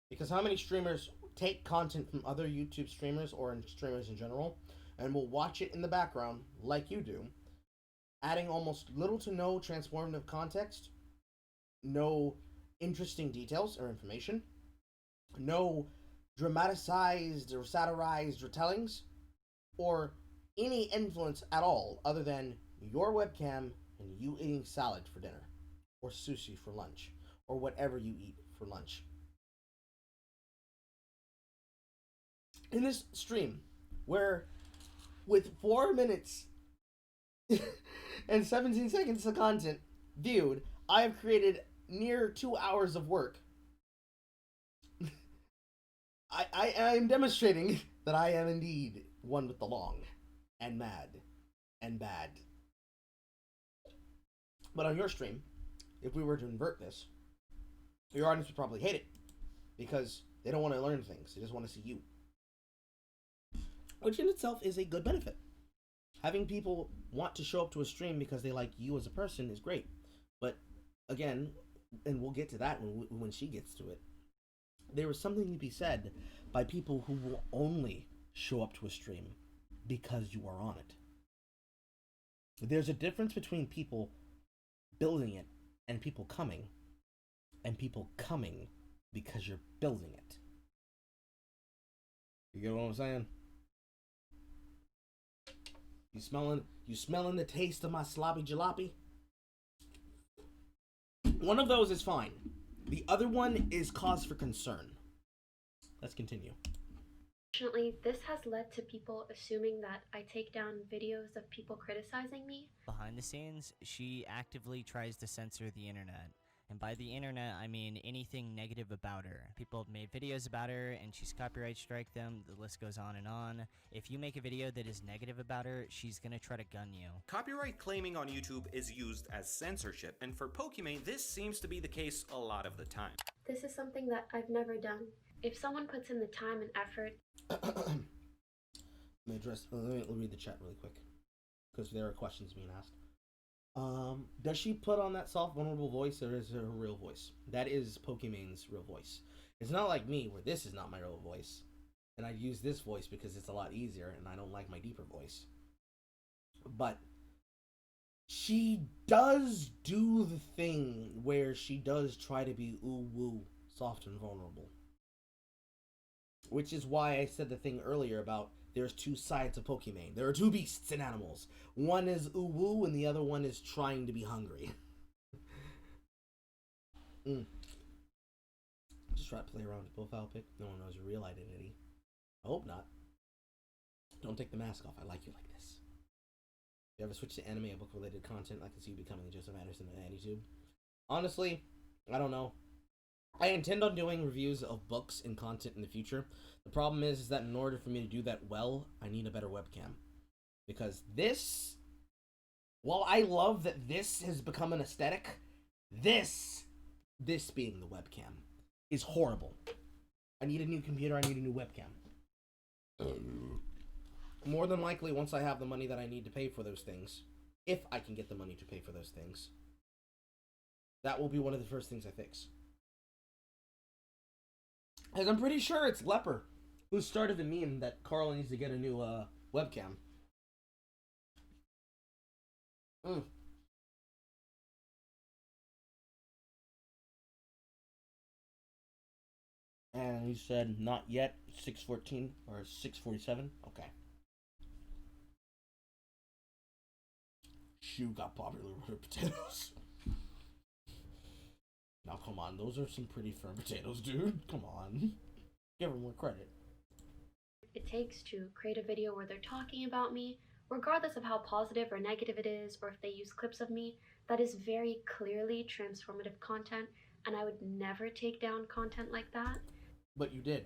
Because how many streamers take content from other YouTube streamers or streamers in general and will watch it in the background like you do, adding almost little to no transformative context, no interesting details or information, no dramatized or satirized retellings, or any influence at all other than your webcam and you eating salad for dinner, or sushi for lunch, or whatever you eat for lunch. In this stream, where with 4 minutes and 17 seconds of content viewed, I have created near 2 hours of work. I am demonstrating that I am indeed one with the long and mad and bad. But on your stream, if we were to invert this, your audience would probably hate it because they don't want to learn things. They just want to see you. Which in itself is a good benefit. Having people want to show up to a stream because they like you as a person is great. But again, and we'll get to that when she gets to it, there is something to be said by people who will only show up to a stream because you are on it. There's a difference between people building it and people coming because you're building it. You get what I'm saying? You smelling the taste of my sloppy jalopy? One of those is fine. The other one is cause for concern. Let's continue. Unfortunately, this has led to people assuming that I take down videos of people criticizing me. Behind the scenes, she actively tries to censor the internet. And by the internet, I mean anything negative about her. People have made videos about her, and she's copyright strike them. The list goes on and on. If you make a video that is negative about her, she's gonna try to gun you. Copyright claiming on YouTube is used as censorship, and for Pokimane, this seems to be the case a lot of the time. This is something that I've never done. If someone puts in the time and effort... Let me read the chat really quick, because there are questions being asked. Does she put on that soft, vulnerable voice, or is it her real voice? That is Pokimane's real voice. It's not like me, where this is not my real voice. And I use this voice because it's a lot easier, and I don't like my deeper voice. But she does do the thing where she does try to be ooh-woo, soft and vulnerable. Which is why I said the thing earlier about there's two sides of Pokimane. There are two beasts and animals. One is ooh-woo, and the other one is trying to be hungry. Just try to play around with the profile pic. No one knows your real identity. I hope not. Don't take the mask off. I like you like this. If you ever switch to anime or book-related content, I can see you becoming Joseph Anderson on YouTube. Honestly, I don't know. I intend on doing reviews of books and content in the future. The problem is that in order for me to do that well, I need a better webcam. Because this, while I love that this has become an aesthetic, this being the webcam, is horrible. I need a new computer, I need a new webcam. More than likely, once I have the money that I need to pay for those things, if I can get the money to pay for those things, that will be one of the first things I fix. Because I'm pretty sure it's Leper who started the meme that Carl needs to get a new webcam. And he said, not yet, 6:14 or 6:47. Okay. Shoe got popular with her potatoes. Now, come on, those are some pretty firm potatoes, dude. Come on. Give her more credit. It takes to create a video where they're talking about me, regardless of how positive or negative it is, or if they use clips of me, that is very clearly transformative content, and I would never take down content like that. But you did.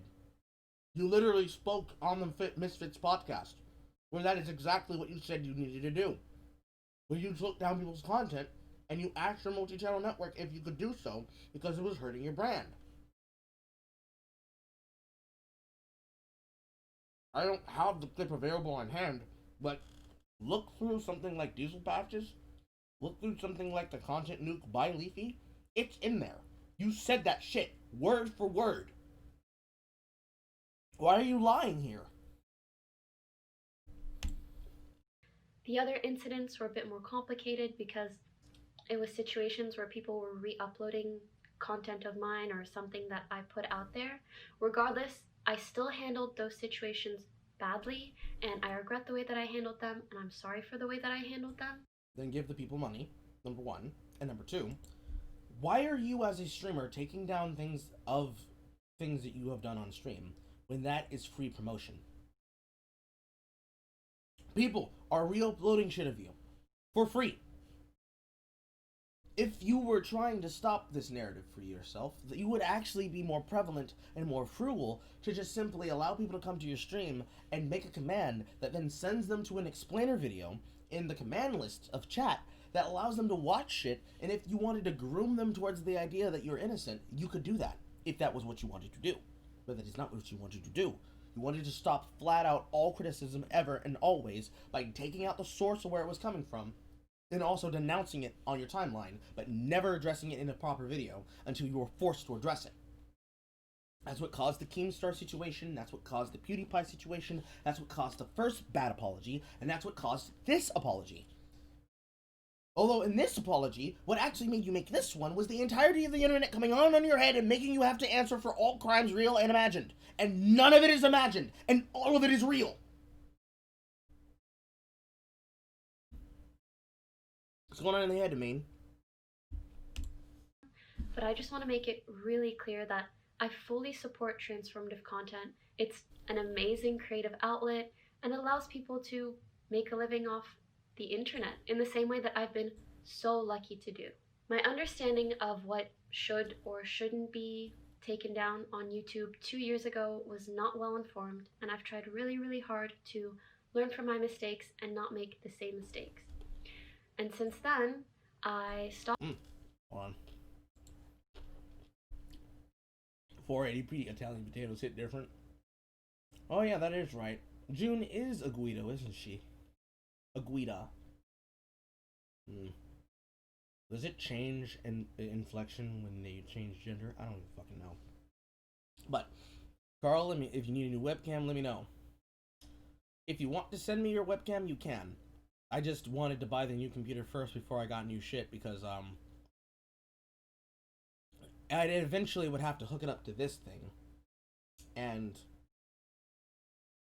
You literally spoke on the Misfits podcast, where that is exactly what you said you needed to do. Where you took down people's content, and you asked your multi-channel network if you could do so, because it was hurting your brand. I don't have the clip available on hand, but look through something like Diesel Patches, look through something like the ContentNuke by Leafy, it's in there. You said that shit, word for word. Why are you lying here? The other incidents were a bit more complicated because it was situations where people were re-uploading content of mine or something that I put out there. Regardless, I still handled those situations badly, and I regret the way that I handled them, and I'm sorry for the way that I handled them. Then give the people money, number one. And number two, why are you as a streamer taking down things that you have done on stream when that is free promotion? People are re-uploading shit of you for free. If you were trying to stop this narrative for yourself, that you would actually be more prevalent and more frugal to just simply allow people to come to your stream and make a command that then sends them to an explainer video in the command list of chat that allows them to watch shit, and if you wanted to groom them towards the idea that you're innocent, you could do that, if that was what you wanted to do. But that is not what you wanted to do. You wanted to stop flat out all criticism ever and always by taking out the source of where it was coming from, and also denouncing it on your timeline, but never addressing it in a proper video until you were forced to address it. That's what caused the Keemstar situation, that's what caused the PewDiePie situation, that's what caused the first bad apology, and that's what caused this apology. Although in this apology, what actually made you make this one was the entirety of the internet coming on your head and making you have to answer for all crimes real and imagined. And none of it is imagined, and all of it is real. What's going on in the head, Imane? But I just want to make it really clear that I fully support transformative content. It's an amazing creative outlet and allows people to make a living off the internet in the same way that I've been so lucky to do. My understanding of what should or shouldn't be taken down on YouTube 2 years ago was not well informed, and I've tried really, really hard to learn from my mistakes and not make the same mistakes. And since then, I stopped. Hold on. 480p Italian potatoes hit different. Oh yeah, that is right. June is a Guido, isn't she? A Guida. Does it change in inflection when they change gender? I don't even fucking know. But Carl, if you need a new webcam, let me know. If you want to send me your webcam, you can. I just wanted to buy the new computer first before I got new shit because I eventually would have to hook it up to this thing, and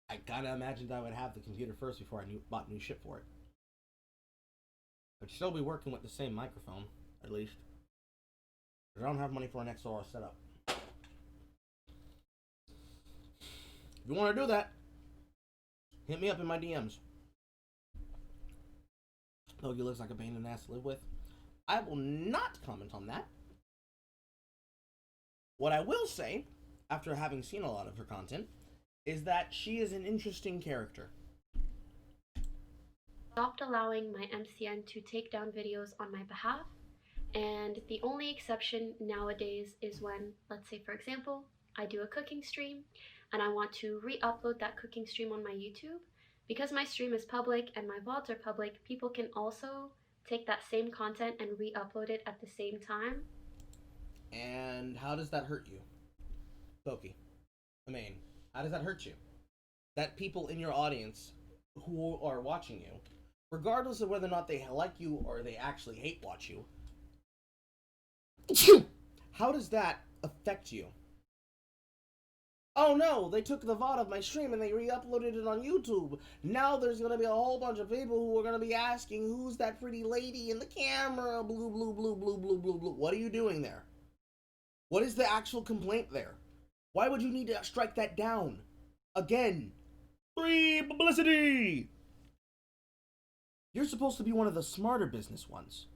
I kind of imagined I would have the computer first before I bought new shit for it. I'd still be working with the same microphone, at least. I don't have money for an XLR setup. If you want to do that, hit me up in my DMs. Logie looks like a pain in the ass to live with. I will not comment on that. What I will say, after having seen a lot of her content, is that she is an interesting character. Stopped allowing my MCN to take down videos on my behalf, and the only exception nowadays is when, let's say for example, I do a cooking stream and I want to re-upload that cooking stream on my YouTube. Because my stream is public and my VODs are public, people can also take that same content and re-upload it at the same time. And how does that hurt you? Poki, Imane, how does that hurt you? That people in your audience who are watching you, regardless of whether or not they like you or they actually hate watch you, how does that affect you? Oh no, they took the VOD of my stream and they re-uploaded it on YouTube. Now there's gonna be a whole bunch of people who are gonna be asking, who's that pretty lady in the camera? Blue, blue, blue, blue, blue, blue, blue. What are you doing there? What is the actual complaint there? Why would you need to strike that down? Again, free publicity! You're supposed to be one of the smarter business ones.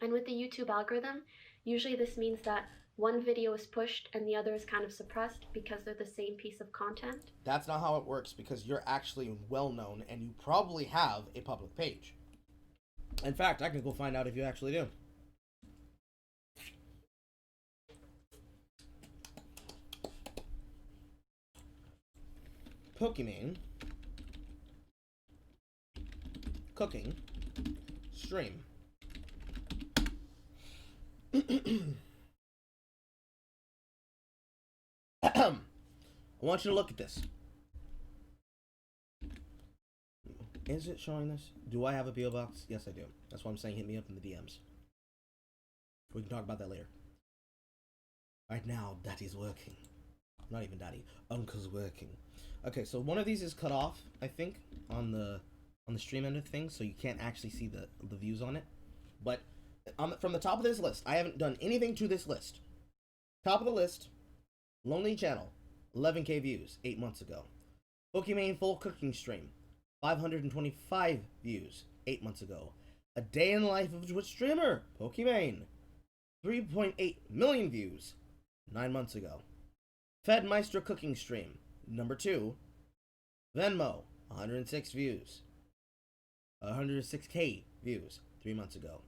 And with the YouTube algorithm, usually this means that one video is pushed and the other is kind of suppressed because they're the same piece of content. That's not how it works because you're actually well known and you probably have a public page. In fact, I can go find out if you actually do. Pokimane cooking stream. I want you to look at this. Is it showing this? Do I have a PO box? Yes, I do. That's why I'm saying hit me up in the DMs. We can talk about that later. Right now, Daddy's working. Not even Daddy. Uncle's working. Okay, so one of these is cut off, I think, on the stream end of things, so you can't actually see the views on it. But from the top of this list, I haven't done anything to this list. Top of the list, Lonely Channel, 11k views 8 months ago. Pokimane full cooking stream, 525 views 8 months ago. A day in the life of a Twitch streamer, Pokimane, 3.8 million views 9 months ago. Fedmeister cooking stream, number 2. Venmo, 106 views. 106k views 3 months ago.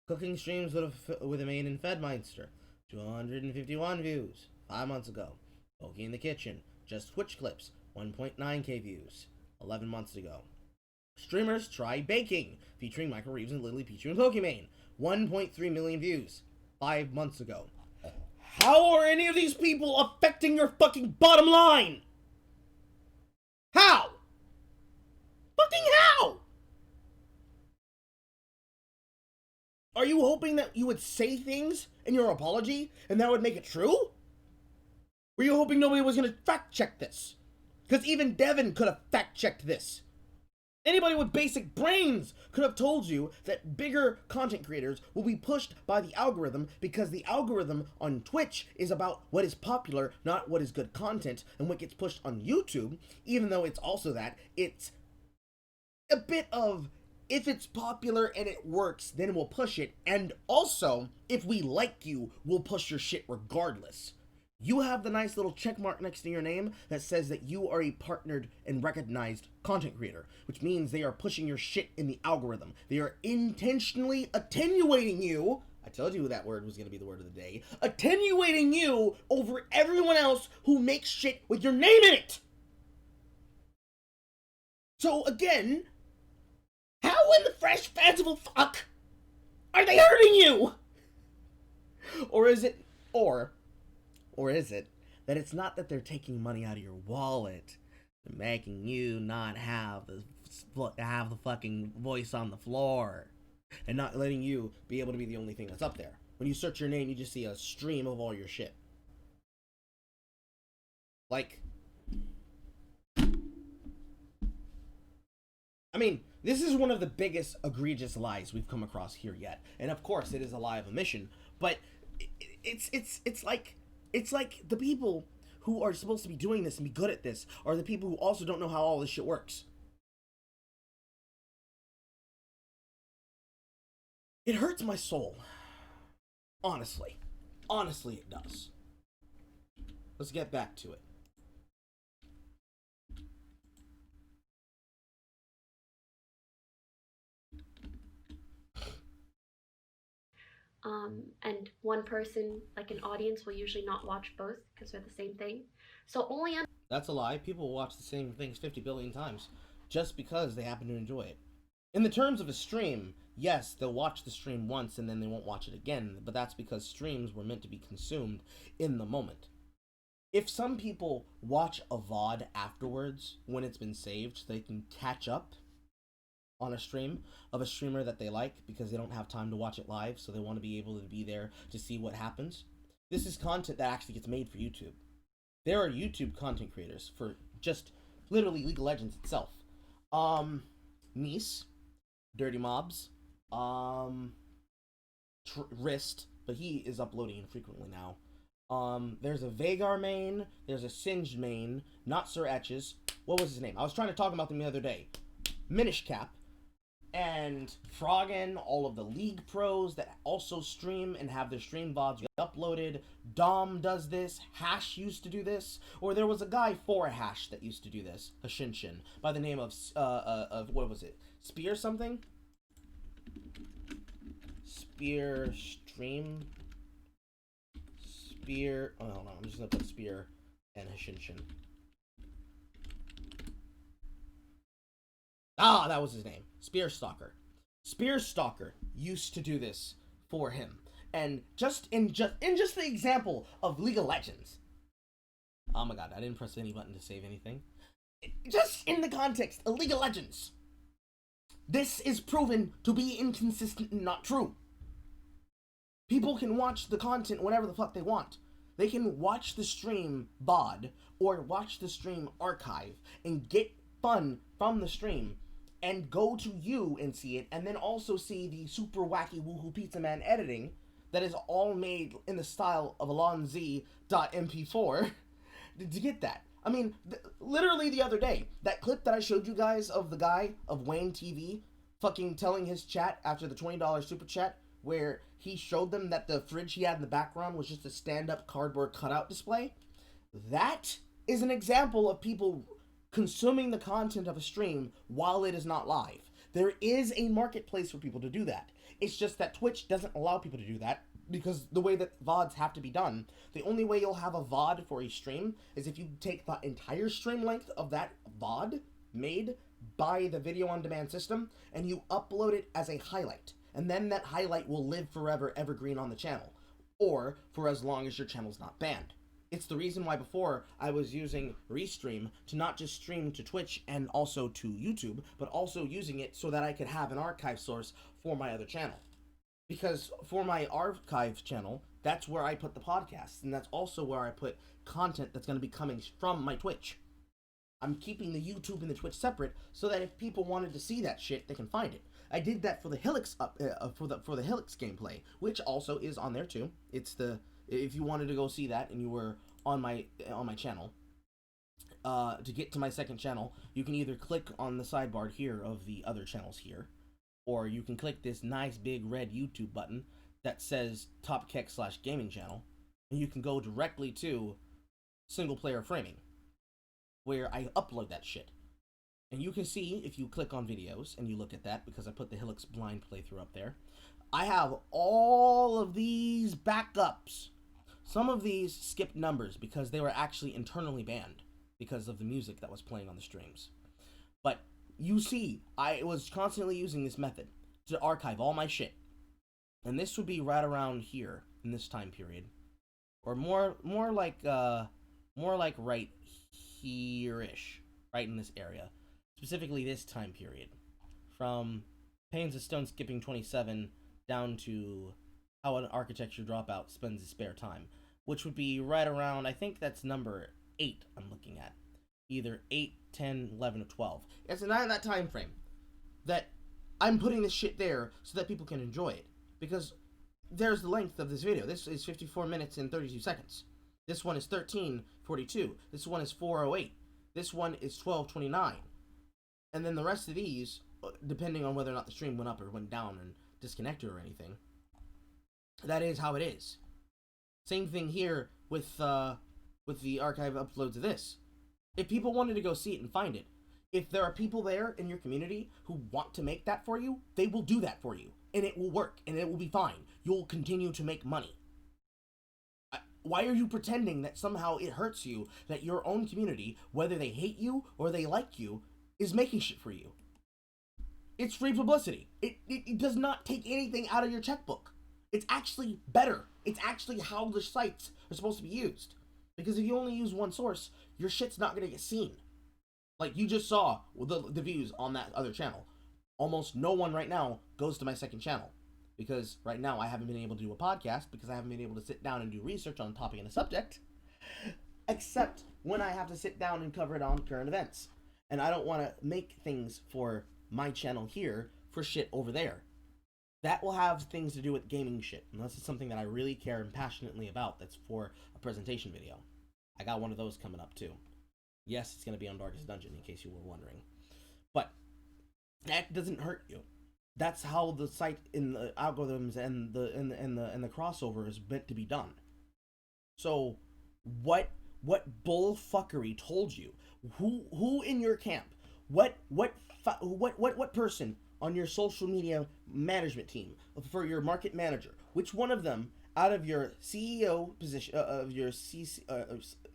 Cooking streams with Imane and Fedmeister, 251 views 5 months ago. Poki in the Kitchen, just Twitch clips, 1.9k views 11 months ago. Streamers Try Baking, featuring Michael Reeves and Lily Pichu and Pokimane, 1.3 million views 5 months ago. How are any of these people affecting your fucking bottom line? How? Fucking how? Are you hoping that you would say things in your apology and that would make it true? Were you hoping nobody was going to fact check this? Because even Devin could have fact checked this. Anybody with basic brains could have told you that bigger content creators will be pushed by the algorithm because the algorithm on Twitch is about what is popular, not what is good content, and what gets pushed on YouTube, even though it's also that, it's a bit of, if it's popular and it works, then we'll push it, and also, if we like you, we'll push your shit regardless. You have the nice little check mark next to your name that says that you are a partnered and recognized content creator, which means they are pushing your shit in the algorithm. They are intentionally attenuating you. I told you that word was going to be the word of the day. Attenuating you over everyone else who makes shit with your name in it. So again, how How in the fresh fanciful fuck are they hurting you? Or is it that it's not that they're taking money out of your wallet, they're making you not have the fucking voice on the floor, and not letting you be able to be the only thing that's up there. When you search your name, you just see a stream of all your shit. Like, I mean, this is one of the biggest egregious lies we've come across here yet. And of course, it is a lie of omission, but it's like the people who are supposed to be doing this and be good at this are the people who also don't know how all this shit works. It hurts my soul. Honestly. Honestly, it does. Let's get back to it. And one person, like an audience, will usually not watch both because they're the same thing. So only on... That's a lie. People will watch the same things 50 billion times just because they happen to enjoy it. In the terms of a stream, yes, they'll watch the stream once and then they won't watch it again, but that's because streams were meant to be consumed in the moment. If some people watch a VOD afterwards when it's been saved so they can catch up on a stream of a streamer that they like because they don't have time to watch it live, so they want to be able to be there to see what happens, this is content that actually gets made for YouTube. There are YouTube content creators for just literally League of Legends itself. Nice, Dirty Mobs, Wrist, but he is uploading infrequently now. There's a Vagar main, there's a Singed main, not Sir Etches. What was his name? I was trying to talk about them the other day. Minish Cap, and Froggen, all of the League pros that also stream and have their stream VODs uploaded. Dom does this, Hash used to do this, or there was a guy for Hash that used to do this, a Shinshin, by the name of what was it? Spear something? Spear Stream? Spear, oh hold on, I'm just gonna put Spear and Hashinshin. Ah, that was his name. Spearstalker. Spearstalker used to do this for him. And just in the example of League of Legends. Oh my god, I didn't press any button to save anything. Just in the context of League of Legends. This is proven to be inconsistent and not true. People can watch the content whenever the fuck they want. They can watch the stream VOD or watch the stream archive and get fun from the stream and go to you and see it, and then also see the super wacky woohoo pizza man editing that is all made in the style of alonz.mp4 to get that. I mean, literally the other day, that clip that I showed you guys of the guy of Wayne TV fucking telling his chat after the $20 super chat, where he showed them that the fridge he had in the background was just a stand-up cardboard cutout display. That is an example of people consuming the content of a stream while it is not live. There is a marketplace for people to do that. It's just that Twitch doesn't allow people to do that because the way that VODs have to be done, the only way you'll have a VOD for a stream is if you take the entire stream length of that VOD made by the video on demand system and you upload it as a highlight. And then that highlight will live forever evergreen on the channel, or for as long as your channel's not banned. It's the reason why before I was using Restream to not just stream to Twitch and also to YouTube, but also using it so that I could have an archive source for my other channel. Because for my archive channel, that's where I put the podcasts, and that's also where I put content that's going to be coming from my Twitch. I'm keeping the YouTube and the Twitch separate so that if people wanted to see that shit, they can find it. I did that for the Helix for the Helix gameplay, which also is on there too. It's the if you wanted to go see that and you were on my channel, to get to my second channel, you can either click on the sidebar here of the other channels here, or you can click this nice big red YouTube button that says TopKek/gaming channel, and you can go directly to single player framing, where I upload that shit. And you can see, if you click on videos and you look at that, because I put the Helix blind playthrough up there, I have all of these backups. Some of these skipped numbers because they were actually internally banned because of the music that was playing on the streams. But you see, I was constantly using this method to archive all my shit. And this would be right around here in this time period. Or more like right here-ish, right in this area. Specifically this time period. From Panes of Stone Skipping 27 down to how an architecture dropout spends his spare time. Which would be right around, I think that's number 8 I'm looking at. Either 8, 10, 11, or 12. It's in that time frame that I'm putting this shit there so that people can enjoy it. Because there's the length of this video. This is 54 minutes and 32 seconds. This one is 13:42. This one is 4:08. This one is 12:29. And then the rest of these, depending on whether or not the stream went up or went down and disconnected or anything, that is how it is. Same thing here with the archive uploads of this. If people wanted to go see it and find it, if there are people there in your community who want to make that for you, they will do that for you. And it will work, and it will be fine. You'll continue to make money. Why are you pretending that somehow it hurts you that your own community, whether they hate you or they like you, is making shit for you? It's free publicity. It does not take anything out of your checkbook. It's actually better. It's actually how the sites are supposed to be used. Because if you only use one source, your shit's not going to get seen. Like you just saw the views on that other channel. Almost no one right now goes to my second channel. Because right now I haven't been able to do a podcast because I haven't been able to sit down and do research on a topic and a subject. Except when I have to sit down and cover it on current events. And I don't want to make things for my channel here for shit over there. That will have things to do with gaming shit. And this is something that I really care and passionately about that's for a presentation video. I got one of those coming up too. Yes, it's going to be on Darkest Dungeon in case you were wondering. But that doesn't hurt you. That's how the site in the algorithms and the crossover is meant to be done. So what bullfuckery told you? Who in your camp? What person on your social media management team for your market manager? Which one of them out of your CEO position of your CC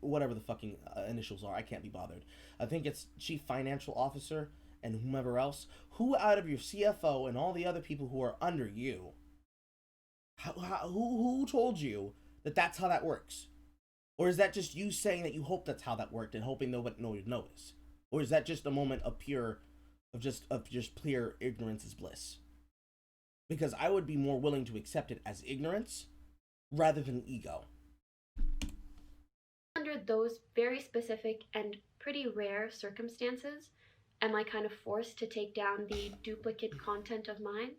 whatever the fucking initials are, I can't be bothered. I think it's Chief Financial Officer and whomever else. Who out of your CFO and all the other people who are under you? Who told you that that's how that works? Or is that just you saying that you hope that's how that worked and hoping nobody would notice? Or is that just a moment of just clear ignorance is bliss? Because I would be more willing to accept it as ignorance rather than ego. Under those very specific and pretty rare circumstances, am I kind of forced to take down the duplicate content of mine?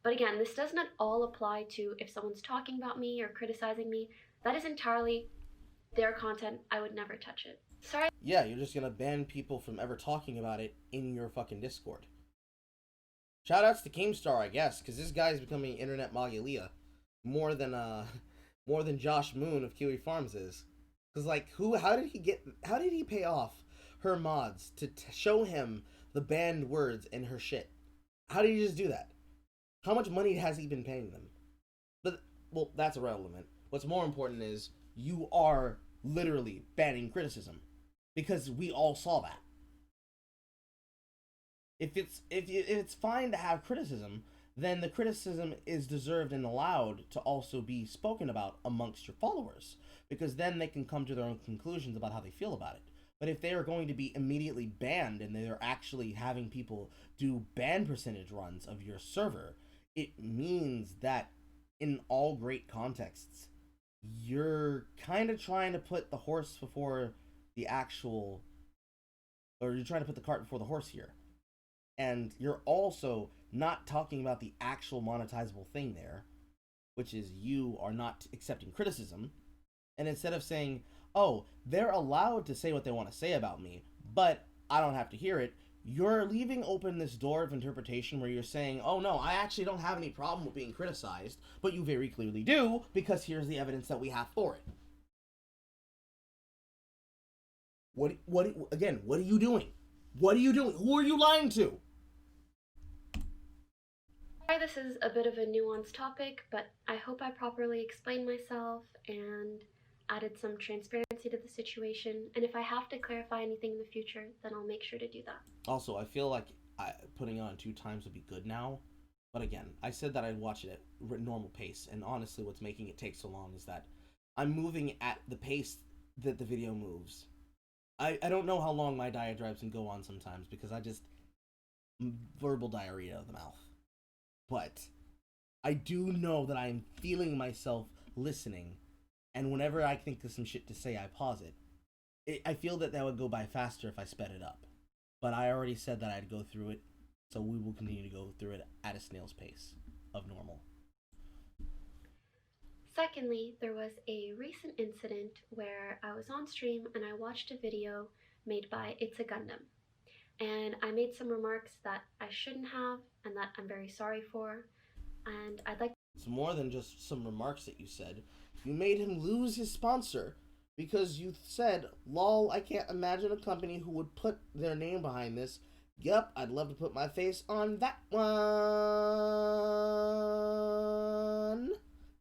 But again, this does not all apply to if someone's talking about me or criticizing me. That is entirely their content. I would never touch it. Sorry. Yeah, you're just gonna ban people from ever talking about it in your fucking Discord. Shoutouts to Keemstar, I guess, because this guy's becoming internet Magalia more than Josh Moon of Kiwi Farms is. Because like, how did he pay off her mods to show him the banned words in her shit? How did he just do that? How much money has he been paying them? But well, that's irrelevant. What's more important is you are literally banning criticism because we all saw that. If it's fine to have criticism, then the criticism is deserved and allowed to also be spoken about amongst your followers, because then they can come to their own conclusions about how they feel about it. But if they are going to be immediately banned and they're actually having people do ban percentage runs of your server, it means that in all great contexts, you're kind of trying to put the horse before the actual, or you're trying to put the cart before the horse here. And you're also not talking about the actual monetizable thing there, which is you are not accepting criticism. And instead of saying, oh, they're allowed to say what they want to say about me, but I don't have to hear it, you're leaving open this door of interpretation where you're saying, oh no, I actually don't have any problem with being criticized, but you very clearly do, because here's the evidence that we have for it. What are you doing? What are you doing? Who are you lying to? Sorry, this is a bit of a nuanced topic, but I hope I properly explained myself and added some transparency to the situation. And if I have to clarify anything in the future, then I'll make sure to do that. Also, I feel like putting it on 2 times would be good now. But again, I said that I'd watch it at normal pace, and honestly what's making it take so long is that I'm moving at the pace that the video moves. I don't know how long my diatribes can go on sometimes, because I just... verbal diarrhea of the mouth. But I do know that I'm feeling myself listening, and whenever I think of some shit to say, I pause it. I feel that would go by faster if I sped it up. But I already said that I'd go through it, so we will continue to go through it at a snail's pace of normal. Secondly, there was a recent incident where I was on stream and I watched a video made by It's a Gundam. And I made some remarks that I shouldn't have and that I'm very sorry for. And I'd like... It's more than just some remarks that you said. You made him lose his sponsor because you said, lol, I can't imagine a company who would put their name behind this. Yep, I'd love to put my face on that one.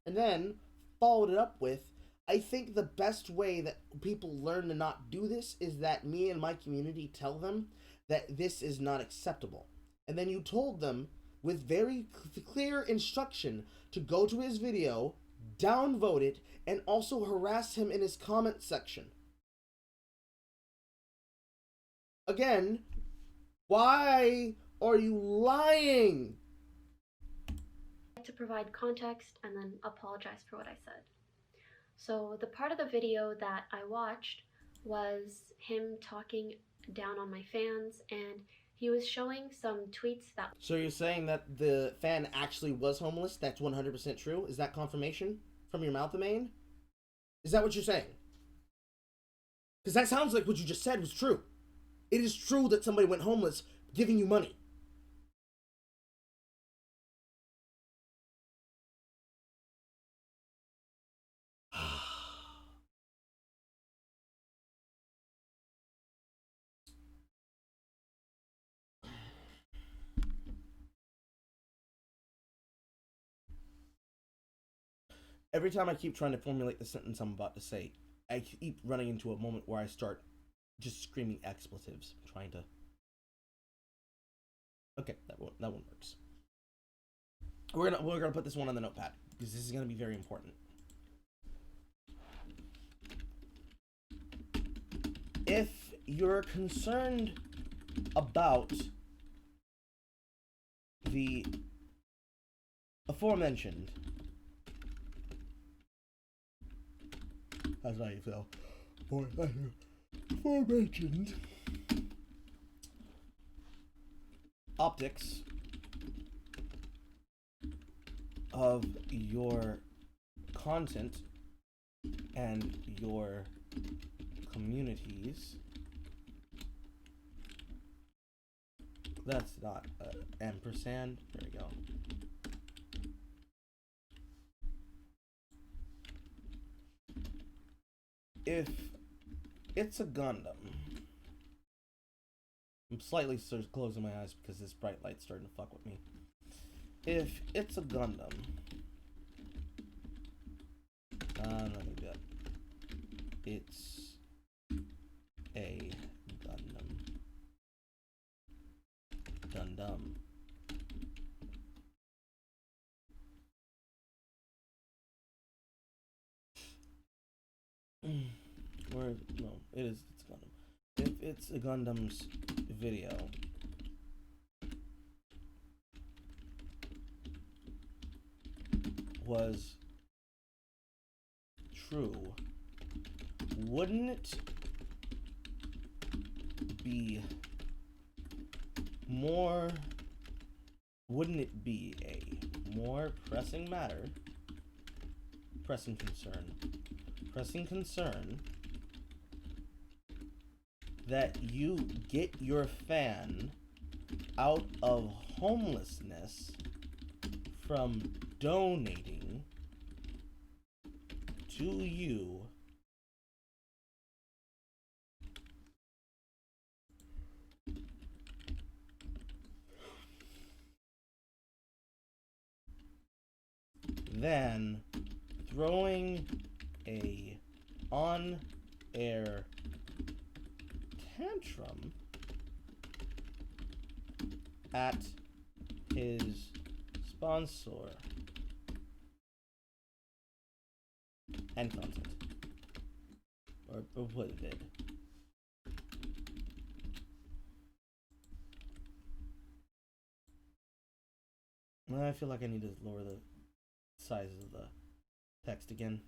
And then followed it up with, I think the best way that people learn to not do this is that me and my community tell them that this is not acceptable. And then you told them with very clear instruction to go to his video, downvote it, and also harass him in his comment section. Again, why are you lying? To provide context and then apologize for what I said. So the part of the video that I watched was him talking down on my fans, and he was showing some tweets that... So you're saying that the fan actually was homeless? That's 100% true? Is that confirmation from your mouth, Imane? Is that what you're saying? Because that sounds like what you just said was true. It is true that somebody went homeless giving you money. Every time I keep trying to formulate the sentence I'm about to say, I keep running into a moment where I start just screaming expletives, trying to... Okay, that one works. We're gonna put this one on the notepad, because this is gonna be very important. If you're concerned about the aforementioned... That's how you feel. Aforementioned optics of your content and your communities. That's not ampersand. There we go. If it's a Gundam, I'm slightly closing my eyes because this bright light's starting to fuck with me. If it's a Gundam, let me do that. It's a Gundam. Or no, it's Gundam. If it's a Gundam's video, was true, wouldn't it be more? Wouldn't it be a more pressing matter? Pressing concern that you get your fan out of homelessness from donating to you than throwing a on-air tantrum at his sponsor and content. Or what it did. I feel like I need to lower the size of the text again.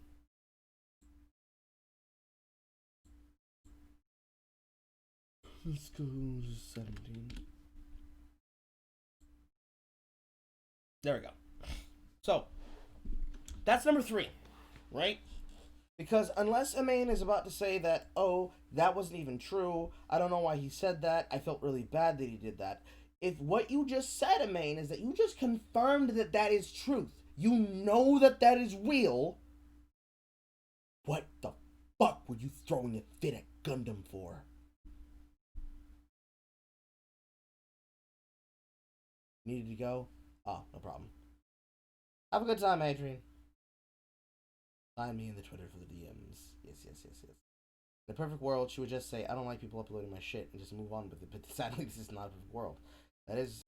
Let's go to 17. There we go. So, that's number 3, right? Because unless Imane is about to say that, oh, that wasn't even true, I don't know why he said that, I felt really bad that he did that. If what you just said, Imane, is that you just confirmed that that is truth, you know that that is real, what the fuck were you throwing a fit at Gundam for? Needed to go? Oh, no problem. Have a good time, Adrian. Find me in the Twitter for the DMs. Yes. In a perfect world, she would just say, I don't like people uploading my shit, and just move on with it. But sadly, this is not a perfect world. That is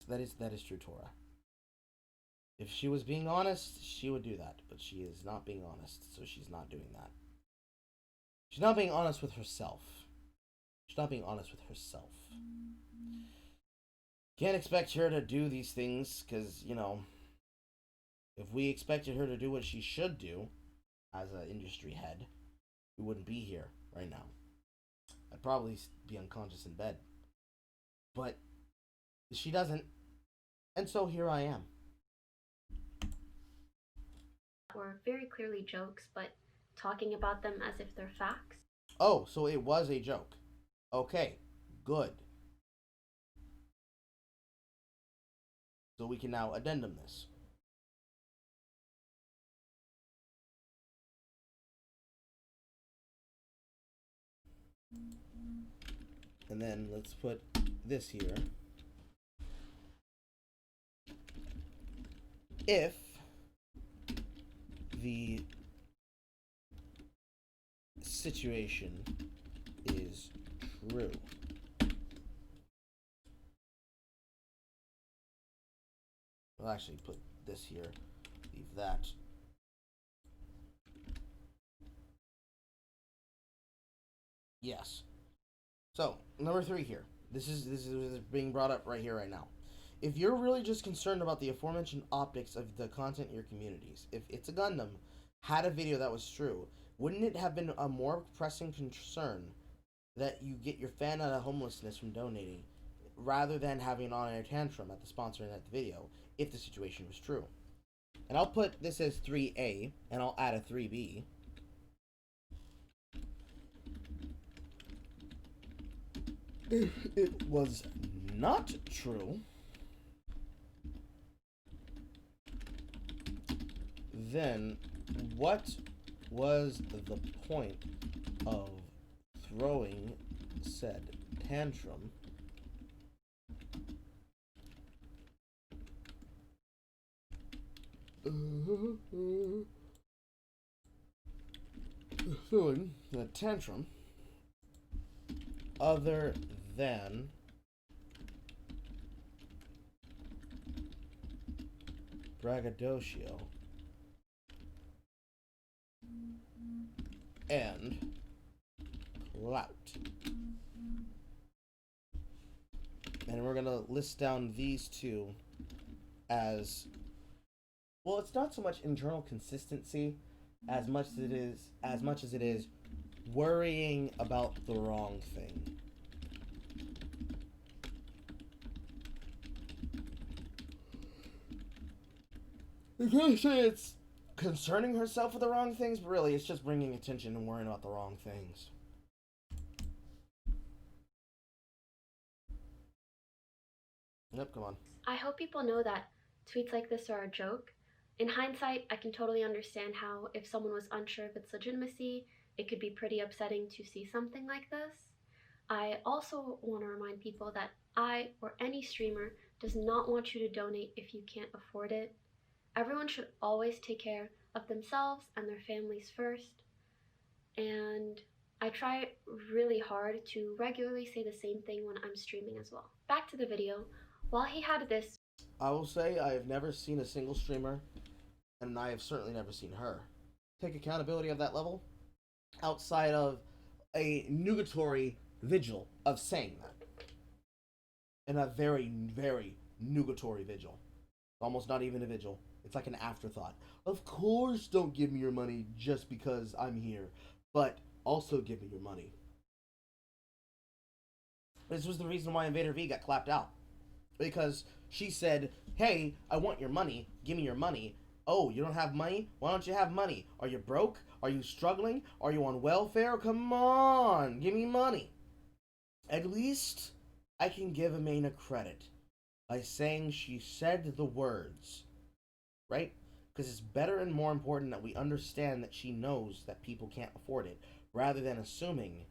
true, Torah. If she was being honest, she would do that. But she is not being honest, so she's not doing that. She's not being honest with herself. Can't expect her to do these things, because, you know, if we expected her to do what she should do as an industry head, we wouldn't be here right now. I'd probably be unconscious in bed. But she doesn't, and so here I am. Were very clearly jokes, but talking about them as if they're facts. Oh, so it was a joke. Okay, good. So we can now addendum this. And then let's put this here. If the situation is true. I'll actually put this here, leave that. Yes. So, number 3 here. This is being brought up right here, right now. If you're really just concerned about the aforementioned optics of the content in your communities, if It's a Gundam had a video that was true, wouldn't it have been a more pressing concern that you get your fan out of homelessness from donating, rather than having an on-air tantrum at the sponsor and at the video, if the situation was true? And I'll put this as 3A, and I'll add a 3B. If it was not true, then what was the point of throwing said tantrum throwing the tantrum other than braggadocio and clout? And we're gonna list down these two as, well, it's not so much internal consistency as much as it is worrying about the wrong thing. You can't say it's concerning herself with the wrong things, but really it's just bringing attention and worrying about the wrong things. Yep, come on. I hope people know that tweets like this are a joke. In hindsight, I can totally understand how, if someone was unsure of its legitimacy, it could be pretty upsetting to see something like this. I also want to remind people that I, or any streamer, does not want you to donate if you can't afford it. Everyone should always take care of themselves and their families first. And I try really hard to regularly say the same thing when I'm streaming as well. Back to the video. While he had this I will say I have never seen a single streamer, and I have certainly never seen her, take accountability of that level outside of a nugatory vigil of saying that. And a very, very nugatory vigil. Almost not even a vigil. It's like an afterthought. Of course, don't give me your money just because I'm here, but also give me your money. This was the reason why Invader V got clapped out. Because she said, hey, I want your money. Give me your money. Oh, you don't have money? Why don't you have money? Are you broke? Are you struggling? Are you on welfare? Come on, give me money. At least I can give Imane a credit by saying she said the words, right? Because it's better and more important that we understand that she knows that people can't afford it, rather than assuming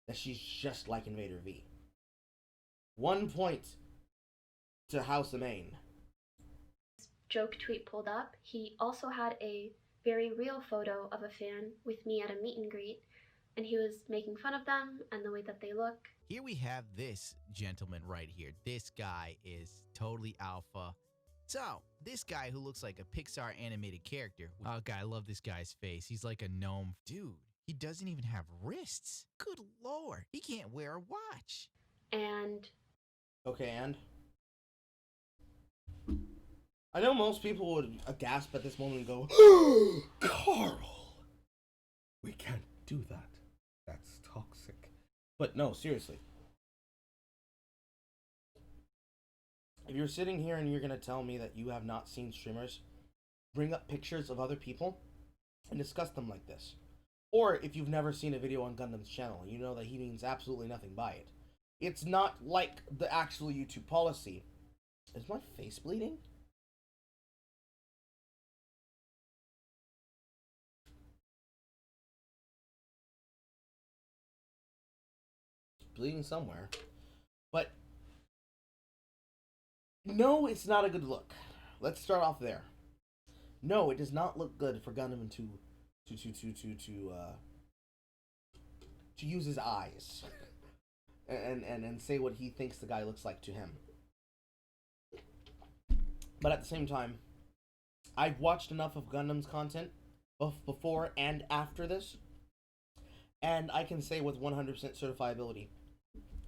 that she's just like Invader V. 1 point to House Imane. joke tweet pulled up, he also had a very real photo of a fan with me at a meet and greet, and he was making fun of them and the way that they look. Here we have this gentleman right here. This guy is totally alpha. So, this guy who looks like a Pixar animated character. Oh, God, I love this guy's face. He's like a gnome. Dude, he doesn't even have wrists. Good Lord, he can't wear a watch. And Okay, and I know most people would gasp at this moment and go, Carl, we can't do that. That's toxic. But no, seriously. If you're sitting here and you're going to tell me that you have not seen streamers bring up pictures of other people and discuss them like this, or if you've never seen a video on Gundam's channel, you know that he means absolutely nothing by it. It's not like the actual YouTube policy. Is my face bleeding? Bleeding somewhere. But no, it's not a good look. Let's start off there. No, it does not look good for Gundam to use his eyes and say what he thinks the guy looks like to him. But at the same time, I've watched enough of Gundam's content both before and after this, and I can say with 100% certifiability,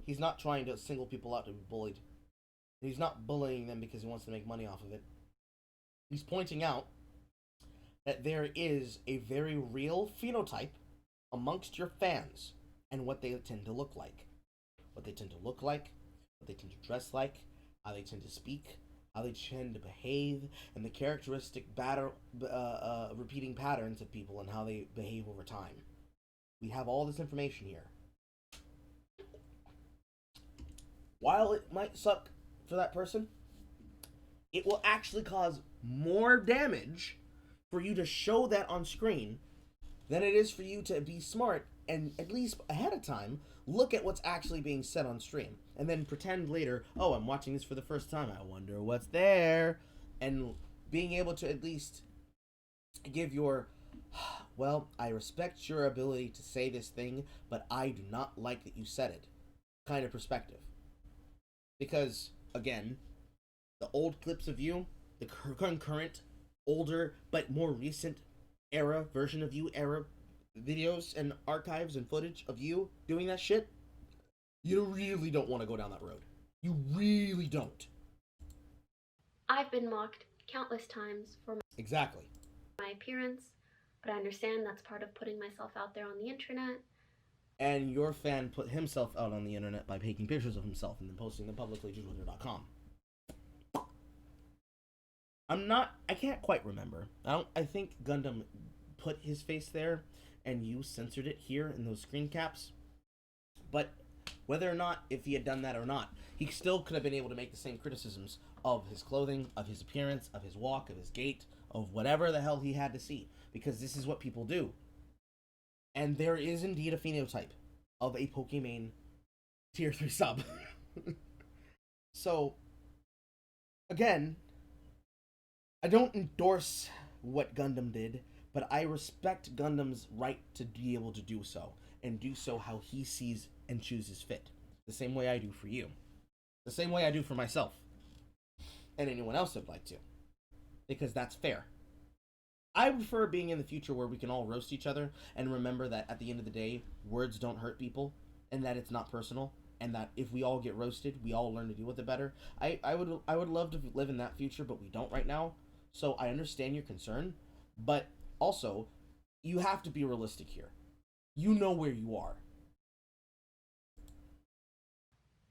he's not trying to single people out to be bullied. He's not bullying them because he wants to make money off of it. He's pointing out that there is a very real phenotype amongst your fans and what they tend to look like. What they tend to look like, what they tend to dress like, how they tend to speak, how they tend to behave, and the characteristic repeating patterns of people and how they behave over time. We have all this information here. While it might suck for that person, it will actually cause more damage for you to show that on screen than it is for you to be smart and at least ahead of time look at what's actually being said on stream and then pretend later, oh, I'm watching this for the first time, I wonder what's there, and being able to at least give your, well, I respect your ability to say this thing, but I do not like that you said it kind of perspective. Because, again, the old clips of you, the current, older, but more recent era, version of you era videos and archives and footage of you doing that shit, you really don't want to go down that road. You really don't. I've been mocked countless times for Exactly. my appearance, but I understand that's part of putting myself out there on the internet. And your fan put himself out on the internet by taking pictures of himself and then posting them publicly to Twitter.com. I can't quite remember. I think Gundam put his face there and you censored it here in those screen caps. But whether or not, if he had done that or not, he still could have been able to make the same criticisms of his clothing, of his appearance, of his walk, of his gait, of whatever the hell he had to see. Because this is what people do. And there is indeed a phenotype of a Pokimane tier 3 sub. So, again, I don't endorse what Gundam did, but I respect Gundam's right to be able to do so, and do so how he sees and chooses fit. The same way I do for you. The same way I do for myself. and anyone else would like to, because that's fair. I prefer being in the future where we can all roast each other and remember that at the end of the day, words don't hurt people, and that it's not personal, and that if we all get roasted, we all learn to deal with it better. I would love to live in that future, but we don't right now. So I understand your concern, but also you have to be realistic here. You know where you are.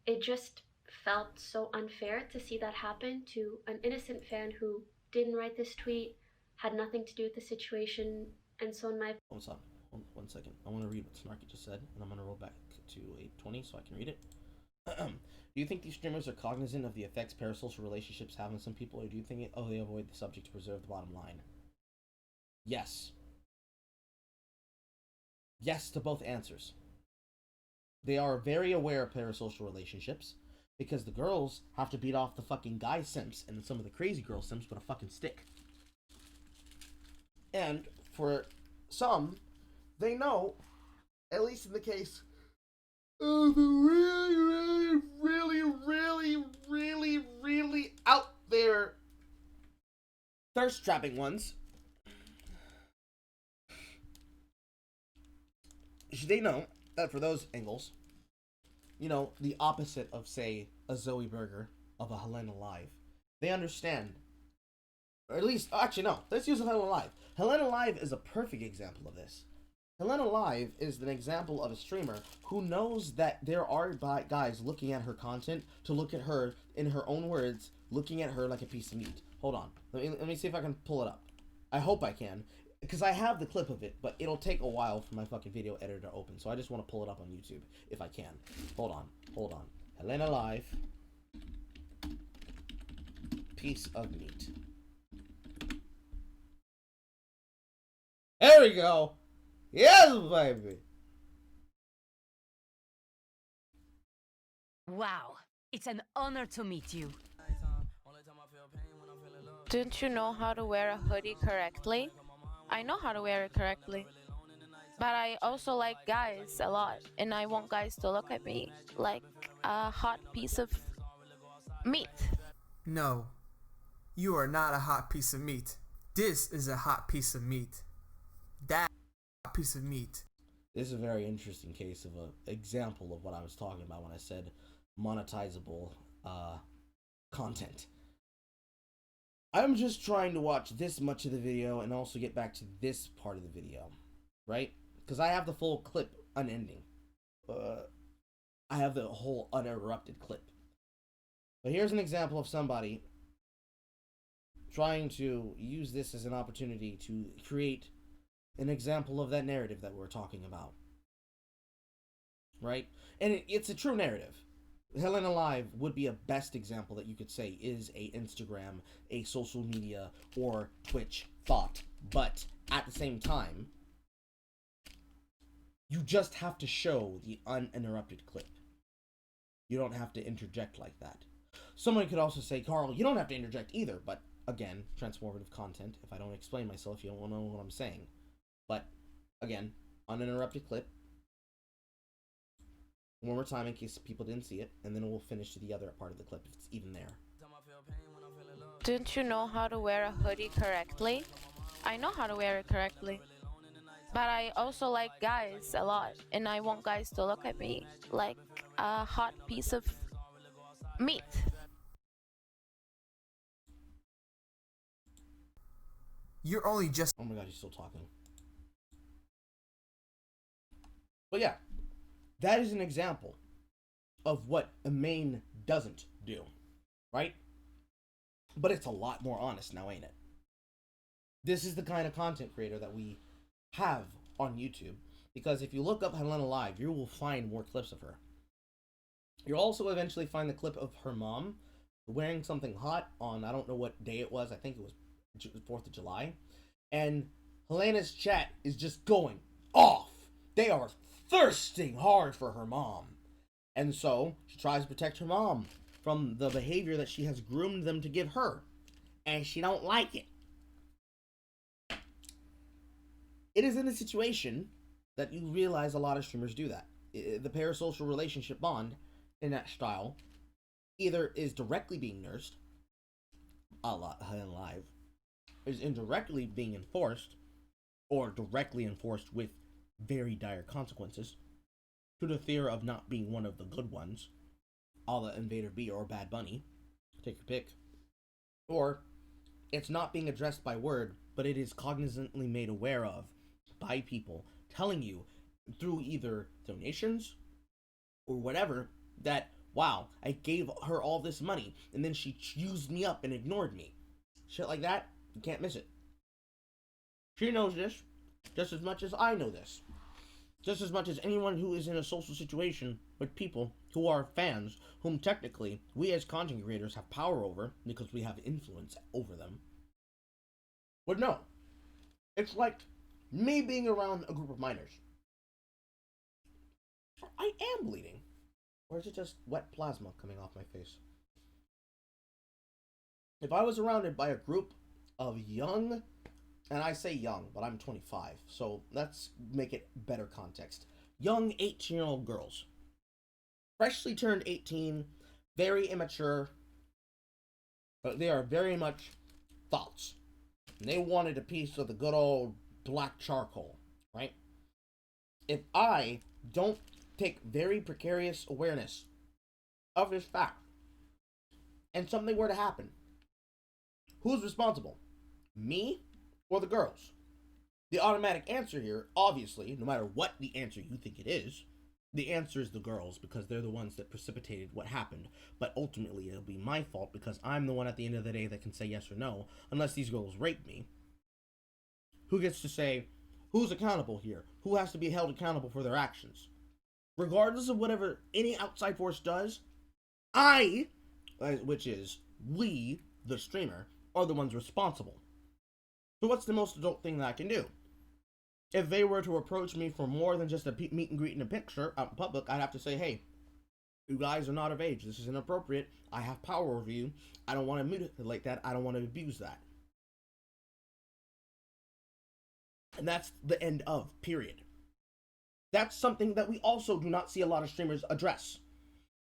It just felt so unfair to see that happen to an innocent fan who didn't write this tweet, had nothing to do with the situation, and so in my... Hold on, one second. I want to read what Snarky just said, and I'm going to roll back to 8:20 so I can read it. Do you think these streamers are cognizant of the effects parasocial relationships have on some people, or do you think they avoid the subject to preserve the bottom line? Yes. Yes to both answers. They are very aware of parasocial relationships, because the girls have to beat off the fucking guy simps and some of the crazy girl simps with a fucking stick. And for some, they know, at least in the case of the really out there thirst trapping ones, they know that for those angles, you know, the opposite of, say, a Zoe Burger, of a Helena Live, they understand. Or at least, actually, no, let's use Helena Live. Helena Live is a perfect example of this. Helena Live is an example of a streamer who knows that there are guys looking at her content to look at her, in her own words, looking at her like a piece of meat. Hold on. Let me see if I can pull it up. I hope I can, because I have the clip of it, but it'll take a while for my fucking video editor to open, so I just want to pull it up on YouTube, if I can. Hold on. Helena Live. Piece of meat. There we go! Yes, baby! Wow, it's an honor to meet you. Don't you know how to wear a hoodie correctly? I know how to wear it correctly. But I also like guys a lot, and I want guys to look at me like a hot piece of meat. No, you are not a hot piece of meat. This is a hot piece of meat. That piece of meat. This is a very interesting case of an example of what I was talking about when I said monetizable content. I'm just trying to watch this much of the video and also get back to this part of the video, right? Because I have the full clip unending. I have the whole uninterrupted clip. But here's an example of somebody trying to use this as an opportunity to create an example of that narrative that we're talking about. Right? And it's a true narrative. Helena Live would be a best example that you could say is a Instagram, a social media, or Twitch thought. But at the same time, you just have to show the uninterrupted clip. You don't have to interject like that. Someone could also say, Carl, you don't have to interject either, but again, transformative content. If I don't explain myself, you don't know what I'm saying. But again, uninterrupted clip. One more time in case people didn't see it, and then we'll finish to the other part of the clip if it's even there. Don't you know how to wear a hoodie correctly? I know how to wear it correctly. But I also like guys a lot, and I want guys to look at me like a hot piece of meat. You're only just... Oh my god, he's still talking. But yeah, that is an example of what Imane doesn't do, right? But it's a lot more honest now, ain't it? This is the kind of content creator that we have on YouTube, because if you look up Helena Live, you will find more clips of her. You'll also eventually find the clip of her mom wearing something hot on, I don't know what day it was, I think it was 4th of July, and Helena's chat is just going off. They are thirsting hard for her mom. And so, she tries to protect her mom from the behavior that she has groomed them to give her. And she don't like it. It is in a situation that you realize a lot of streamers do that. The parasocial relationship bond in that style either is directly being nursed, a lot in live is indirectly being enforced, or directly enforced with very dire consequences, to the fear of not being one of the good ones, a la Invader B or Bad Bunny, take your pick. Or it's not being addressed by word, but it is cognizantly made aware of by people telling you through either donations or whatever that, wow, I gave her all this money and then she used me up and ignored me. Shit like that, you can't miss it. She knows this just as much as I know this. Just as much as anyone who is in a social situation with people who are fans, whom technically we as content creators have power over because we have influence over them, would know. It's like me being around a group of minors. I am bleeding. Or is it just wet plasma coming off my face? If I was surrounded by a group of young, and I say young, but I'm 25, so let's make it better context. Young 18-year-old girls. Freshly turned 18, very immature, but they are very much thoughts. And they wanted a piece of the good old black charcoal, right? If I don't take very precarious awareness of this fact, and something were to happen, who's responsible? Me or the girls? The automatic answer here, obviously, no matter what the answer you think it is, the answer is the girls, because they're the ones that precipitated what happened. But ultimately, it'll be my fault because I'm the one at the end of the day that can say yes or no, unless these girls rape me. Who gets to say, who's accountable here? Who has to be held accountable for their actions? Regardless of whatever any outside force does, I, which is we, the streamer, are the ones responsible. So what's the most adult thing that I can do? If they were to approach me for more than just a meet and greet and a picture out in public, I'd have to say, hey, you guys are not of age. This is inappropriate. I have power over you. I don't want to mutilate that. I don't want to abuse that. And that's the end of, period. That's something that we also do not see a lot of streamers address.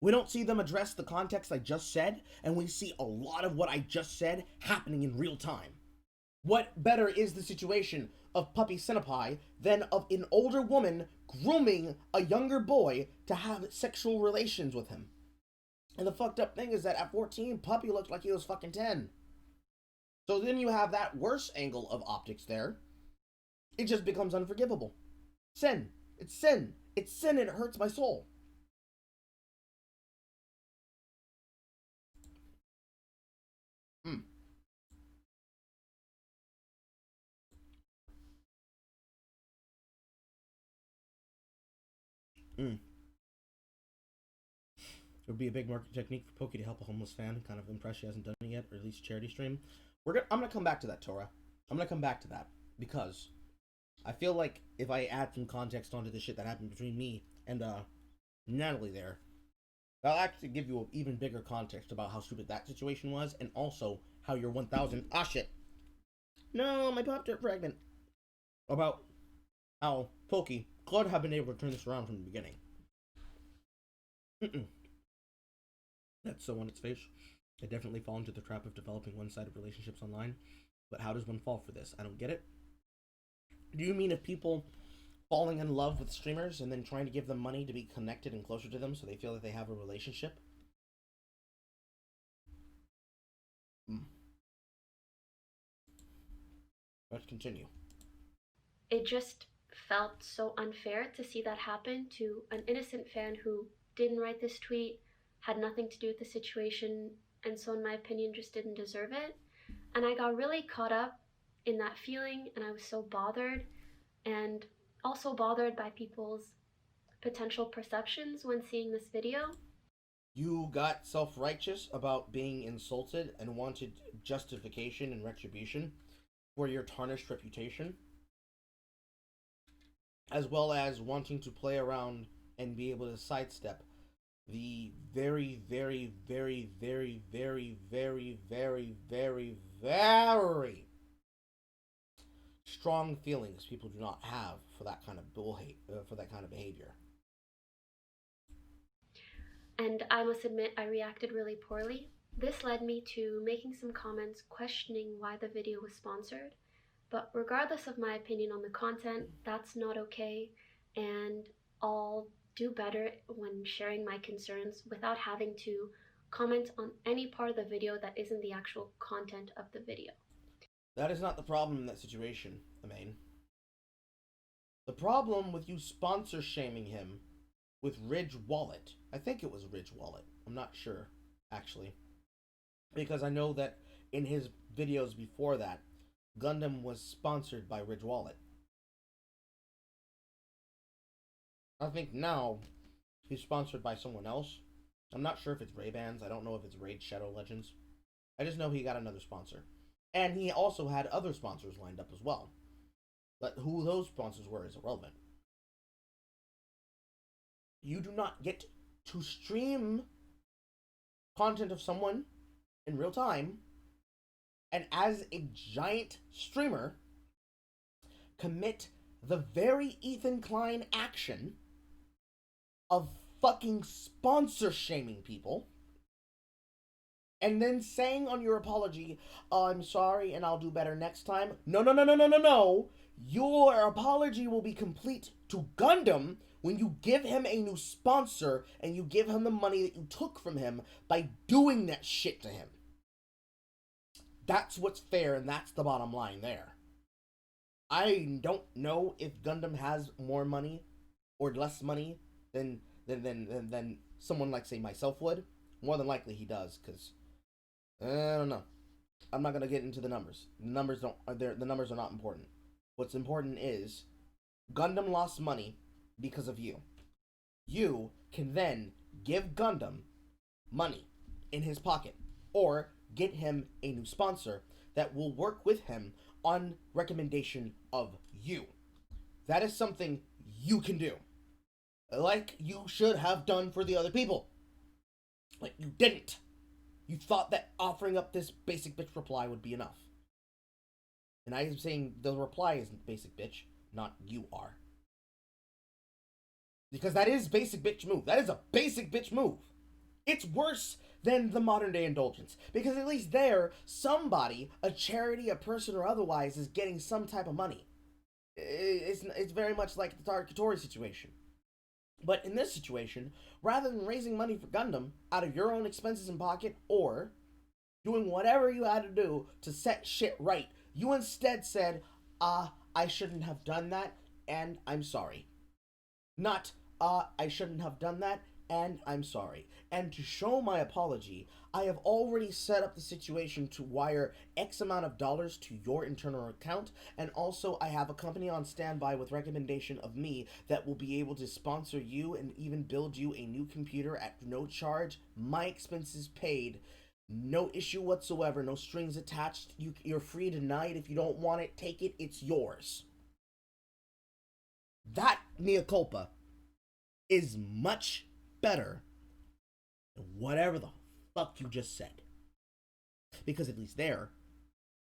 We don't see them address the context I just said, and we see a lot of what I just said happening in real time. What better is the situation of Puppy Senpai than of an older woman grooming a younger boy to have sexual relations with him? And the fucked up thing is that at 14, Puppy looked like he was fucking 10. So then you have that worse angle of optics there. It just becomes unforgivable. Sin. It's sin. It's sin and it hurts my soul. It would be a big marketing technique for Pokey to help a homeless fan kind of impress she hasn't done it yet, or at least a charity stream. I'm gonna come back to that, Tora. I'm gonna come back to that because I feel like if I add some context onto the shit that happened between me and Natalie there, that'll actually give you an even bigger context about how stupid that situation was, and also how your 1,000 shit. No, my Pop-Tart fragment. About how Pokey could have been able to turn this around from the beginning. That's so on its face. I definitely fall into the trap of developing one-sided relationships online. But how does one fall for this? I don't get it. Do you mean if people falling in love with streamers and then trying to give them money to be connected and closer to them so they feel that they have a relationship? Let's continue. It just felt so unfair to see that happen to an innocent fan who didn't write this tweet, had nothing to do with the situation, and so in my opinion just didn't deserve it. And I got really caught up in that feeling, and I was so bothered, and also bothered by people's potential perceptions when seeing this video. You got self-righteous about being insulted and wanted justification and retribution for your tarnished reputation, as well as wanting to play around and be able to sidestep the very, very, very, very, very, very, very, very, very strong feelings people do not have for that kind of behavior. And I must admit, I reacted really poorly. This led me to making some comments questioning why the video was sponsored, but regardless of my opinion on the content, that's not okay, and I'll do better when sharing my concerns without having to comment on any part of the video that isn't the actual content of the video. That is not the problem in that situation, Imane. The problem with you sponsor shaming him with Ridge Wallet, I think it was Ridge Wallet, I'm not sure, actually. Because I know that in his videos before that, Gundam was sponsored by Ridge Wallet. I think now he's sponsored by someone else. I'm not sure if it's Ray-Bans. I don't know if it's Raid Shadow Legends. I just know he got another sponsor. And he also had other sponsors lined up as well. But who those sponsors were is irrelevant. You do not get to stream content of someone in real time and as a giant streamer commit the very Ethan Klein action of fucking sponsor shaming people and then saying on your apology, oh, I'm sorry and I'll do better next time. No. Your apology will be complete to Gundam when you give him a new sponsor and you give him the money that you took from him by doing that shit to him. That's what's fair, and that's the bottom line there. I don't know if Gundam has more money or less money than someone like, say, myself would. More than likely he does, because I don't know. I'm not gonna get into the numbers. The numbers are not important. What's important is Gundam lost money because of you. You can then give Gundam money in his pocket or get him a new sponsor that will work with him on recommendation of you. That is something you can do. Like you should have done for the other people. Like you didn't. You thought that offering up this basic bitch reply would be enough. And I am saying the reply isn't basic bitch, not you are. Because that is basic bitch move. That is a basic bitch move. It's worse than the modern day indulgence. Because at least there, somebody, a charity, a person, or otherwise, is getting some type of money. It's very much like the Tarkatori situation. But in this situation, rather than raising money for Gundam out of your own expenses in pocket or doing whatever you had to do to set shit right, you instead said, I shouldn't have done that, and I'm sorry. Not, I shouldn't have done that, and I'm sorry. And to show my apology, I have already set up the situation to wire X amount of dollars to your internal account, and also I have a company on standby with recommendation of me that will be able to sponsor you and even build you a new computer at no charge, my expenses paid, no issue whatsoever, no strings attached. You're free to deny it if you don't want it, take it, it's yours. That mea culpa is much better than whatever the fuck you just said. Because at least there,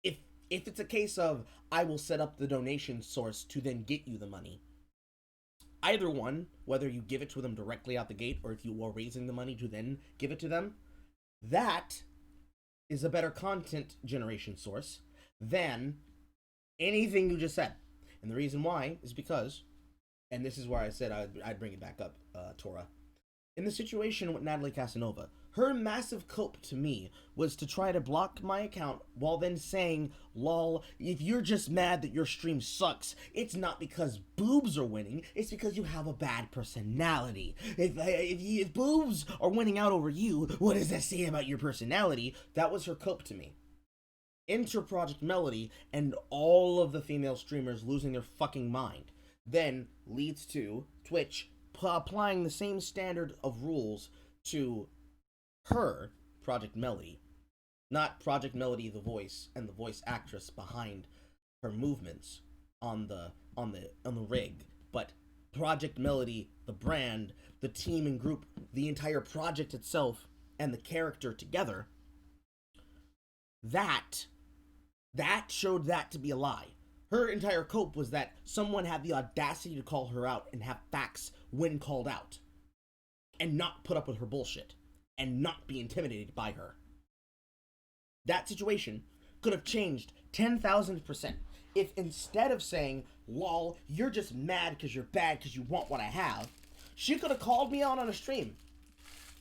if it's a case of I will set up the donation source to then get you the money, either one, whether you give it to them directly out the gate or if you are raising the money to then give it to them, that is a better content generation source than anything you just said. And the reason why is because, and this is where I said I'd bring it back up, Tora. In the situation with Natalie Casanova, her massive cope to me was to try to block my account while then saying, lol, if you're just mad that your stream sucks, it's not because boobs are winning, it's because you have a bad personality. If boobs are winning out over you, what does that say about your personality? That was her cope to me. Enter Project Melody and all of the female streamers losing their fucking mind. Then leads to Twitch applying the same standard of rules to her, Project Melody, not Project Melody the voice and the voice actress behind her movements on the rig, but Project Melody, the brand, the team and group, the entire project itself, and the character together. That showed that to be a lie. Her entire cope was that someone had the audacity to call her out and have facts when called out. And not put up with her bullshit. And not be intimidated by her. that situation could have changed 10,000% if instead of saying, lol, you're just mad because you're bad because you want what I have, she could have called me out on a stream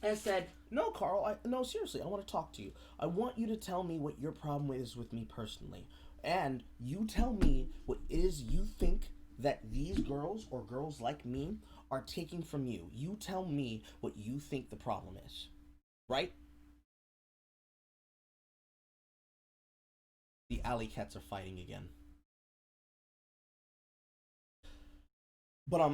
and said, no, Carl, no, seriously, I want to talk to you. I want you to tell me what your problem is with me personally. And you tell me what it is you think that these girls or girls like me are taking from you. You tell me what you think the problem is. Right? The alley cats are fighting again. But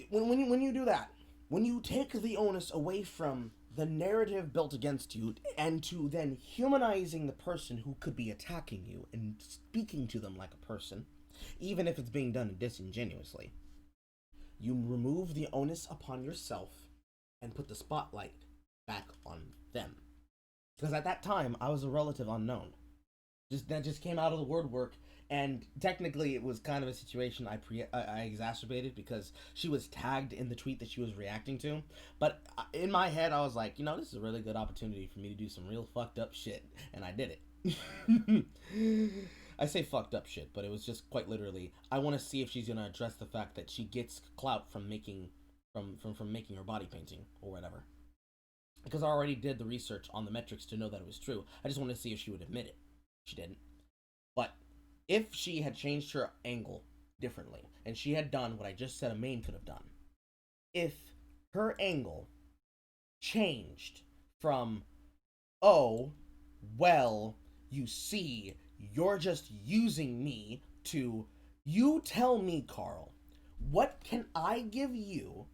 when you do that, when you take the onus away from the narrative built against you and to then humanizing the person who could be attacking you and speaking to them like a person, even if it's being done disingenuously, you remove the onus upon yourself and put the spotlight back on them. Because at that time, I was a relative unknown. That just came out of the word work, and technically it was kind of a situation I exacerbated because she was tagged in the tweet that she was reacting to. But in my head, I was like, you know, this is a really good opportunity for me to do some real fucked up shit, and I did it. I say fucked up shit, but it was just quite literally, I want to see if she's gonna address the fact that she gets clout from making her body painting or whatever. Because I already did the research on the metrics to know that it was true. I just wanted to see if she would admit it. She didn't. But if she had changed her angle differently, and she had done what I just said Imane could have done, if her angle changed from, oh, well, you see, you're just using me, to, you tell me, Carl, what can I give you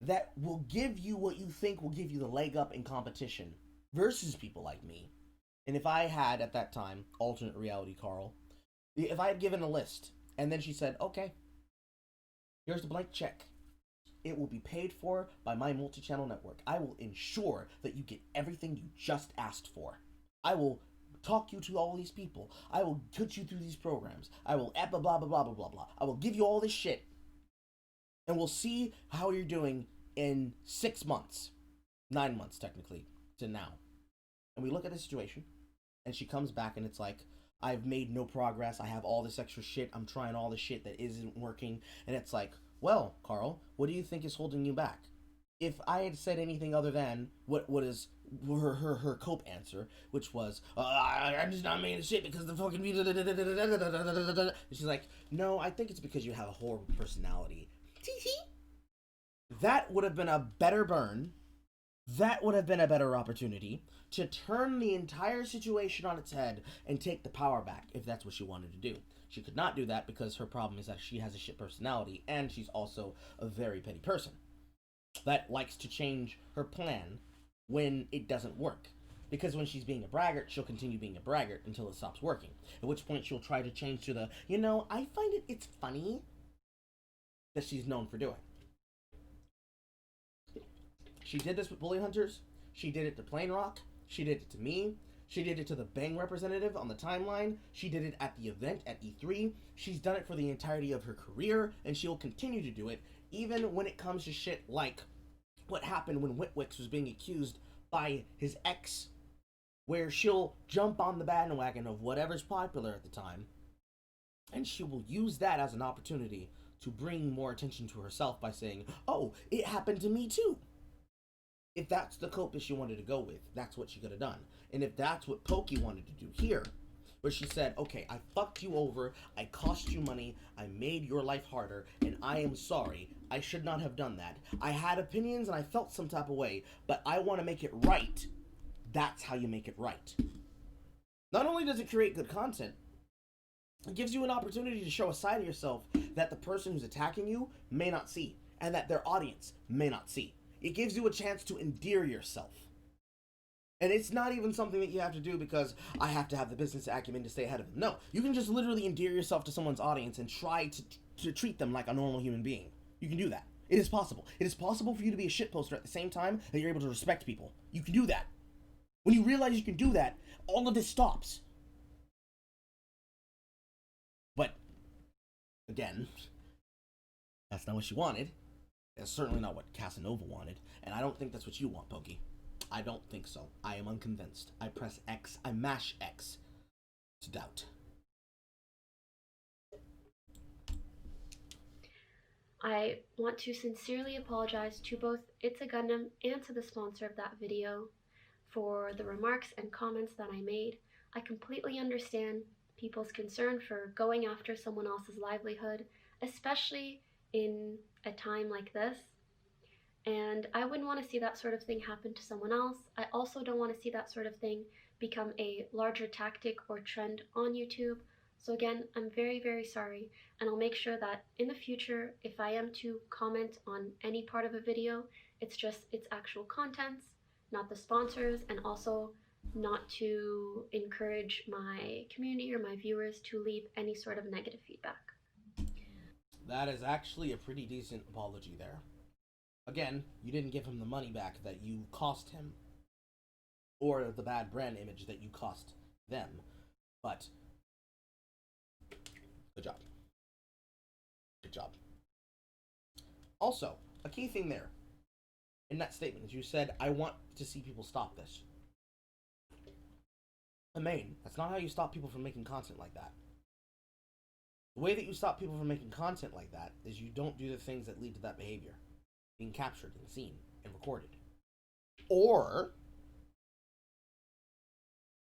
that will give you what you think will give you the leg up in competition versus people like me? And if I had, at that time, alternate reality Carl, if I had given a list, and then she said, okay, here's the blank check. It will be paid for by my multi-channel network. I will ensure that you get everything you just asked for. I will talk you to all these people. I will put you through these programs. I will blah, blah, blah, blah, blah, blah, blah. I will give you all this shit. And we'll see how you're doing in 6 months. 9 months, technically, to now. And we look at the situation, and she comes back and it's like, I've made no progress. I have all this extra shit. I'm trying all this shit that isn't working. And it's like, well, Carl, what do you think is holding you back? If I had said anything other than what is her cope answer, which was, I'm just not making shit because the fucking... She's like, no, I think it's because you have a horrible personality. That would have been a better burn. That would have been a better opportunity to turn the entire situation on its head and take the power back if that's what she wanted to do. She could not do that because her problem is that she has a shit personality and she's also a very petty person that likes to change her plan when it doesn't work. Because when she's being a braggart, she'll continue being a braggart until it stops working. At which point she'll try to change to the, you know, I find it's funny that she's known for doing. She did this with Bully Hunters. She did it to Plain Rock. She did it to me. She did it to the Bang representative on the timeline. She did it at the event at E3. She's done it for the entirety of her career, and she will continue to do it, even when it comes to shit like what happened when Whitwix was being accused by his ex, where she'll jump on the bandwagon of whatever's popular at the time, and she will use that as an opportunity to bring more attention to herself by saying, oh, it happened to me too. If that's the cope that she wanted to go with, that's what she could have done. And if that's what Pokey wanted to do here, where she said, okay, I fucked you over, I cost you money, I made your life harder, and I am sorry, I should not have done that. I had opinions and I felt some type of way, but I want to make it right. That's how you make it right. Not only does it create good content, it gives you an opportunity to show a side of yourself that the person who's attacking you may not see, and that their audience may not see. It gives you a chance to endear yourself. And it's not even something that you have to do because I have to have the business acumen to stay ahead of them. No, you can just literally endear yourself to someone's audience and try to treat them like a normal human being. You can do that. It is possible. It is possible for you to be a shitposter at the same time that you're able to respect people. You can do that. When you realize you can do that, all of this stops. But, again, that's not what she wanted. That's certainly not what Casanova wanted, and I don't think that's what you want, Pokey. I don't think so. I am unconvinced. I press X. I mash X to doubt. I want to sincerely apologize to both It's a Gundam and to the sponsor of that video for the remarks and comments that I made. I completely understand people's concern for going after someone else's livelihood, especially in a time like this. And I wouldn't want to see that sort of thing happen to someone else. I also don't want to see that sort of thing become a larger tactic or trend on YouTube. So again, I'm very, very sorry, and I'll make sure that in the future, if I am to comment on any part of a video, it's just its actual contents, not the sponsors, and also not to encourage my community or my viewers to leave any sort of negative feedback. That is actually a pretty decent apology there. Again, you didn't give him the money back that you cost him, or the bad brand image that you cost them, but good job. Good job. Also, a key thing there in that statement is you said, I want to see people stop this. Imane, that's not how you stop people from making content like that. The way that you stop people from making content like that is you don't do the things that lead to that behavior being captured and seen and recorded. Or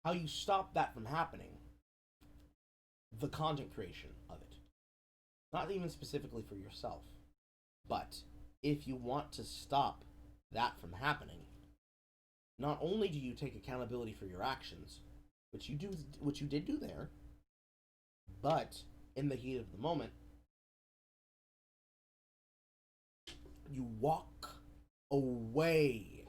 how you stop that from happening, the content creation of it. Not even specifically for yourself, but if you want to stop that from happening, not only do you take accountability for your actions, which you did do there, but in the heat of the moment, you walk away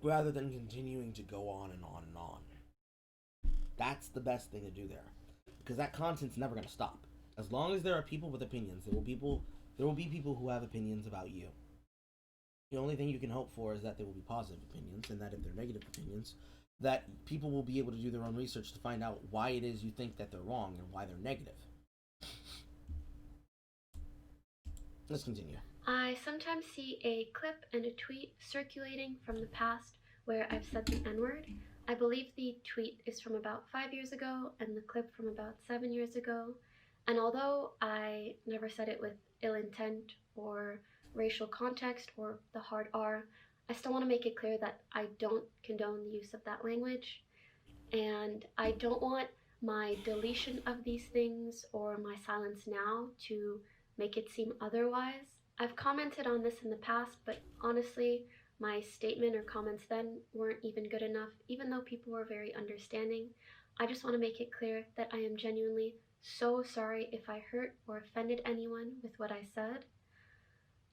rather than continuing to go on and on and on. That's the best thing to do there, because that content's never going to stop. As long as there are people with opinions, there will be people who have opinions about you. The only thing you can hope for is that there will be positive opinions, and that if they're negative opinions, that people will be able to do their own research to find out why it is you think that they're wrong and why they're negative. Let's continue. I sometimes see a clip and a tweet circulating from the past where I've said the N-word. I believe the tweet is from about 5 years ago and the clip from about 7 years ago. And although I never said it with ill intent or racial context or the hard R, I still want to make it clear that I don't condone the use of that language. And I don't want my deletion of these things or my silence now to make it seem otherwise. I've commented on this in the past, but honestly, my statement or comments then weren't even good enough, even though people were very understanding. I just want to make it clear that I am genuinely so sorry if I hurt or offended anyone with what I said.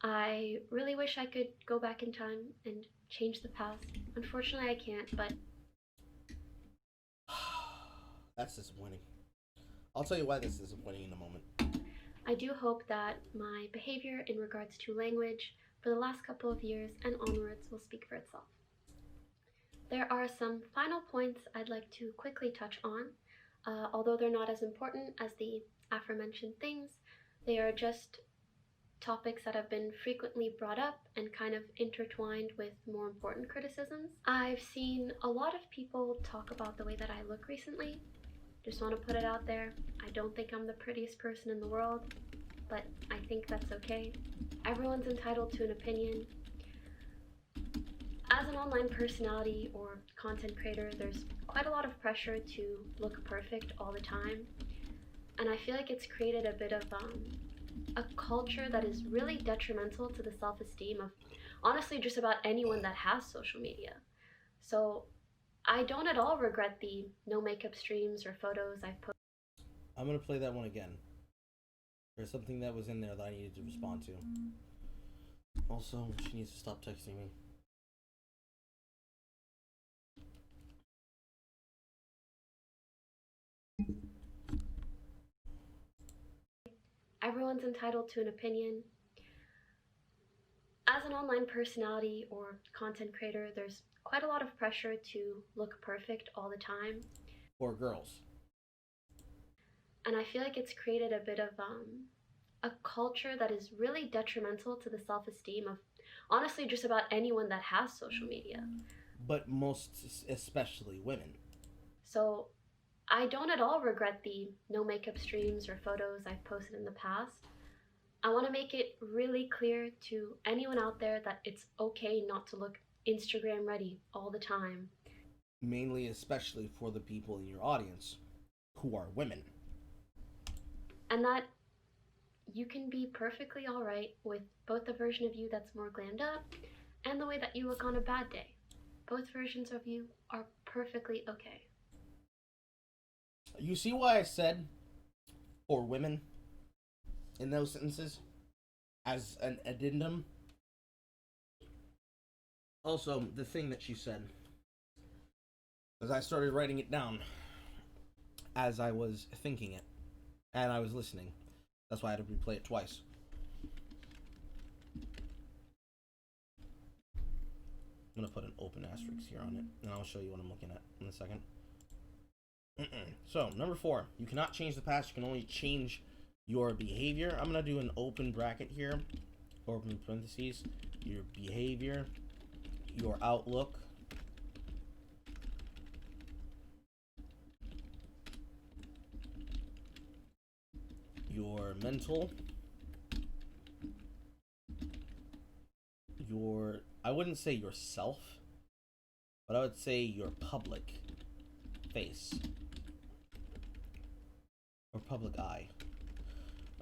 I really wish I could go back in time and change the past. Unfortunately, I can't, but That's disappointing. I'll tell you why that's disappointing in a moment. I do hope that my behavior in regards to language for the last couple of years and onwards will speak for itself. There are some final points I'd like to quickly touch on. Although they're not as important as the aforementioned things, they are just topics that have been frequently brought up and kind of intertwined with more important criticisms. I've seen a lot of people talk about the way that I look recently. Just want to put it out there. I don't think I'm the prettiest person in the world, but I think that's okay. Everyone's entitled to an opinion. As an online personality or content creator, there's quite a lot of pressure to look perfect all the time. And I feel like it's created a bit of a culture that is really detrimental to the self-esteem of honestly just about anyone that has social media. So I don't at all regret the no makeup streams or photos I've posted. I'm going to play that one again. There's something that was in there that I needed to respond to. Also, she needs to stop texting me. Everyone's entitled to an opinion. As an online personality or content creator, there's quite a lot of pressure to look perfect all the time. Or girls. And I feel like it's created a bit of a culture that is really detrimental to the self-esteem of honestly just about anyone that has social media. But most especially women. So I don't at all regret the no makeup streams or photos I've posted in the past. I want to make it really clear to anyone out there that it's okay not to look Instagram ready all the time. Mainly, especially for the people in your audience who are women. And that you can be perfectly alright with both the version of you that's more glammed up and the way that you look on a bad day. Both versions of you are perfectly okay. You see why I said for women in those sentences as an addendum? Also, the thing that she said, as I started writing it down as I was thinking it and I was listening. That's why I had to replay it twice. I'm gonna put an open asterisk here on it, and I'll show you what I'm looking at in a second. So, number 4, you cannot change the past, you can only change your behavior. I'm gonna do an open bracket here, open parentheses, your behavior, your outlook, your mental, your, I wouldn't say yourself, but I would say your public face or public eye.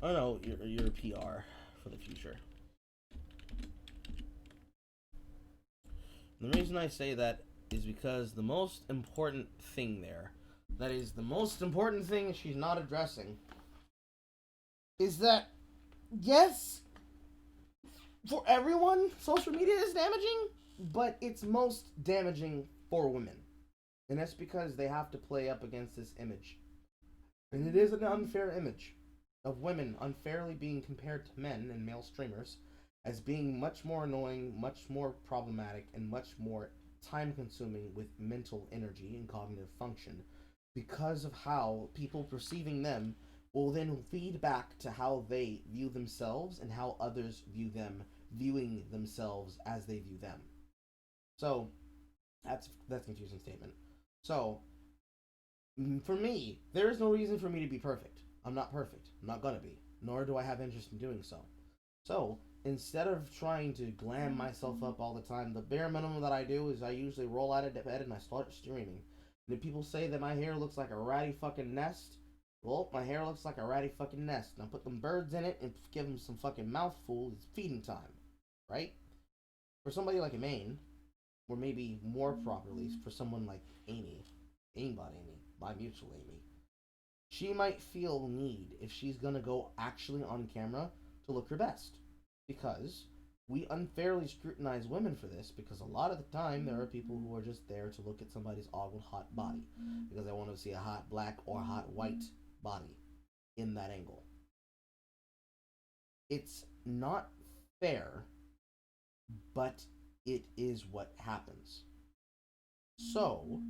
I don't know, your PR for the future. And the reason I say that is because the most important thing there, that is the most important thing she's not addressing, is that, yes, for everyone, social media is damaging, but it's most damaging for women. And that's because they have to play up against this image. And it is an unfair image of women unfairly being compared to men and male streamers as being much more annoying, much more problematic, and much more time-consuming with mental energy and cognitive function because of how people perceiving them will then feed back to how they view themselves and how others view them, viewing themselves as they view them. So, that's a confusing statement. So, for me, there is no reason for me to be perfect. I'm not perfect. I'm not gonna be. Nor do I have interest in doing so. So, instead of trying to glam myself up all the time, the bare minimum that I do is I usually roll out of bed and I start streaming. And if people say that my hair looks like a ratty fucking nest, well, my hair looks like a ratty fucking nest. And I put them birds in it and give them some fucking mouthful. It's feeding time. Right? For somebody like Imane, or maybe more properly, for someone like Amy, my mutual Amy, she might feel need, if she's gonna go actually on camera, to look her best. Because we unfairly scrutinize women for this, because a lot of the time there are people who are just there to look at somebody's ogled hot body, because they want to see a hot black or hot white body in that angle. It's not fair, but it is what happens. So,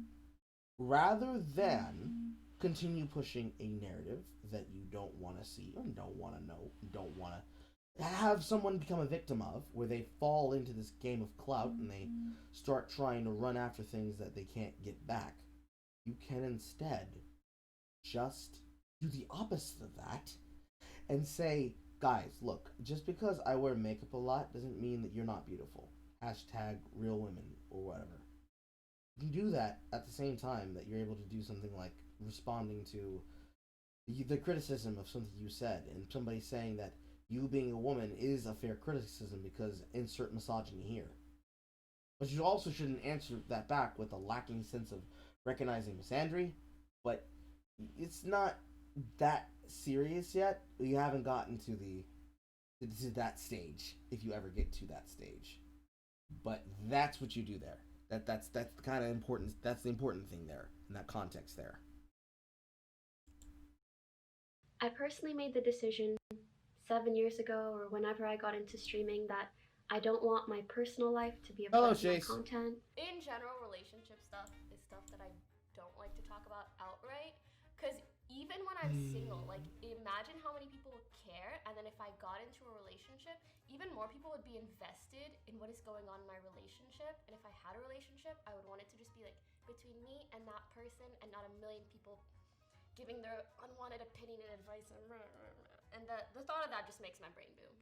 rather than continue pushing a narrative that you don't want to see, or don't want to know, don't want to have someone become a victim of, where they fall into this game of clout and they start trying to run after things that they can't get back, you can instead just do the opposite of that and say, guys, look, just because I wear makeup a lot doesn't mean that you're not beautiful. Hashtag real women or whatever. You can do that at the same time that you're able to do something like responding to the criticism of something you said, and somebody saying that you being a woman is a fair criticism because insert misogyny here. But you also shouldn't answer that back with a lacking sense of recognizing misandry, but it's not that serious yet. You haven't gotten to that stage, if you ever get to that stage. But that's what you do there. That's the kind of important. That's the important thing there in that context there. I personally made the decision 7 years ago, or whenever I got into streaming, that I don't want my personal life to be a part of my content. In general, relationship stuff is stuff that I don't like to talk about outright. Because even when I'm single, like, imagine how many people would care, and then if I got into a relationship, even more people would be invested in what is going on in my relationship. And if I had a relationship, I would want it to just be like between me and that person and not a million people giving their unwanted opinion and advice. And the thought of that just makes my brain boom.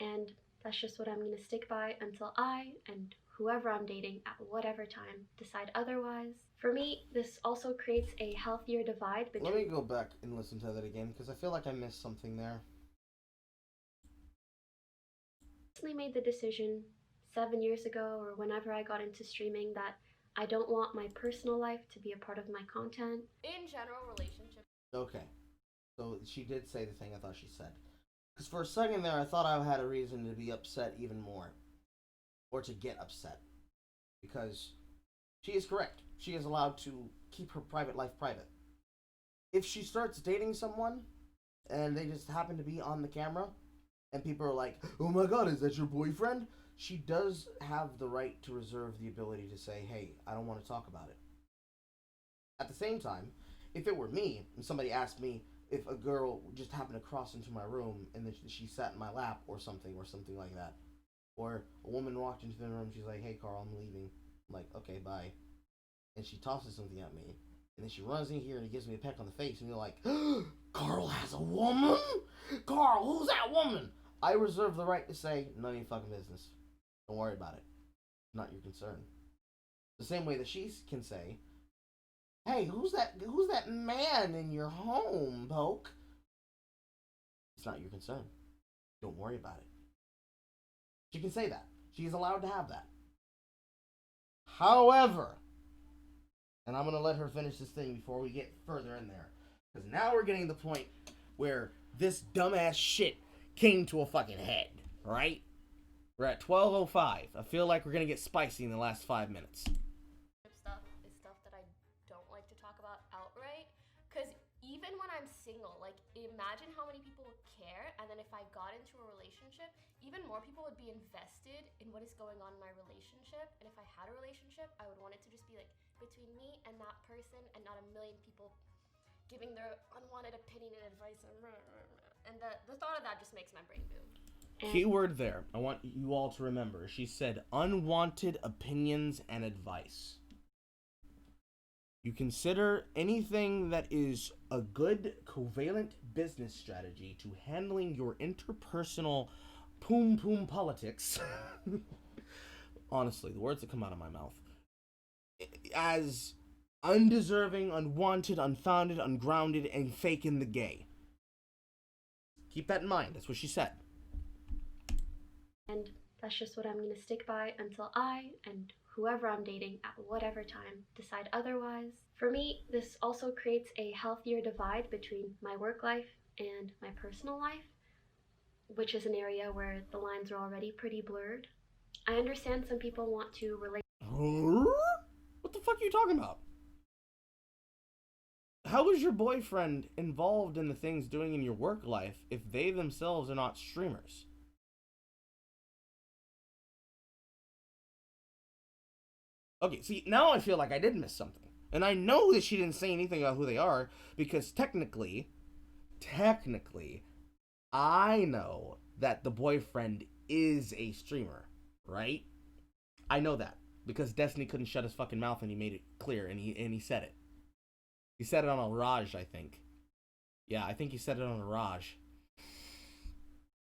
And that's just what I'm gonna stick by until I and whoever I'm dating at whatever time decide otherwise. For me, this also creates a healthier divide between— Let me go back and listen to that again, because I feel like I missed something there. I made the decision 7 years ago or whenever I got into streaming that I don't want my personal life to be a part of my content. In general, relationships. Okay. So she did say the thing I thought she said. Because for a second there, I thought I had a reason to be upset even more. Or to get upset. Because she is correct. She is allowed to keep her private life private. If she starts dating someone, and they just happen to be on the camera, and people are like, oh my god, is that your boyfriend? She does have the right to reserve the ability to say, hey, I don't want to talk about it. At the same time, if it were me, and somebody asked me if a girl just happened to cross into my room, and then she sat in my lap, or something like that, or a woman walked into the room, she's like, hey Carl, I'm leaving. I'm like, okay, bye. And she tosses something at me, and then she runs in here and gives me a peck on the face, and you're like, Carl has a woman? Carl, who's that woman? I reserve the right to say, none of your fucking business. Don't worry about it. It's not your concern. The same way that she can say, hey, who's that man in your home, Poke? It's not your concern. Don't worry about it. She can say that. She's allowed to have that. However, and I'm going to let her finish this thing before we get further in there, because now we're getting to the point where this dumbass shit came to a fucking head, right? We're at 12:05. I feel like we're going to get spicy in the last 5 minutes. Stuff is stuff that I don't like to talk about outright, because even when I'm single, like, imagine how many people would care, and then if I got into a relationship, even more people would be invested in what is going on in my relationship. And if I had a relationship, I would want it to just be like between me and that person and not a million people giving their unwanted opinion and advice. And the thought of that just makes my brain boom. Keyword there. I want you all to remember. She said unwanted opinions and advice. You consider anything that is a good covalent business strategy to handling your interpersonal poom politics. Honestly, the words that come out of my mouth. As undeserving, unwanted, unfounded, ungrounded, and fake in the gay. Keep that in mind. That's what she said. And that's just what I'm going to stick by until I and whoever I'm dating at whatever time decide otherwise. For me, this also creates a healthier divide between my work life and my personal life, which is an area where the lines are already pretty blurred. I understand some people want to relate. What the fuck are you talking about? How is your boyfriend involved in the things doing in your work life if they themselves are not streamers? Okay, see, now I feel like I did miss something. And I know that she didn't say anything about who they are, because technically, I know that the boyfriend is a streamer, right? I know that, because Destiny couldn't shut his fucking mouth and he made it clear, and he said it. He said it on a Raj, I think. Yeah, I think he said it on a Raj.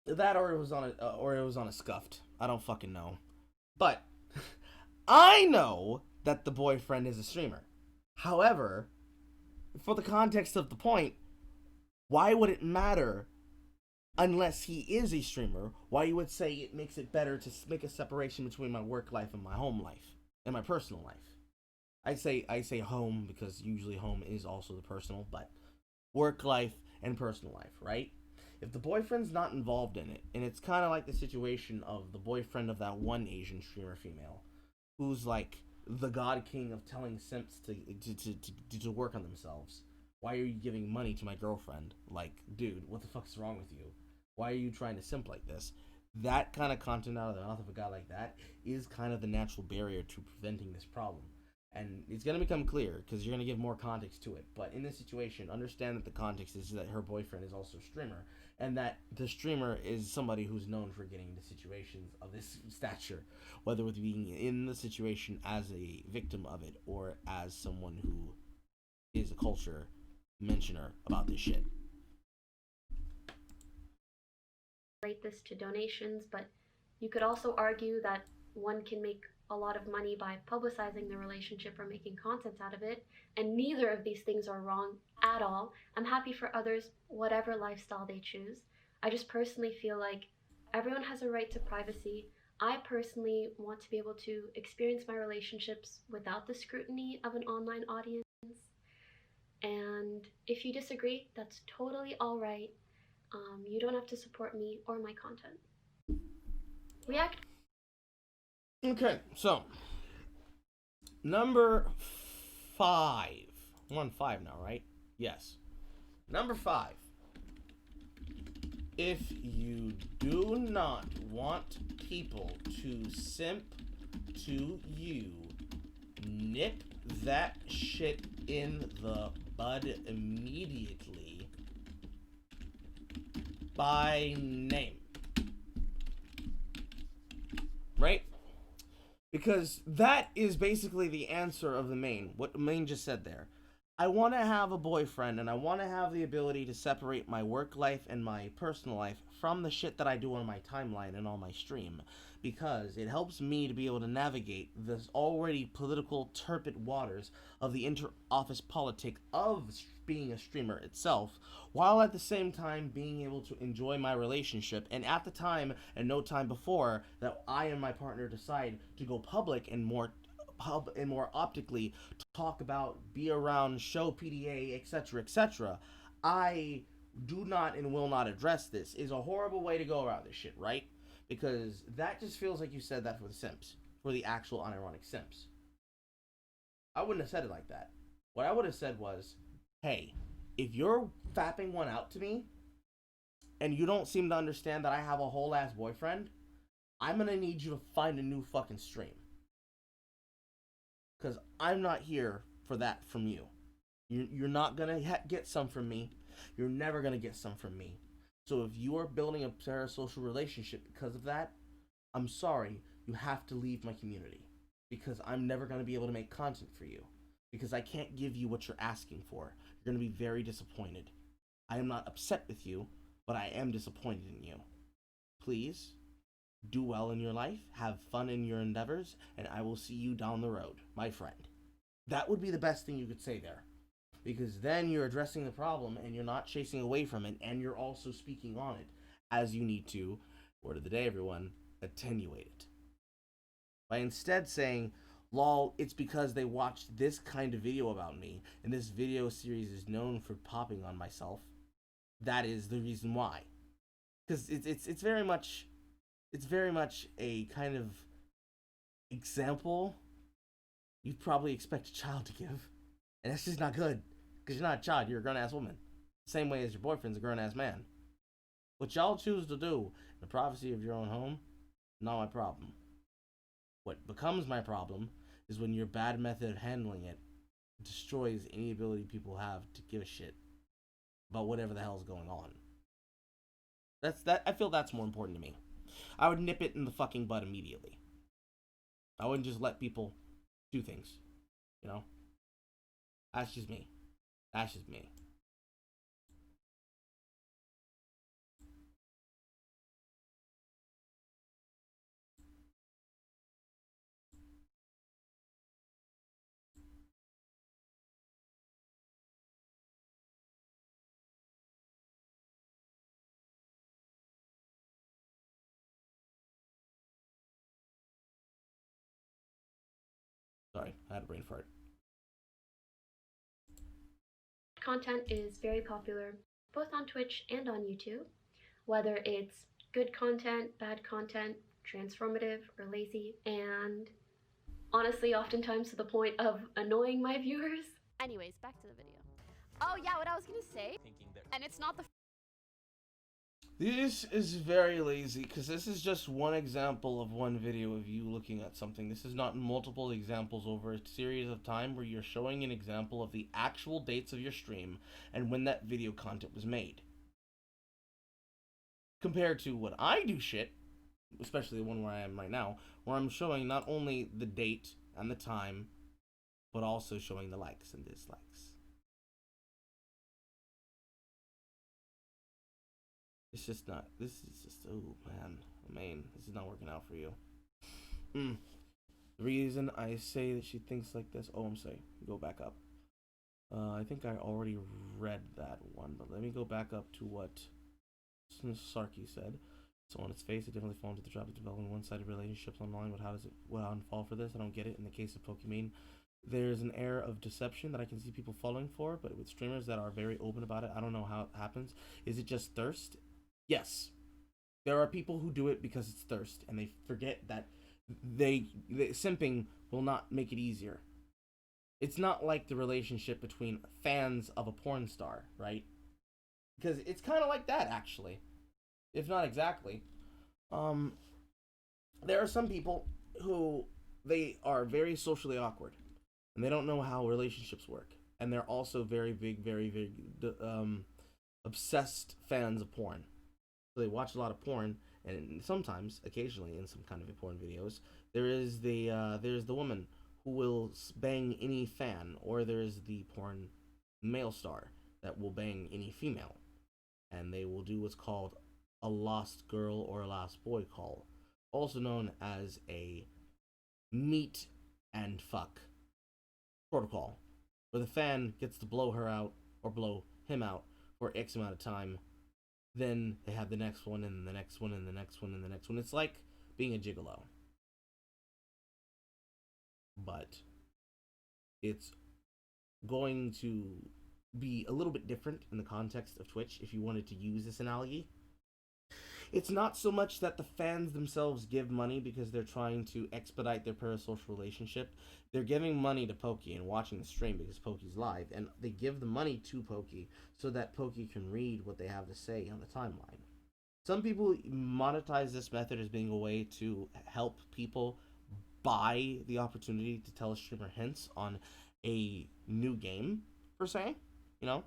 That or it was on a Scuffed. I don't fucking know. But I know that the boyfriend is a streamer. However, for the context of the point, why would it matter unless he is a streamer? Why you would say it makes it better to make a separation between my work life and my home life and my personal life? I say home because usually home is also the personal, but work life and personal life, right? If the boyfriend's not involved in it, and it's kind of like the situation of the boyfriend of that one Asian streamer female, who's like the god king of telling simps to work on themselves. Why are you giving money to my girlfriend? Like, dude, what the fuck's wrong with you? Why are you trying to simp like this? That kind of content out of the mouth of a guy like that is kind of the natural barrier to preventing this problem. And it's going to become clear because you're going to give more context to it. But in this situation, understand that the context is that her boyfriend is also a streamer. and that the streamer is somebody who's known for getting into situations of this stature, whether with being in the situation as a victim of it or as someone who is a culture mentioner about this shit. Relate this to donations, but you could also argue that one can make a lot of money by publicizing the relationship or making content out of it, and neither of these things are wrong at all. I'm happy for others, whatever lifestyle they choose. I just personally feel like everyone has a right to privacy. I personally want to be able to experience my relationships without the scrutiny of an online audience. And if you disagree, that's totally all right. You don't have to support me or my content. React. Okay, so number 5. I'm on 5 now, right? Yes. Number 5. If you do not want people to simp to you, nip that shit in the bud immediately by name. Right? Because that is basically the answer of the main. What main just said there. I want to have a boyfriend and I want to have the ability to separate my work life and my personal life from the shit that I do on my timeline and on my stream. Because it helps me to be able to navigate this already political turbid waters of the inter-office politic of being a streamer itself, while at the same time being able to enjoy my relationship, and at the time and no time before that I and my partner decide to go public and more optically talk about, be around, show PDA, etc., I do not and will not address this. Is a horrible way to go about this shit, right? Because that just feels like you said that for the simps, for the actual unironic simps. I wouldn't have said it like that. What I would have said was, hey, if you're fapping one out to me, and you don't seem to understand that I have a whole ass boyfriend, I'm gonna need you to find a new fucking stream. Because I'm not here for that from you. You're not gonna get some from me. You're never gonna get some from me. So if you are building a parasocial relationship because of that, I'm sorry, you have to leave my community. Because I'm never going to be able to make content for you. Because I can't give you what you're asking for. You're going to be very disappointed. I am not upset with you, but I am disappointed in you. Please, do well in your life, have fun in your endeavors, and I will see you down the road, my friend. That would be the best thing you could say there. Because then you're addressing the problem and you're not chasing away from it, and you're also speaking on it as you need to, word of the day everyone, attenuate it. By instead saying, lol, it's because they watched this kind of video about me, and this video series is known for popping on myself. That is the reason why. Because it's very much a kind of example you'd probably expect a child to give. And that's just not good. Because you're not a child, you're a grown-ass woman. Same way as your boyfriend's a grown-ass man. What y'all choose to do in the privacy of your own home, not my problem. What becomes my problem is when your bad method of handling it destroys any ability people have to give a shit about whatever the hell's going on. I feel that's more important to me. I would nip it in the fucking bud immediately. I wouldn't just let people do things, you know? That's just me. That's just me. Sorry, I had a brain fart. Content is very popular both on Twitch and on YouTube, whether it's good content, bad content, transformative, or lazy, and honestly, oftentimes to the point of annoying my viewers. Anyways, back to the video. Oh yeah, what I was gonna say, and it's not the This is very lazy because this is just one example of one video of you looking at something. This is not multiple examples over a series of time where you're showing an example of the actual dates of your stream and when that video content was made. compared to what I do shit, especially the one where I am right now, where I'm showing not only the date and the time, but also showing the likes and dislikes. It's just not, this is just, oh man, this is not working out for you. The reason I say that she thinks like this, oh, I'm sorry, go back up. I think I already read that one, but let me go back up to what Sarky said. So on its face, it definitely falls into the trap of developing one-sided relationships online, but how does it fall for this? I don't get it. In the case of Pokimane, there's an air of deception that I can see people falling for, but with streamers that are very open about it, I don't know how it happens. Is it just thirst? Yes. There are people who do it because it's thirst, and they forget that simping will not make it easier. It's not like the relationship between fans of a porn star, right? Because it's kind of like that, actually. If not exactly. There are some people who, they are very socially awkward, and they don't know how relationships work. And they're also very big, obsessed fans of porn. So they watch a lot of porn, and sometimes, occasionally, in some kind of porn videos, there's the woman who will bang any fan, or there's the porn male star that will bang any female, and they will do what's called a lost girl or a lost boy call, also known as a meet and fuck protocol, where the fan gets to blow her out or blow him out for X amount of time. Then they have the next one, and the next one, and the next one, and the next one. It's like being a gigolo. But it's going to be a little bit different in the context of Twitch if you wanted to use this analogy. It's not so much that the fans themselves give money because they're trying to expedite their parasocial relationship. They're giving money to Poki and watching the stream because Poki's live, and they give the money to Poki so that Poki can read what they have to say on the timeline. Some people monetize this method as being a way to help people buy the opportunity to tell a streamer hints on a new game, per se, you know?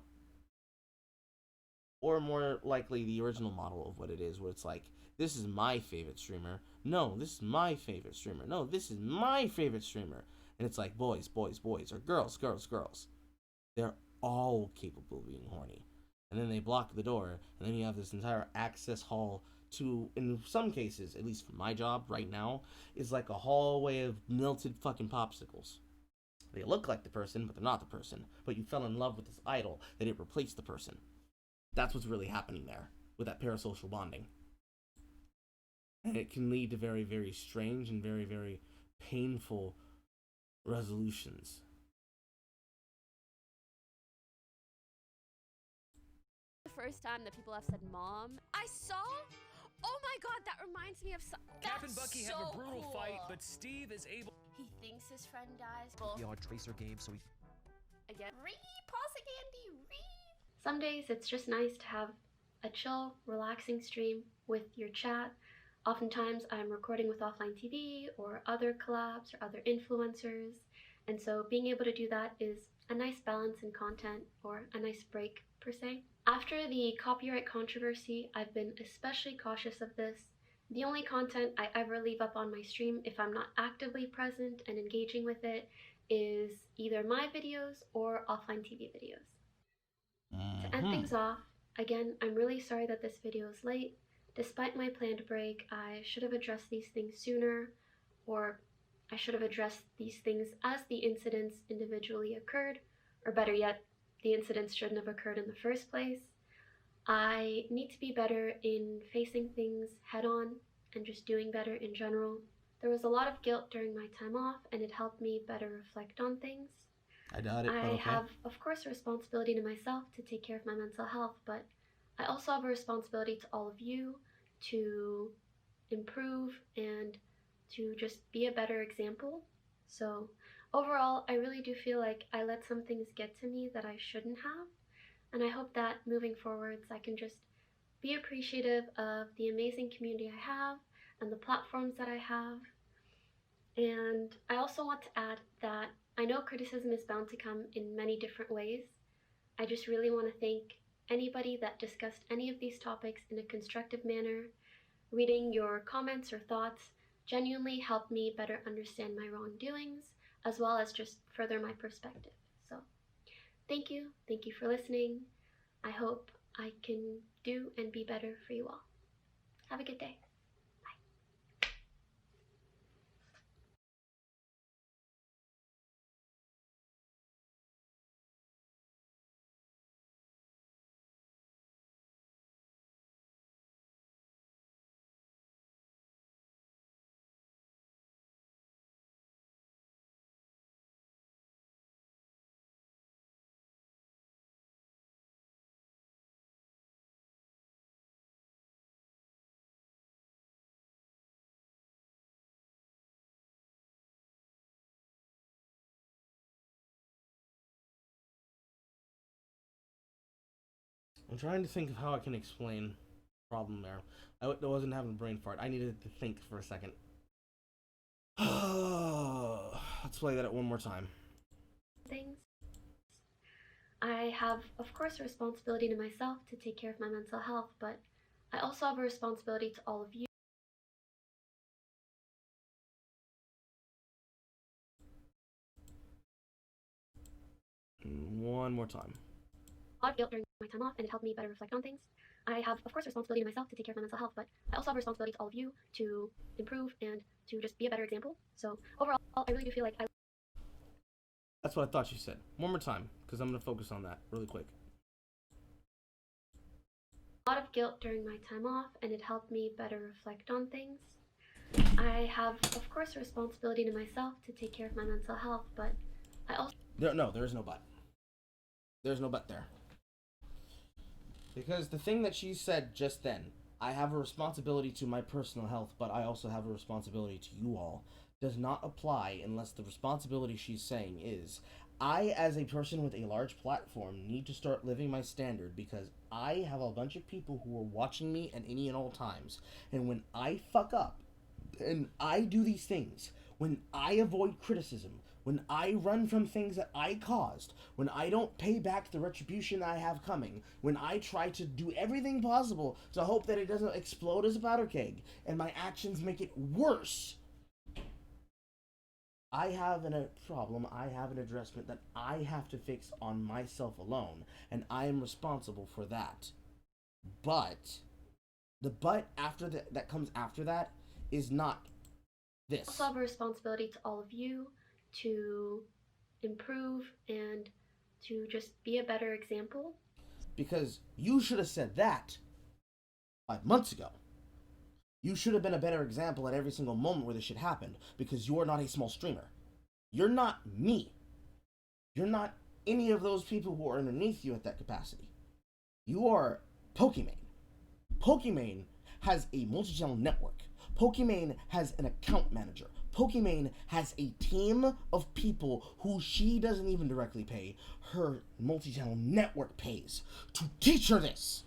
Or more likely the original model of what it is, where it's like, this is my favorite streamer. No, this is my favorite streamer. No, this is my favorite streamer. And it's like boys, boys, boys, or girls, girls, girls. They're all capable of being horny. And then they block the door, and then you have this entire access hall to, in some cases, at least for my job right now, is like a hallway of melted fucking popsicles. They look like the person, but they're not the person. But you fell in love with this idol that it replaced the person. That's what's really happening there with that parasocial bonding. And it can lead to very, very strange and very, very painful resolutions. The first time that people have said mom, I saw. Oh my god, that reminds me of Cap and Bucky have a brutal fight, but Steve is able. He thinks his friend dies. Beyond Tracer game, so he. Again, pause it, Andy, Some days it's just nice to have a chill, relaxing stream with your chat. Oftentimes I'm recording with offline TV or other collabs or other influencers, and so being able to do that is a nice balance in content, or a nice break per se. After the copyright controversy, I've been especially cautious of this. The only content I ever leave up on my stream, if I'm not actively present and engaging with it, is either my videos or offline TV videos. To end things off, again, I'm really sorry that this video is late. Despite my planned break, I should have addressed these things sooner, or I should have addressed these things as the incidents individually occurred, or better yet, the incidents shouldn't have occurred in the first place. I need to be better in facing things head on and just doing better in general. There was a lot of guilt during my time off, and it helped me better reflect on things. I doubt it, but I okay. have, of course, a responsibility to myself to take care of my mental health, but I also have a responsibility to all of you to improve and to just be a better example. So overall, I really do feel like I let some things get to me that I shouldn't have, and I hope that moving forwards I can just be appreciative of the amazing community I have and the platforms that I have. And I also want to add that I know criticism is bound to come in many different ways. I just really want to thank anybody that discussed any of these topics in a constructive manner. Reading your comments or thoughts genuinely helped me better understand my wrongdoings, as well as just further my perspective. So, thank you for listening. I hope I can do and be better for you all. Have a good day. I'm trying to think of how I can explain the problem there. I wasn't having a brain fart. I needed to think for a second. Let's play that one more time. Things. I have, of course, a responsibility to myself to take care of my mental health, but I also have a responsibility to all of you. One more time. A lot of guilt during my time off, and it helped me better reflect on things. I have, of course, a responsibility to myself to take care of my mental health, but I also have a responsibility to all of you to improve and to just be a better example. So overall, I really do feel like That's what I thought you said. One more time, because I'm going to focus on that really quick. A lot of guilt during my time off, and it helped me better reflect on things. I have, of course, a responsibility to myself to take care of my mental health, but I also... No, there is no but. There's no but there. Because the thing that she said just then, I have a responsibility to my personal health, but I also have a responsibility to you all, does not apply unless the responsibility she's saying is, I, as a person with a large platform, need to start living my standard because I have a bunch of people who are watching me at any and all times. And when I fuck up, and I do these things, when I avoid criticism, when I run from things that I caused, when I don't pay back the retribution I have coming, when I try to do everything possible to hope that it doesn't explode as a powder keg, and my actions make it worse, I have a problem, I have an addressment that I have to fix on myself alone, and I am responsible for that. But, the but after that comes after that is not this. I also have a responsibility to all of you to improve and to just be a better example. Because you should have said that 5 months ago. You should have been a better example at every single moment where this shit happened, because you're not a small streamer. You're not me. You're not any of those people who are underneath you at that capacity. You are Pokimane. Pokimane has a multi-channel network. Pokimane has an account manager. Pokimane has a team of people who she doesn't even directly pay. Her multi-channel network pays to teach her this.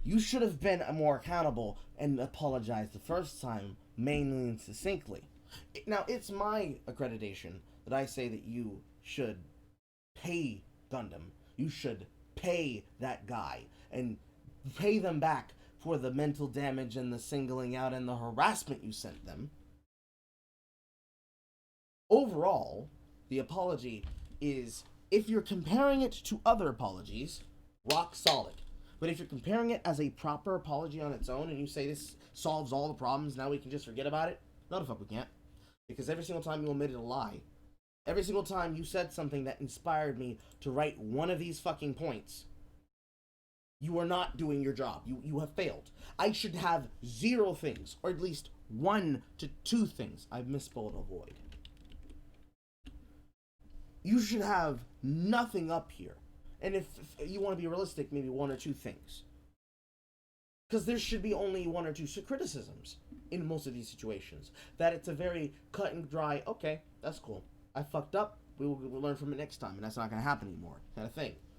You should have been more accountable and apologized the first time, mainly and succinctly. Now, it's my accreditation that I say that you should pay Gundam. You should pay that guy and pay them back for the mental damage and the singling out and the harassment you sent them. Overall, the apology is, if you're comparing it to other apologies, rock solid. But if you're comparing it as a proper apology on its own and you say this solves all the problems, now we can just forget about it, no the fuck we can't. Because every single time you omitted a lie, every single time you said something that inspired me to write one of these fucking points, you are not doing your job. You have failed. I should have 0 things, or at least 1 to 2 things. I've misspelled avoid. You should have nothing up here. And if you want to be realistic, maybe 1 or 2 things. Because there should be only 1 or 2 criticisms in most of these situations. That it's a very cut and dry, okay, that's cool. I fucked up, we'll learn from it next time, and that's not going to happen anymore, kind of thing.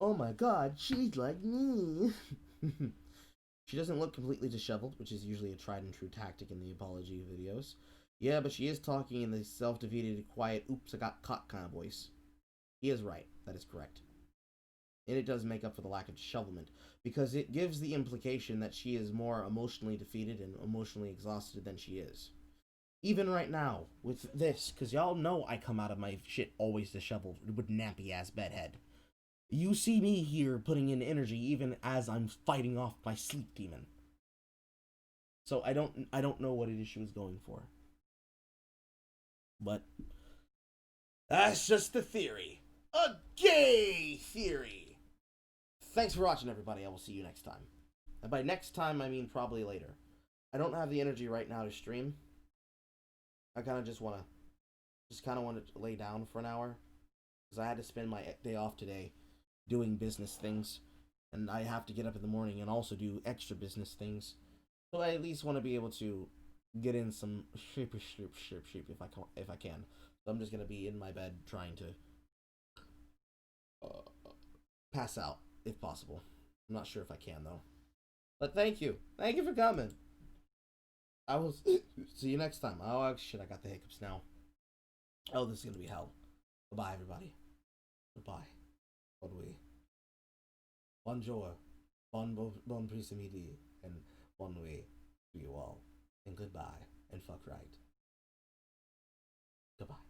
Oh my god, she's like me. She doesn't look completely disheveled, which is usually a tried and true tactic in the apology videos. Yeah, but she is talking in the self-defeated, quiet, oops, I got caught kind of voice. He is right. That is correct. And it does make up for the lack of dishevelment, because it gives the implication that she is more emotionally defeated and emotionally exhausted than she is. Even right now, with this, because y'all know I come out of my shit always disheveled with nappy-ass bedhead. You see me here putting in energy even as I'm fighting off my sleep demon. So I don't know what it is she was going for. But that's just the theory. A gay theory. Thanks for watching, everybody. I will see you next time. And by next time, I mean probably later. I don't have the energy right now to stream. I kind of just want to lay down for an hour. Because I had to spend my day off today doing business things. And I have to get up in the morning and also do extra business things. So I at least want to be able to get in some sleep if I can. So I'm just going to be in my bed trying to pass out if possible. I'm not sure if I can though. But thank you. Thank you for coming. I will see you next time. Oh shit, I got the hiccups now. Oh, this is going to be hell. Goodbye, everybody. Goodbye. Bon nuit. Bonjour. Bon après-midi. And bon nuit to you all. And goodbye. And fuck right. Goodbye.